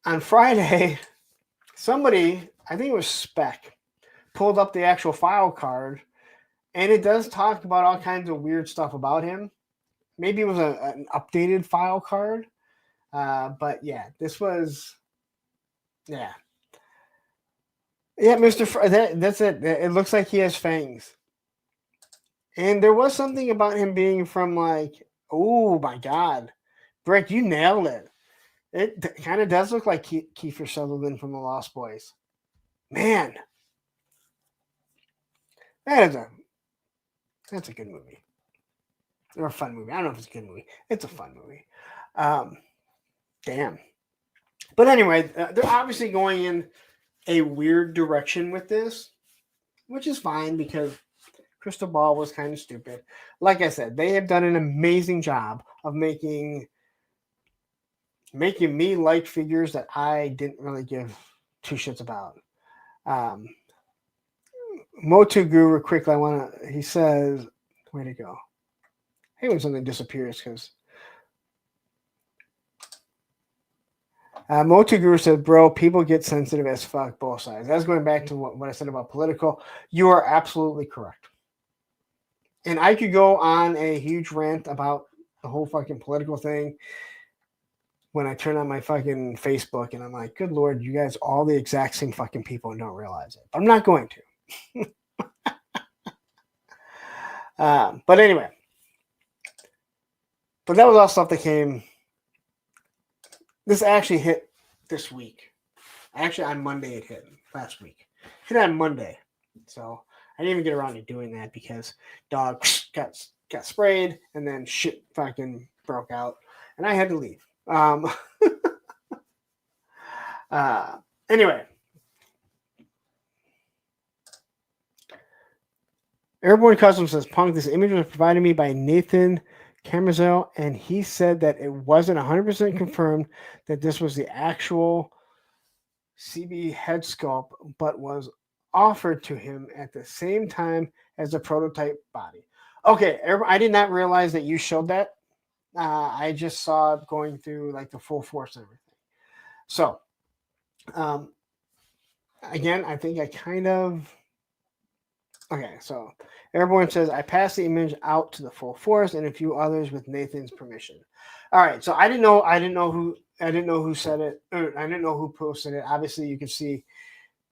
on Friday, somebody, I think it was Spec, pulled up the actual file card, and it does talk about all kinds of weird stuff about him. Maybe it was an updated file card. But yeah, this was, yeah. Yeah, that's it. It looks like he has fangs. And there was something about him being from oh my God. Brick, you nailed it. It kind of does look like Kiefer Sutherland from The Lost Boys. Man. That's a good movie. Or a fun movie. I don't know if it's a good movie. It's a fun movie. Damn. But anyway, they're obviously going in a weird direction with this, which is fine because Crystal Ball was kind of stupid. Like I said, they have done an amazing job of making me like figures that I didn't really give two shits about. Motu Guru, quickly, he says, where'd it go? Hey, when something disappears, because Motu Guru said, bro, people get sensitive as fuck both sides. That's going back to what I said about political. You are absolutely correct. And I could go on a huge rant about the whole fucking political thing when I turn on my fucking Facebook and I'm like, good Lord, you guys all the exact same fucking people and don't realize it. I'm not going to. But anyway. But that was all stuff that came. This actually hit this week. Actually, on Monday it hit last week. Hit on Monday. So I didn't even get around to doing that because dog got sprayed and then shit fucking broke out and I had to leave. Anyway. Airborne Custom says, Punk, this image was provided me by Nathan Camazel, and he said that it wasn't 100% confirmed that this was the actual CB head sculpt, but was offered to him at the same time as the prototype body. Okay, I did not realize that you showed that. I just saw it going through like the full force and everything. So, again, I think I kind of... Okay, so Airborne says, I passed the image out to the full force and a few others with Nathan's permission. All right, so I didn't know who said it, or I didn't know who posted it. Obviously, you can see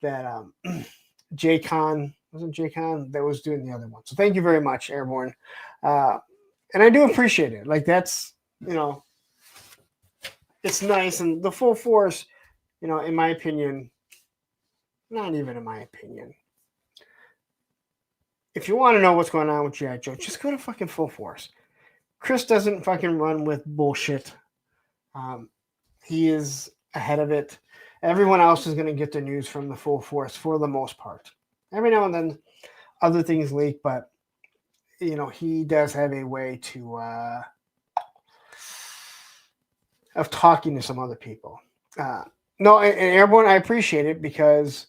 that J-Con, wasn't J-Con that was doing the other one. So thank you very much, Airborne. And I do appreciate it. Like, that's, it's nice. And the full force, in my opinion, not even in my opinion, if you want to know what's going on with G.I. Joe, just go to fucking full force. Chris doesn't fucking run with bullshit. He is ahead of it. Everyone else is going to get the news from the full force for the most part. Every now and then, other things leak, but he does have a way to of talking to some other people. No, and Airborne, I appreciate it because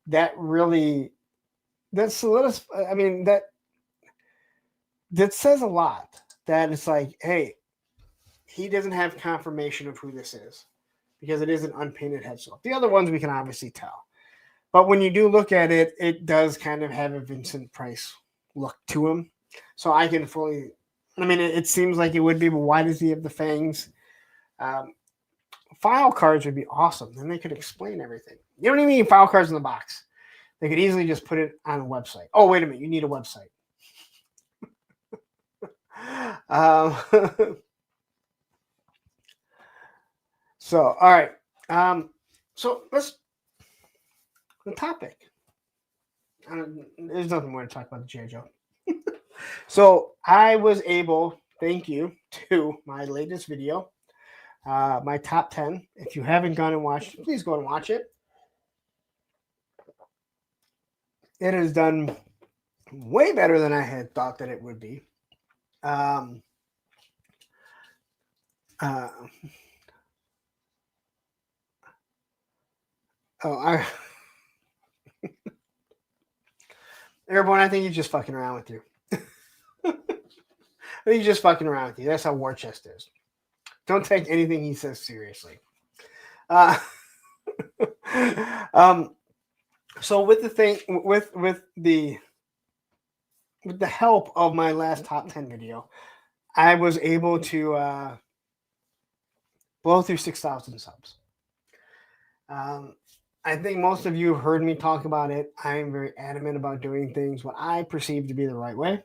that really that says a lot. That it's like, hey, he doesn't have confirmation of who this is because it is an unpainted head sculpt. The other ones we can obviously tell. But when you do look at it, it does kind of have a Vincent Price look to him. So I can fully... it seems like it would be, but why does he have the fangs? File cards would be awesome. Then they could explain everything. You don't even need file cards in the box. They could easily just put it on a website. Oh, wait a minute. You need a website. So, all right. So let's... The topic. There's nothing more to talk about the G.I. Joe. So I was able, thank you to my latest video, my top 10. If you haven't gone and watched, please go and watch it. It has done way better than I had thought that it would be. Airborne, I think he's just fucking around with you. I think he's just fucking around with you. That's how War Chest is. Don't take anything he says seriously. So with the thing, with the help of my last top 10 video, I was able to blow through 6,000 subs. I think most of you have heard me talk about it. I am very adamant about doing things what I perceive to be the right way.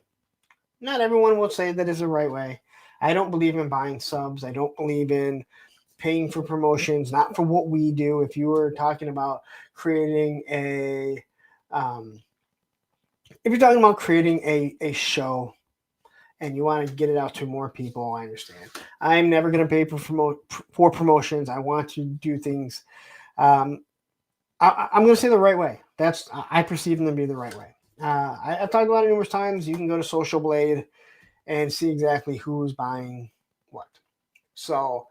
Not everyone will say that is the right way. I don't believe in buying subs. I don't believe in paying for promotions, not for what we do. If you were talking about creating a a show and you want to get it out to more people, I understand. I'm never going to pay for promotions. I want to do things. I'm going to say the right way. I perceive them to be the right way. I've talked about it numerous times. You can go to Social Blade and see exactly who's buying what. So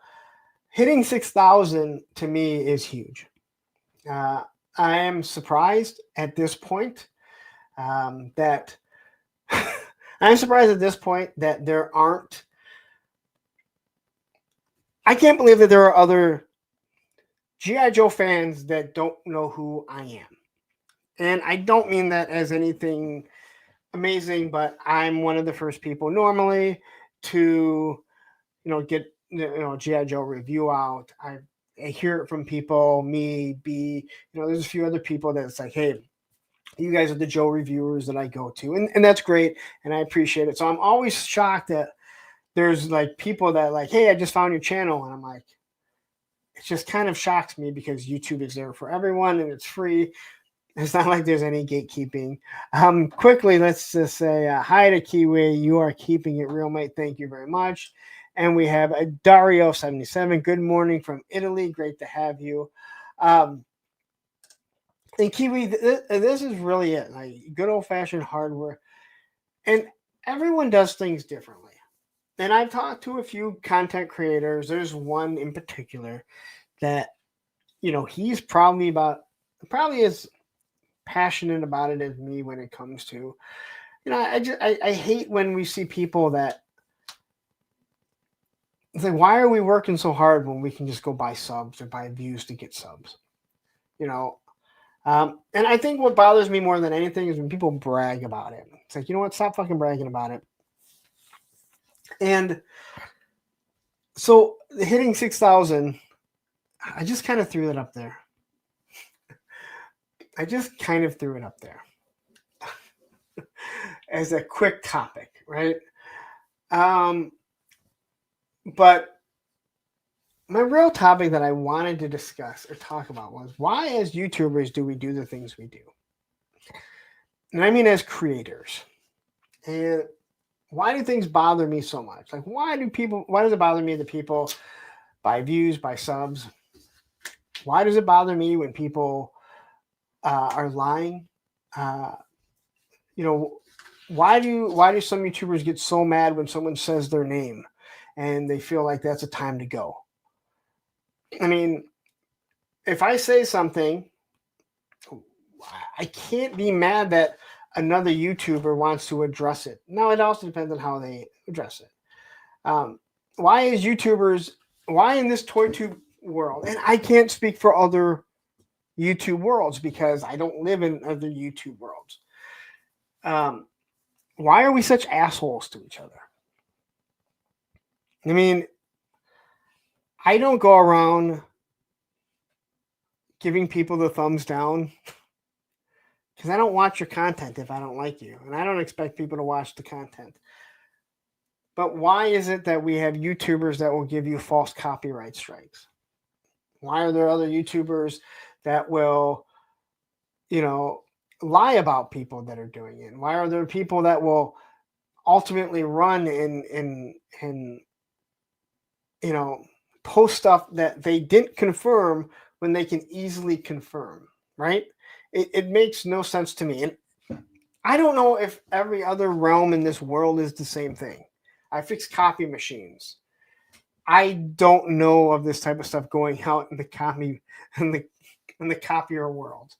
hitting 6,000 to me is huge. I am surprised at this point that there aren't. I can't believe that there are other G.I. Joe fans that don't know who I am. And I don't mean that as anything amazing, but I'm one of the first people normally to, get, G.I. Joe review out. I hear it from people, there's a few other people that's like, hey, you guys are the Joe reviewers that I go to. And that's great. And I appreciate it. So I'm always shocked that there's like people that like, hey, I just found your channel. And I'm like, it just kind of shocks me because YouTube is there for everyone and it's free. It's not like there's any gatekeeping. Quickly, let's just say hi to Kiwi. You are keeping it real, mate. Thank you very much. And we have a Dario77. Good morning from Italy. Great to have you. And Kiwi, this is really it. Like good old-fashioned hardware. And everyone does things differently. And I've talked to a few content creators. There's one in particular that, he's probably as passionate about it as me when it comes to, I hate when we see people that it's like, why are we working so hard when we can just go buy subs or buy views to get subs? And I think what bothers me more than anything is when people brag about it. It's like, you know what? Stop fucking bragging about it. And so hitting 6,000, I just kind of threw it up there. As a quick topic, right? But my real topic that I wanted to discuss or talk about was, why as YouTubers do we do the things we do? And I mean as creators. And why do things bother me so much? Like, why does it bother me that people buy views, buy subs? Why does it bother me when people are lying? Why do some YouTubers get so mad when someone says their name and they feel like that's a time to go? I mean, if I say something, I can't be mad that another YouTuber wants to address it. Now, it also depends on how they address it. Why in this ToyTube world, and I can't speak for other YouTube worlds because I don't live in other YouTube worlds. Why are we such assholes to each other? I mean, I don't go around giving people the thumbs down because I don't watch your content if I don't like you. And I don't expect people to watch the content. But why is it that we have YouTubers that will give you false copyright strikes? Why are there other YouTubers that will, lie about people that are doing it? Why are there people that will ultimately run and post stuff that they didn't confirm when they can easily confirm, right? It makes no sense to me. And I don't know if every other realm in this world is the same thing. I fix copy machines. I don't know of this type of stuff going out in the copier world.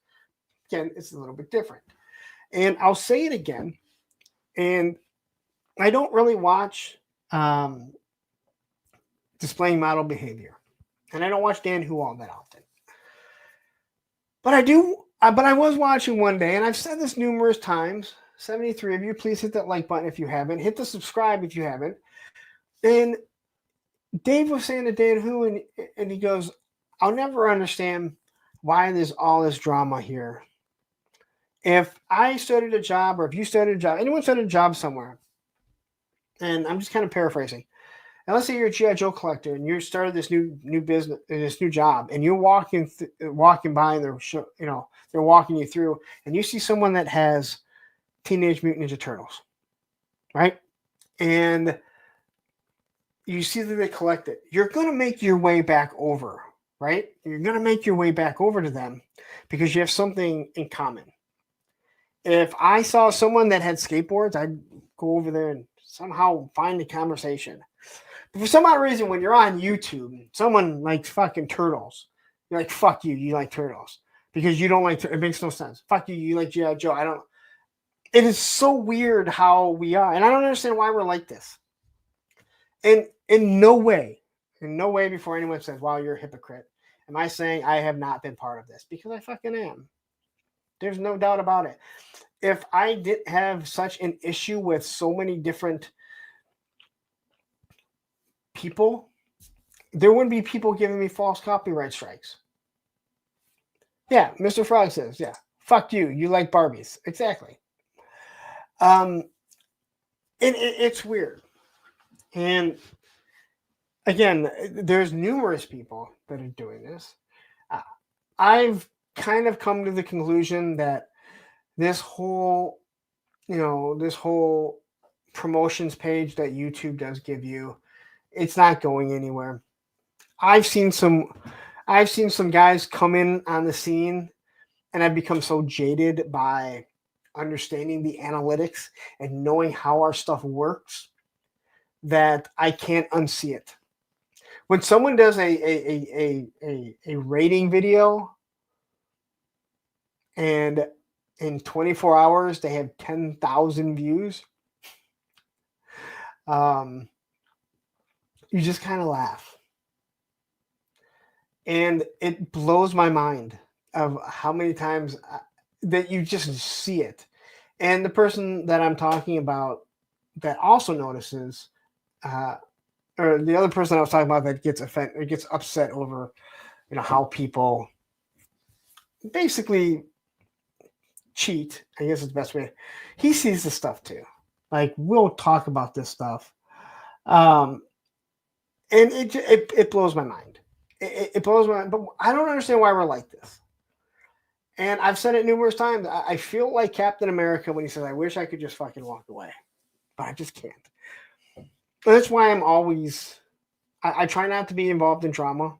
Again, it's a little bit different. And I'll say it again. And I don't really watch displaying model behavior. And I don't watch Dan Who all that often. But I do. But I was watching one day, and I've said this numerous times. 73 of you, please hit that like button if you haven't. Hit the subscribe if you haven't. And Dave was saying to Dan Who, and he goes, I'll never understand why there's all this drama here. If I started a job, or if you started a job, anyone started a job somewhere, and I'm just kind of paraphrasing. And let's say you're a G.I. Joe collector, and you started this new business, this new job, and you're walking by, and they're walking you through, and you see someone that has Teenage Mutant Ninja Turtles, right? And you see that they collect it. You're going to make your way back over, right? You're going to make your way back over to them because you have something in common. If I saw someone that had skateboards, I'd go over there and somehow find a conversation. But for some odd reason, when you're on YouTube, someone likes fucking turtles. You're like, fuck you, you like turtles. Because you don't like, it makes no sense. Fuck you, you like G.I. Joe. It is so weird how we are. And I don't understand why we're like this. And in no way before anyone says, wow, you're a hypocrite, am I saying I have not been part of this? Because I fucking am. There's no doubt about it. If I didn't have such an issue with so many different people, there wouldn't be people giving me false copyright strikes. Yeah, Mr. Frog says, yeah, fuck you. You like Barbies. Exactly. It's weird. And again, there's numerous people that are doing this. I've kind of come to the conclusion that this whole promotions page that YouTube does give you, it's not going anywhere. I've seen some guys come in on the scene, and I've become so jaded by understanding the analytics and knowing how our stuff works that I can't unsee it. When someone does a rating video and in 24 hours they have 10,000 views, you just kind of laugh. And it blows my mind of how many times that you just see it. And the person that I'm talking about that also notices, or the other person I was talking about that gets offended, gets upset over, how people basically cheat, I guess is the best way. He sees the stuff too. Like, we'll talk about this stuff. And it blows my mind. It blows my mind, but I don't understand why we're like this. And I've said it numerous times. I feel like Captain America when he says, I wish I could just fucking walk away. But I just can't. And that's why I'm always, I try not to be involved in drama.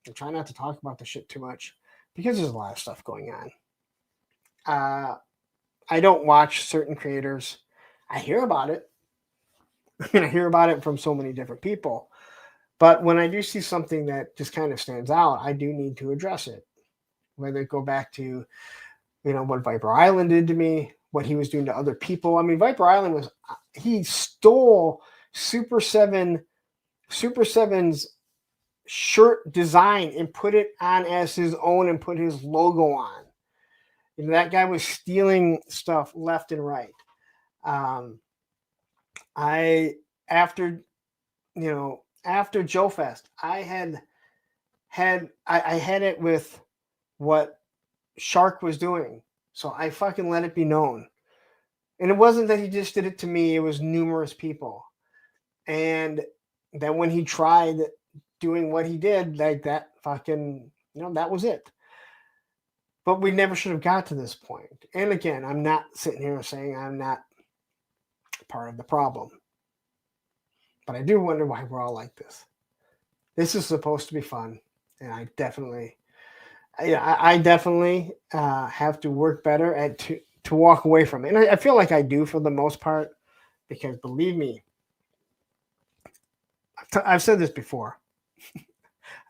I try not to talk about the shit too much because there's a lot of stuff going on. I don't watch certain creators. I hear about it. I hear about it from so many different people. But when I do see something that just kind of stands out, I do need to address it. Whether it go back to, what Viper Island did to me, what he was doing to other people. I mean, Viper Island he stole Super 7's shirt design and put it on as his own and put his logo on. That guy was stealing stuff left and right. After Joe Fest, I had it with what Shark was doing. So I fucking let it be known. And it wasn't that he just did it to me, it was numerous people. And that when he tried doing what he did, like that fucking, that was it. But we never should have got to this point. And again, I'm not sitting here saying I'm not part of the problem. But I do wonder why we're all like this. This is supposed to be fun. And I definitely have to work better at to walk away from it. And I feel like I do for the most part. Because believe me, I've said this before.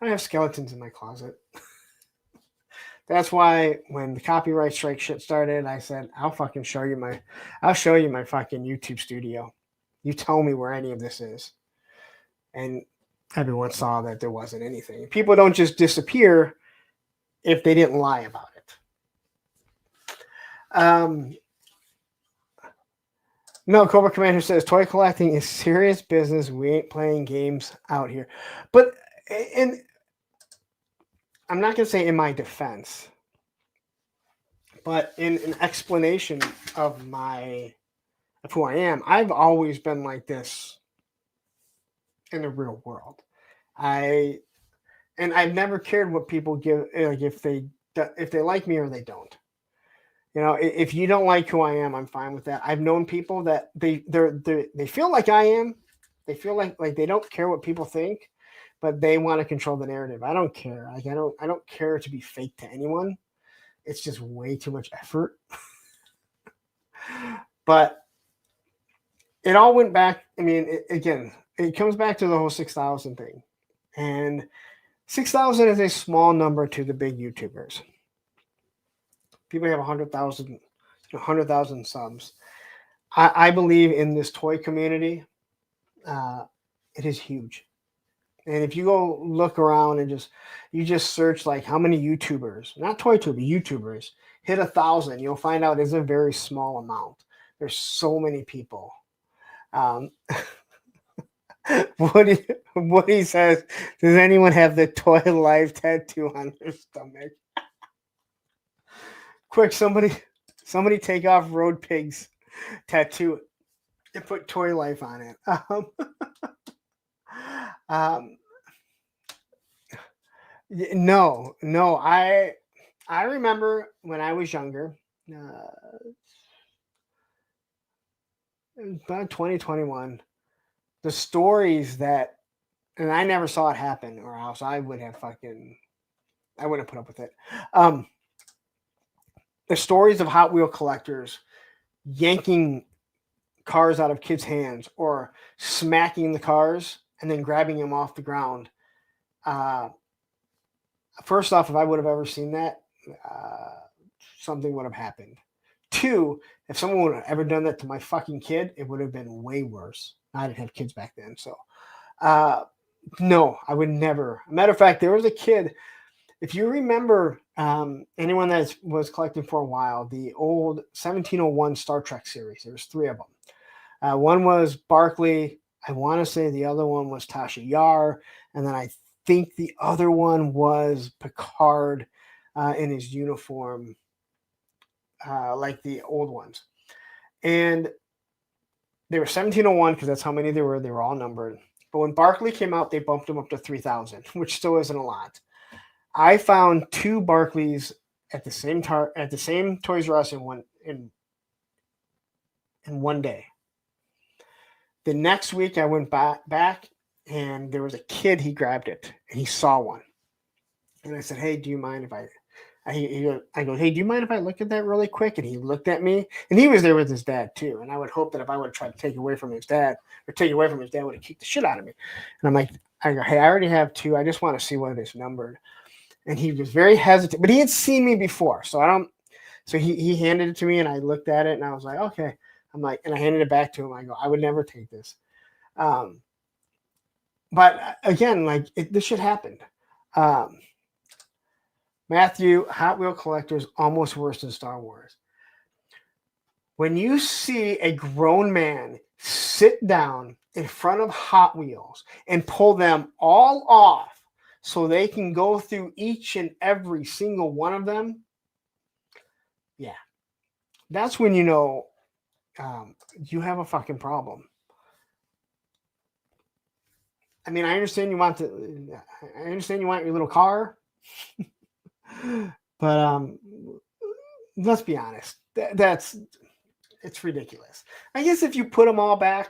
I have skeletons in my closet. That's why when the copyright strike shit started, I said, I'll show you my fucking YouTube studio. You tell me where any of this is. And everyone saw that there wasn't anything. People don't just disappear if they didn't lie about it. No, Cobra Commander says, toy collecting is serious business. We ain't playing games out here. But I'm not going to say in my defense, but in an explanation of who I am, I've always been like this in the real world. I've never cared what people give, like if they like me or they don't. If you don't like who I am, I'm fine with that. I've known people that they feel like I am. They feel like they don't care what people think, but they want to control the narrative. I don't care. Like I don't care to be fake to anyone. It's just way too much effort. But it all went back. I mean, it comes back to the whole 6,000 thing, and 6,000 is a small number to the big YouTubers. People have 100,000 subs. I believe in this toy community. It is huge. And if you go look around and you just search like how many YouTubers, not ToyTuber, YouTubers hit 1,000, you'll find out it's a very small amount. There's so many people. Woody says, does anyone have the Toy Life tattoo on their stomach? Quick, somebody take off Road Pigs tattoo and put Toy Life on it. No. I remember when I was younger, about 2021, the stories that, and I never saw it happen, or else I wouldn't have put up with it. the stories of Hot Wheel collectors yanking cars out of kids' hands or smacking the cars and then grabbing them off the ground. First off, if I would have ever seen that, something would have happened. Two, if someone would have ever done that to my fucking kid, it would have been way worse. I didn't have kids back then, so no, I would never. Matter of fact, there was a kid. If you remember, anyone that was collecting for a while, the old 1701 Star Trek series, there was 3 of them. One was Barclay. I want to say the other one was Tasha Yar, and then I think the other one was Picard in his uniform, like the old ones. And they were 1701 because that's how many there were. They were all numbered. But when Barclay came out, they bumped them up to 3,000, which still isn't a lot. I found 2 Barclays at the same Toys R Us in one day. The next week, I went back, and there was a kid. He grabbed it, and he saw one. And I said, "Hey, do you mind if I go, hey, do you mind if I look at that really quick?" And he looked at me, and he was there with his dad too. And I would hope that if I would try to take away from his dad would have kicked the shit out of me. And I'm like, I go, "Hey, I already have 2. I just want to see what is numbered." And he was very hesitant, but he had seen me before. So he handed it to me, and I looked at it, and I was like, okay. I'm like, and I handed it back to him. I go, "I would never take this." But again, like this shit happened. Matthew, Hot Wheel collectors almost worse than Star Wars. When you see a grown man sit down in front of Hot Wheels and pull them all off so they can go through each and every single one of them, yeah, that's when you know you have a fucking problem. I mean, I understand you want your little car. But let's be honest. It's ridiculous. I guess if you put them all back,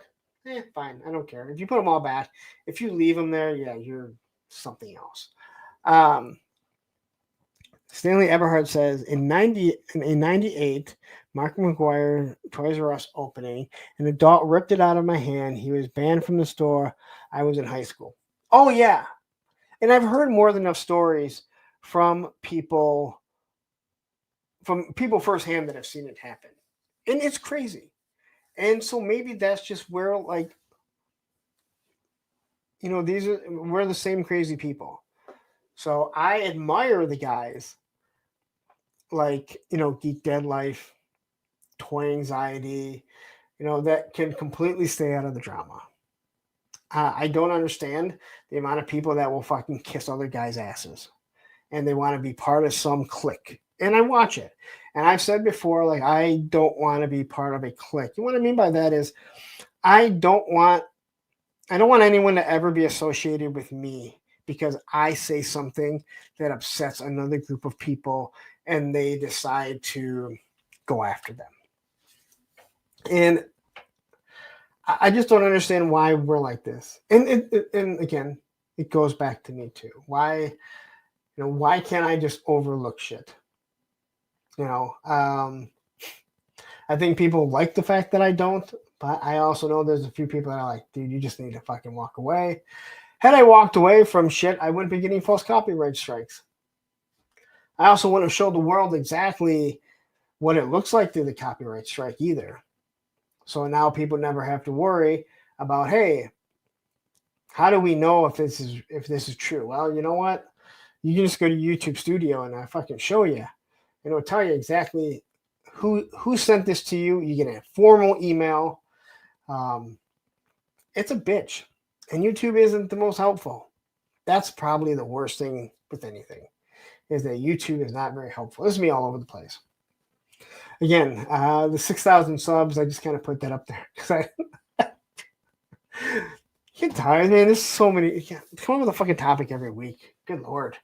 fine. I don't care. If you put them all back, if you leave them there, yeah, you're something else. Stanley Eberhard says in 98, Mark McGuire Toys R Us opening, an adult ripped it out of my hand. He was banned from the store. I was in high school. Oh yeah, and I've heard more than enough stories from people firsthand that have seen it happen, and it's crazy. And so maybe that's just where, like, we're the same crazy people. So I admire the guys like, Geek Dead Life, Toy Anxiety, that can completely stay out of the drama. I don't understand the amount of people that will fucking kiss other guys' asses and they want to be part of some clique. And I watch it. And I've said before, like, I don't want to be part of a clique. And what I mean by that is I don't want anyone to ever be associated with me because I say something that upsets another group of people and they decide to go after them. And I just don't understand why we're like this. And again, it goes back to me too. Why can't I just overlook shit? I think people like the fact that I don't, but I also know there's a few people that are like, dude, you just need to fucking walk away. Had I walked away from shit, I wouldn't be getting false copyright strikes. I also wouldn't have showed the world exactly what it looks like through the copyright strike either. So now people never have to worry about, hey, how do we know if this is true? Well, you know what? You can just go to YouTube Studio and I fucking show you. It'll tell you exactly who sent this to you. You get a formal email. It's a bitch. And YouTube isn't the most helpful. That's probably the worst thing with anything, is that YouTube is not very helpful. This is me all over the place. Again, the 6,000 subs, I just kind of put that up there because I get tired, man. There's so many. Come up with a fucking topic every week. Good Lord.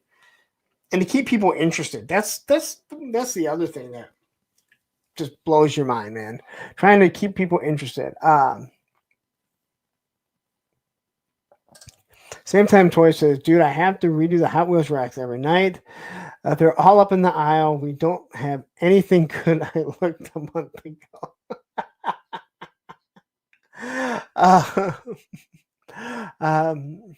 And to keep people interested, that's the other thing that just blows your mind, man. Trying to keep people interested. Same time Toy says, dude, I have to redo the Hot Wheels racks every night. They're all up in the aisle. We don't have anything good. I looked a month ago. uh, um,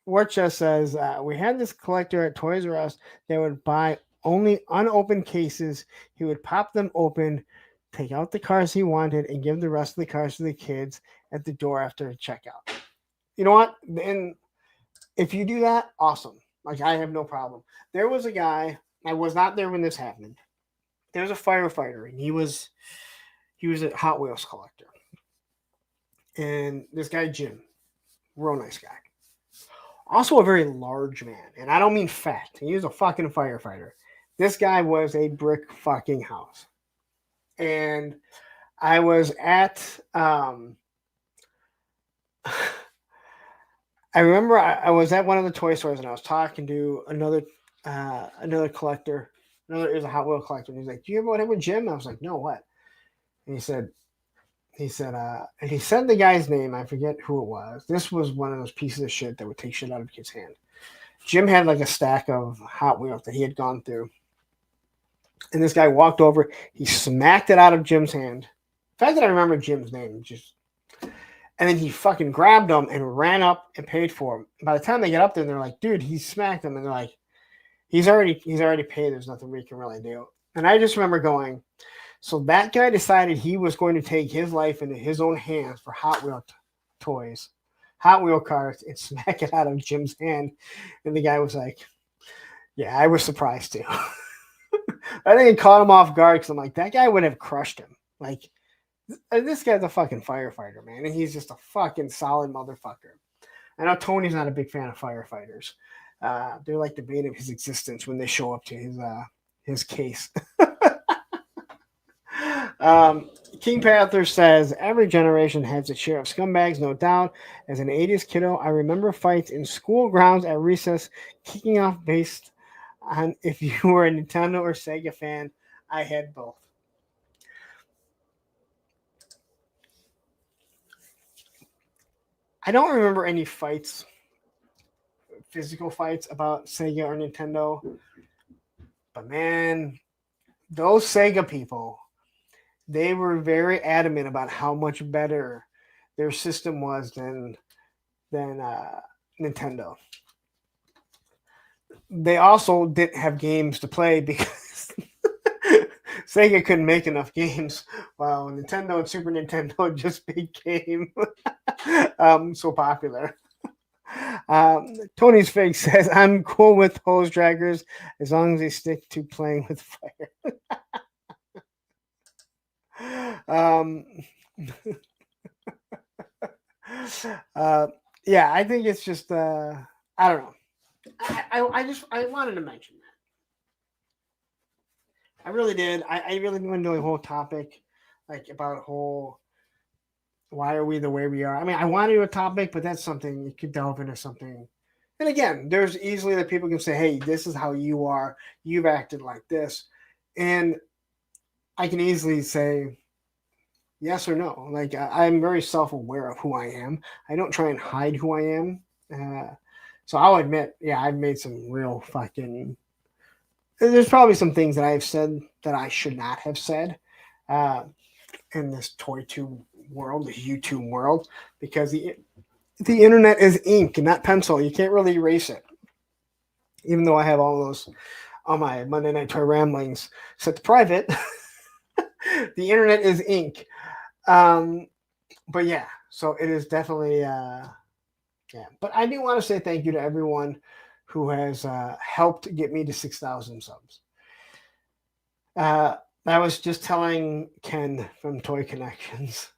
Warcha says, we had this collector at Toys R Us that would buy only unopened cases. He would pop them open, take out the cars he wanted, and give the rest of the cars to the kids at the door after checkout. You know what? And if you do that, awesome. Like, I have no problem. There was a guy, I was not there when this happened. There was a firefighter, and he was a Hot Wheels collector. And this guy, Jim, real nice guy. Also a very large man. And I don't mean fat. He was a fucking firefighter. This guy was a brick fucking house. And I was at I remember I was at one of the toy stores and I was talking to another collector. It was a Hot Wheel collector. And he's like, "Do you ever whatever Jim?" I was like, "No, what?" And he said, and he said the guy's name. I forget who it was. This was one of those pieces of shit that would take shit out of a kid's hand. Jim had like a stack of Hot Wheels that he had gone through. And this guy walked over. He smacked it out of Jim's hand. The fact that I remember Jim's name, and then he fucking grabbed them and ran up and paid for them. By the time they get up there, they're like, "Dude, he smacked them." And they're like, he's already paid. There's nothing we can really do. And I just remember going, so that guy decided he was going to take his life into his own hands for Hot Wheel toys, Hot Wheel cars, and smack it out of Jim's hand. And the guy was like, "Yeah, I was surprised too." I think it caught him off guard because I'm like, that guy would have crushed him. Like, this guy's a fucking firefighter, man, and he's just a fucking solid motherfucker. I know Tony's not a big fan of firefighters. They're like the bane of his existence when they show up to his case. King Panther says, every generation has its share of scumbags, no doubt. As an 80s kiddo, I remember fights in school grounds at recess kicking off based on if you were a Nintendo or Sega fan. I had both. I don't remember any fights, physical fights about Sega or Nintendo. But man, those Sega people, they were very adamant about how much better their system was than Nintendo. They also didn't have games to play because Sega couldn't make enough games. While Nintendo and Super Nintendo just became so popular. Tony's Fig says, I'm cool with hose draggers as long as they stick to playing with fire. Yeah, I think it's just I don't know. I wanted to mention that. I really did. I really went into a whole topic like about why are we the way we are. I mean, I wanted to do a topic, but that's something you could delve into something. And again, there's easily that people can say, hey, this is how you are. You've acted like this. And I can easily say yes or no. Like, I'm very self-aware of who I am. I don't try and hide who I am. So I'll admit, yeah, I've made some real fucking... There's probably some things that I've said that I should not have said in this Toy Tube world, this YouTube world, because the internet is ink and not pencil. You can't really erase it. Even though I have all those on my Monday Night Toy Ramblings set to private, the internet is ink. But yeah, so it is definitely, yeah. But I do want to say thank you to everyone who has helped get me to 6,000 subs. I was just telling Ken from Toy Connections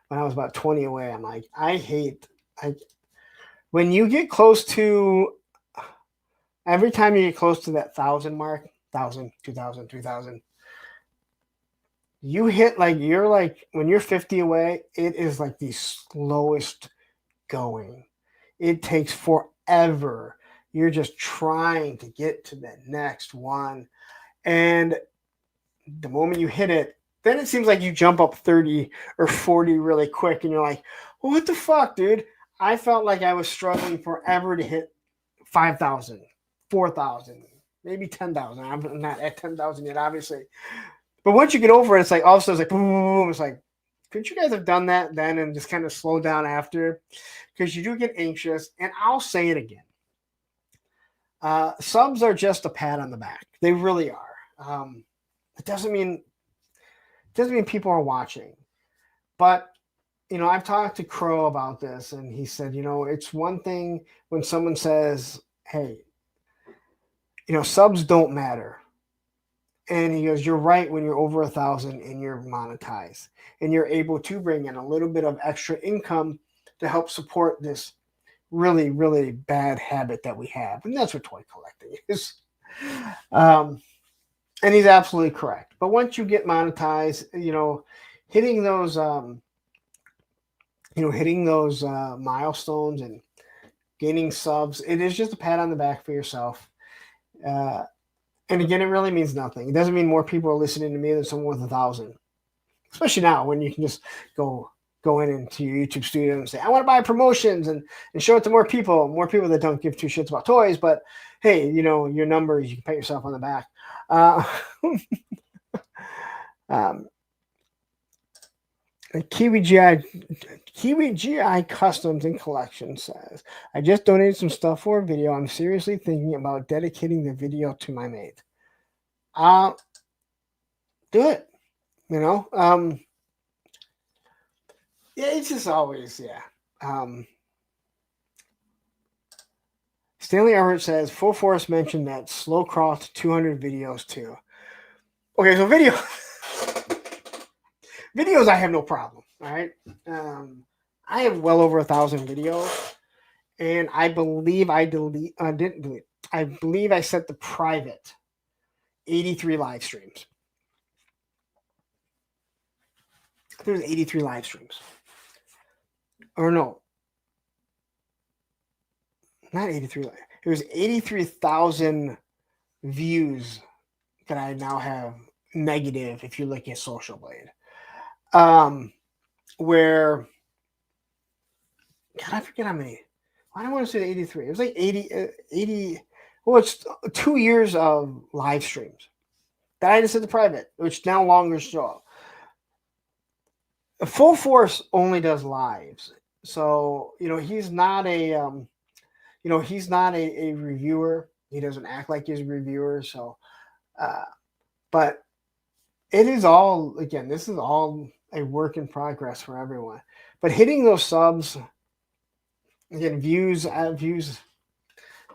when I was about 20 away, I'm like, when you get close to, every time you get close to that 1,000 mark, 1,000, 2,000, 3,000, you hit you're like, when you're 50 away, it is like the slowest going. It takes forever. You're just trying to get to the next one. And the moment you hit it, then it seems like you jump up 30 or 40 really quick. And you're like, well, what the fuck, dude? I felt like I was struggling forever to hit 5,000, 4,000, maybe 10,000. I'm not at 10,000 yet, obviously. But once you get over it, it's like all of a sudden it's like boom, boom, boom. It's like, couldn't you guys have done that then and just kind of slow down after? Because you do get anxious. And I'll say it again. Subs are just a pat on the back. They really are. It doesn't mean people are watching. But I've talked to Crow about this, and he said, it's one thing when someone says, "Hey, subs don't matter." And he goes, "You're right when you're over 1,000 and you're monetized and you're able to bring in a little bit of extra income to help support this really, really bad habit that we have." And that's what toy collecting is. And he's absolutely correct. But once you get monetized, hitting those, milestones and gaining subs, it is just a pat on the back for yourself. And again, it really means nothing. It doesn't mean more people are listening to me than someone with 1,000, especially now when you can just go into your YouTube studio and say, "I want to buy promotions," and show it to more people that don't give two shits about toys. But hey, your numbers, you can pat yourself on the back. Kiwi GI Customs and Collection says, "I just donated some stuff for a video. I'm seriously thinking about dedicating the video to my mate." Do it. Yeah, it's just always, yeah. Stanley Everett says, "Full Force mentioned that slow crawl to 200 videos too." Okay, so videos I have no problem. All right. I have well over 1,000 videos, and I believe I didn't delete. I believe I set the private 83 live streams. There's 83 live streams. Or no. Not 83. It was 83,000 views that I now have negative if you look at Social Blade. Where, God, I forget how many. I don't want to say 83. It was like 80. Well, it's 2 years of live streams that I just did the private, which now longer show. Full Force only does lives, so he's not a he's not a reviewer. He doesn't act like he's a reviewer. So, but it is all, again, this is all a work in progress for everyone. But hitting those subs, again, views,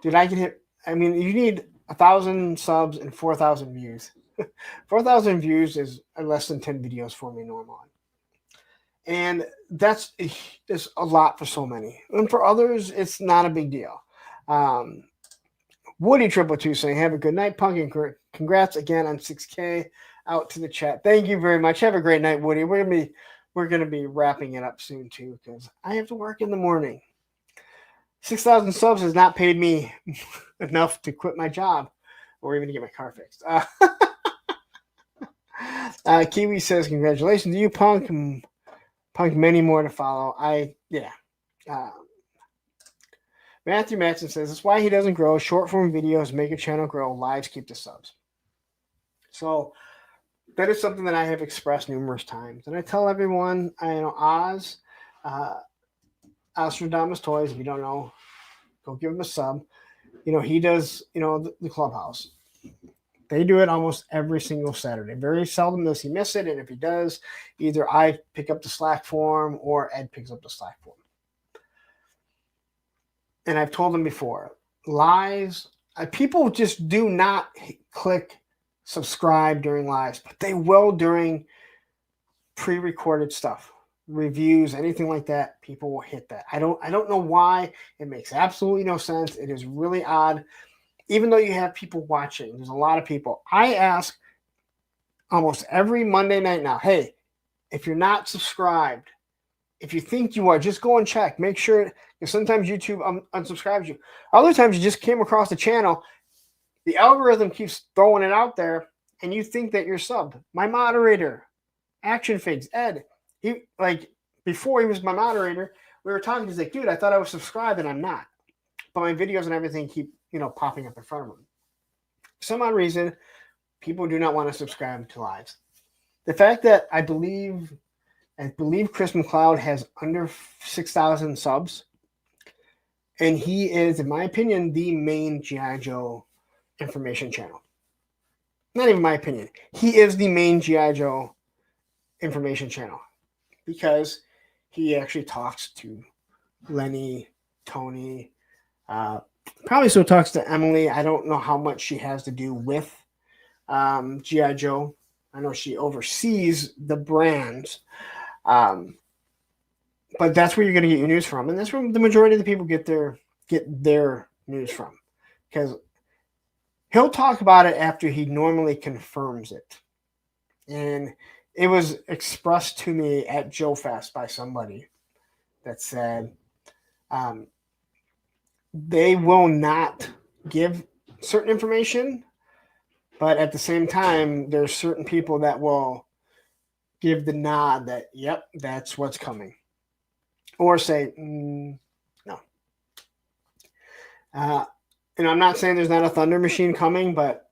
dude, I can hit. I mean, you need 1,000 subs and 4,000 views. 4,000 views is less than 10 videos for me normally. And that's a lot for so many. And for others, it's not a big deal. Woody222 saying, "Have a good night, Punk, and congrats again on 6K." Out to the chat. Thank you very much. Have a great night, Woody. We're gonna be wrapping it up soon too, because I have to work in the morning. 6,000 subs has not paid me enough to quit my job or even to get my car fixed. Kiwi says, "Congratulations to you, Punk. Punk, many more to follow." Matthew Matson says, "That's why he doesn't grow. Short form videos make a channel grow. Lives keep the subs." So that is something that I have expressed numerous times. And I tell everyone, Oz, Ostradamus Toys, if you don't know, go give him a sub. He does, the clubhouse. They do it almost every single Saturday. Very seldom does he miss it. And if he does, either I pick up the Slack for him or Ed picks up the Slack for him. And I've told him before, lives, people just do not click subscribe during lives, but they will during pre-recorded stuff, reviews, anything like that. People will hit that. I don't know why. It makes absolutely no sense. It is really odd. Even though you have people watching, there's a lot of people. I ask almost every Monday night now, "Hey, if you're not subscribed, if you think you are, just go and check. Make sure," because sometimes YouTube unsubscribes you. Other times you just came across the channel. The algorithm keeps throwing it out there, and you think that you're subbed. My moderator, Action Figs, Ed, before he was my moderator, we were talking. He's like, "Dude, I thought I was subscribed, and I'm not. But my videos and everything keep, popping up in front of him." For some odd reason, people do not want to subscribe to lives. The fact that I believe Chris McLeod has under 6,000 subs, and he is, in my opinion, the main G.I. Joe information channel. Not even my opinion. He is the main G.I. Joe information channel because he actually talks to Lenny, Tony, probably still talks to Emily. I don't know how much she has to do with G.I. Joe. I know she oversees the brands. But that's where you're going to get your news from. And that's where the majority of the people get their news from. Because he'll talk about it after he normally confirms it. And it was expressed to me at Joe Fest by somebody that said they will not give certain information, but at the same time, there's certain people that will give the nod that, yep, that's what's coming. Or say, no. And I'm not saying there's not a Thunder Machine coming, but,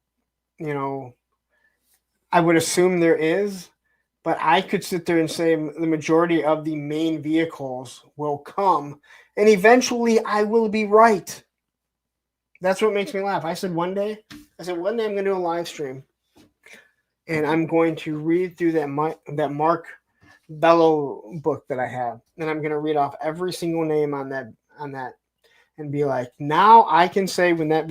I would assume there is. But I could sit there and say the majority of the main vehicles will come, and eventually I will be right. That's what makes me laugh. I said one day I'm going to do a live stream, and I'm going to read through that Mark Bello book that I have, and I'm going to read off every single name on that, and be like, now I can say when that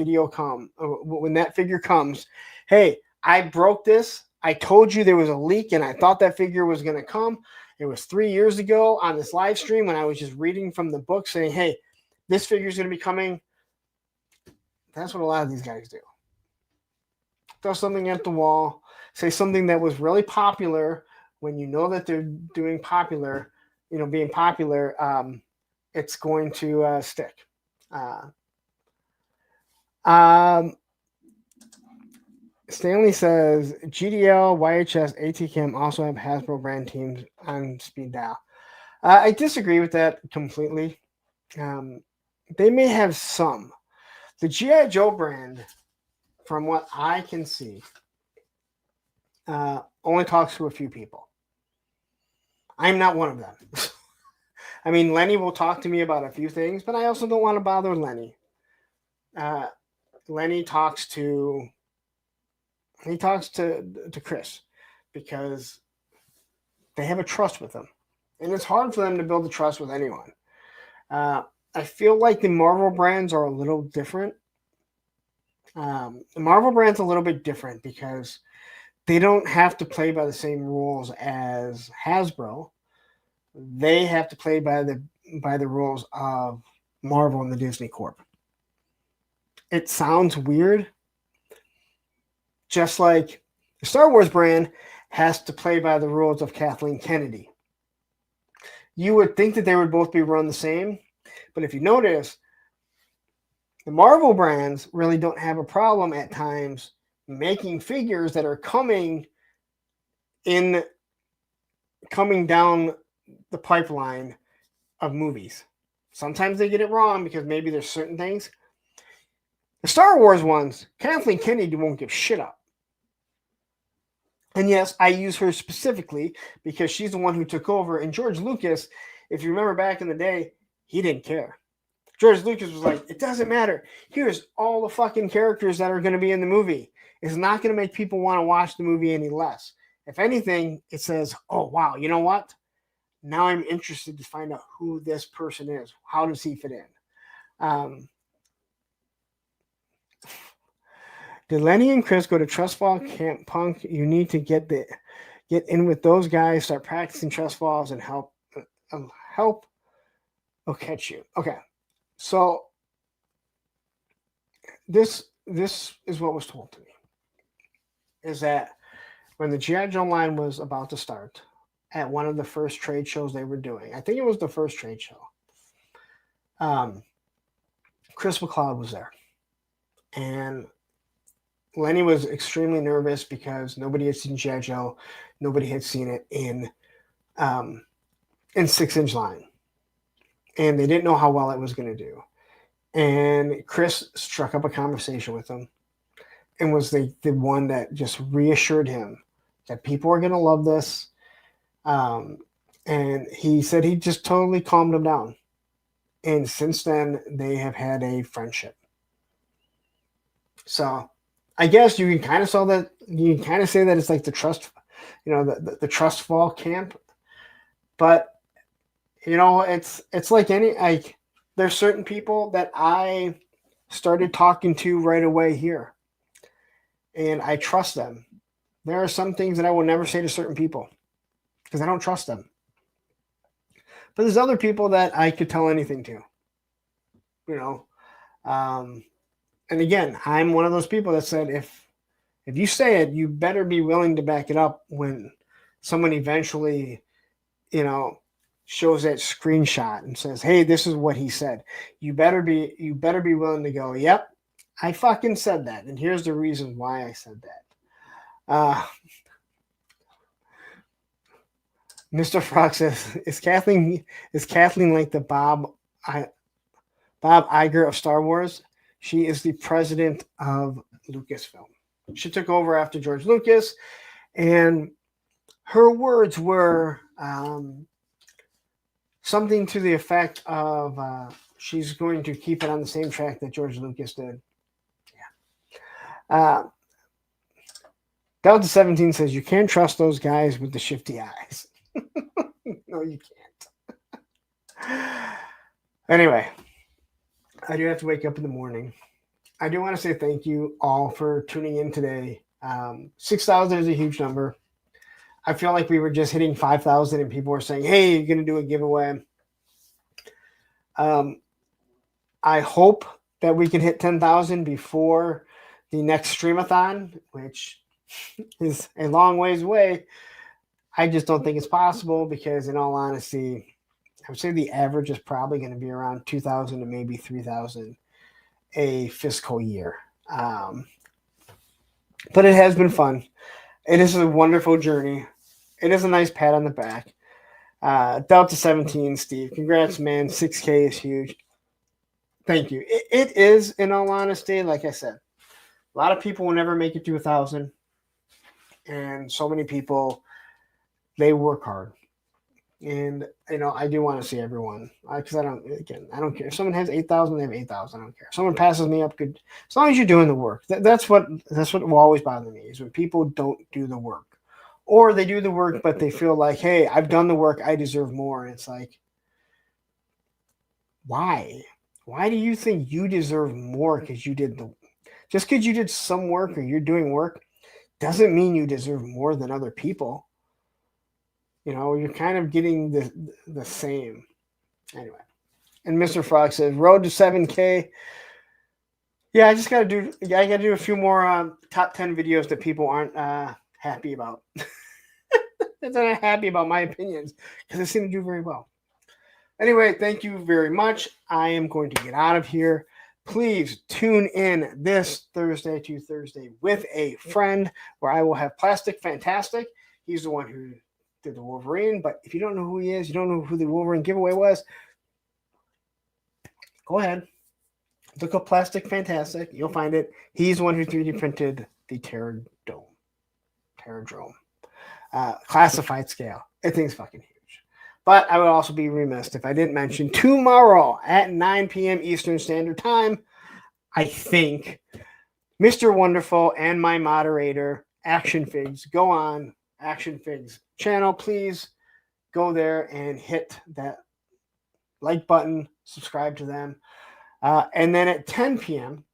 figure comes, hey, I broke this. I told you there was a leak, and I thought that figure was going to come. It was 3 years ago on this live stream when I was just reading from the book saying, hey, this figure is going to be coming. That's what a lot of these guys do. Throw something at the wall, say something that was really popular when you know that they're being popular, it's going to stick. Stanley says GDL, YHS, ATCAM also have Hasbro brand teams on speed dial. I disagree with that completely. They may have some. The G.I. Joe brand, from what I can see, only talks to a few people. I'm not one of them. I mean, Lenny will talk to me about a few things, but I also don't want to bother Lenny. Lenny talks to Chris because they have a trust with him. And it's hard for them to build a trust with anyone. I feel like the Marvel brands are a little different. The Marvel brand's a little bit different because they don't have to play by the same rules as Hasbro. They have to play by the rules of Marvel and the Disney Corp. It sounds weird. Just like the Star Wars brand has to play by the rules of Kathleen Kennedy. You would think that they would both be run the same, but if you notice, the Marvel brands really don't have a problem at times making figures that are coming down the pipeline of movies. Sometimes they get it wrong because maybe there's certain things. The Star Wars ones, Kathleen Kennedy won't give shit up. And yes, I use her specifically because she's the one who took over. And George Lucas, if you remember back in the day, he didn't care. George Lucas was like, it doesn't matter. Here's all the fucking characters that are going to be in the movie. It's not going to make people want to watch the movie any less. If anything, it says, oh, wow, you know what? Now I'm interested to find out who this person is. How does he fit in? Did Lenny and Chris go to Trust Fall Camp Punk? You need to get in with those guys, start practicing Trust Falls, and help. I'll catch you. Okay, so this is what was told to me. Is that when the G.I. Joe line was about to start at one of the first trade shows they were doing, I think it was the first trade show, Chris McLeod was there. And Lenny was extremely nervous because nobody had seen G.I. Joe. Nobody had seen it in 6-inch line. And they didn't know how well it was going to do. And Chris struck up a conversation with him and was the one that just reassured him that people are going to love this. And he said he just totally calmed him down. And since then, they have had a friendship. So I guess you can kind of say that it's like the trust, the trust fall camp. But it's like there's certain people that I started talking to right away here, and I trust them. There are some things that I will never say to certain people because I don't trust them. But there's other people that I could tell anything to, and again, I'm one of those people that said, if you say it, you better be willing to back it up when someone eventually, shows that screenshot and says, hey, this is what he said. You better be willing to go, yep, I fucking said that. And here's the reason why I said that. Mr. Frog says, is Kathleen like the Bob Iger of Star Wars? She is the president of Lucasfilm. She took over after George Lucas, and her words were something to the effect of she's going to keep it on the same track that George Lucas did. Yeah. Delta 17 says, you can't trust those guys with the shifty eyes. No, you can't. Anyway, I do have to wake up in the morning. I do want to say thank you all for tuning in today. 6,000 is a huge number. I feel like we were just hitting 5,000 and people were saying, hey, you're going to do a giveaway. I hope that we can hit 10,000 before the next streamathon, which is a long ways away. I just don't think it's possible because, in all honesty, I would say the average is probably going to be around 2,000 to maybe 3,000 a fiscal year. But it has been fun. It is a wonderful journey. It is a nice pat on the back. Delta 17, Steve. Congrats, man. 6K is huge. Thank you. It is, in all honesty, like I said, a lot of people will never make it to 1,000. And so many people, they work hard. And, I do want to see everyone. Because I don't care. If someone has 8,000, they have 8,000. I don't care. If someone passes me up, good. As long as you're doing the work. That's what will always bother me, is when people don't do the work. Or they do the work, but they feel like, hey, I've done the work, I deserve more. And it's like, why? Why do you think you deserve more because you did just because you did some work or you're doing work doesn't mean you deserve more than other people. You're kind of getting the same. Anyway. And Mr. Frog says, road to 7K. Yeah, I got to do a few more top 10 videos that people aren't happy about. They're not happy about my opinions because I seem to do very well. Anyway, thank you very much. I am going to get out of here. Please tune in this Thursday to Thursday with a friend where I will have Plastic Fantastic. He's the one who did the Wolverine. But if you don't know who he is, you don't know who the Wolverine giveaway was, go ahead. Look up Plastic Fantastic. You'll find it. He's the one who 3D printed the Terradrome. Classified scale. That thing's fucking huge. But I would also be remiss if I didn't mention tomorrow at 9 p.m. Eastern Standard Time, I think, Mr. Wonderful and my moderator, Action Figs, go on Action Figs channel. Please go there and hit that like button, subscribe to them. And then at 10 p.m.,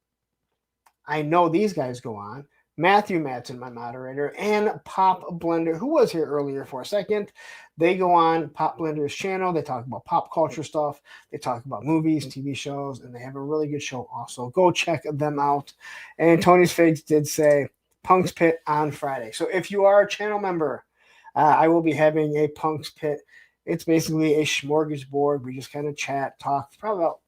I know these guys go on. Matthew Madsen, my moderator, and Pop Blender, who was here earlier for a second. They go on Pop Blender's channel. They talk about pop culture stuff. They talk about movies, TV shows, and they have a really good show also. Go check them out. And Tony's Figs did say Punk's Pit on Friday. So if you are a channel member, I will be having a Punk's Pit. It's basically a smorgasbord. We just kind of chat, talk. It's probably about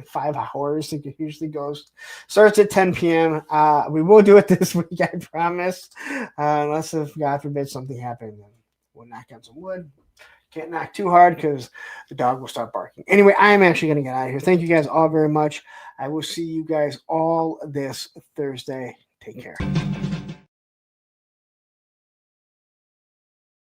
5 hours. It usually goes. Starts at 10 p.m. We will do it this week, I promise. Unless, if God forbid, something happened, then we'll knock on some wood. Can't knock too hard because the dog will start barking. Anyway, I am actually going to get out of here. Thank you guys all very much. I will see you guys all this Thursday. Take care.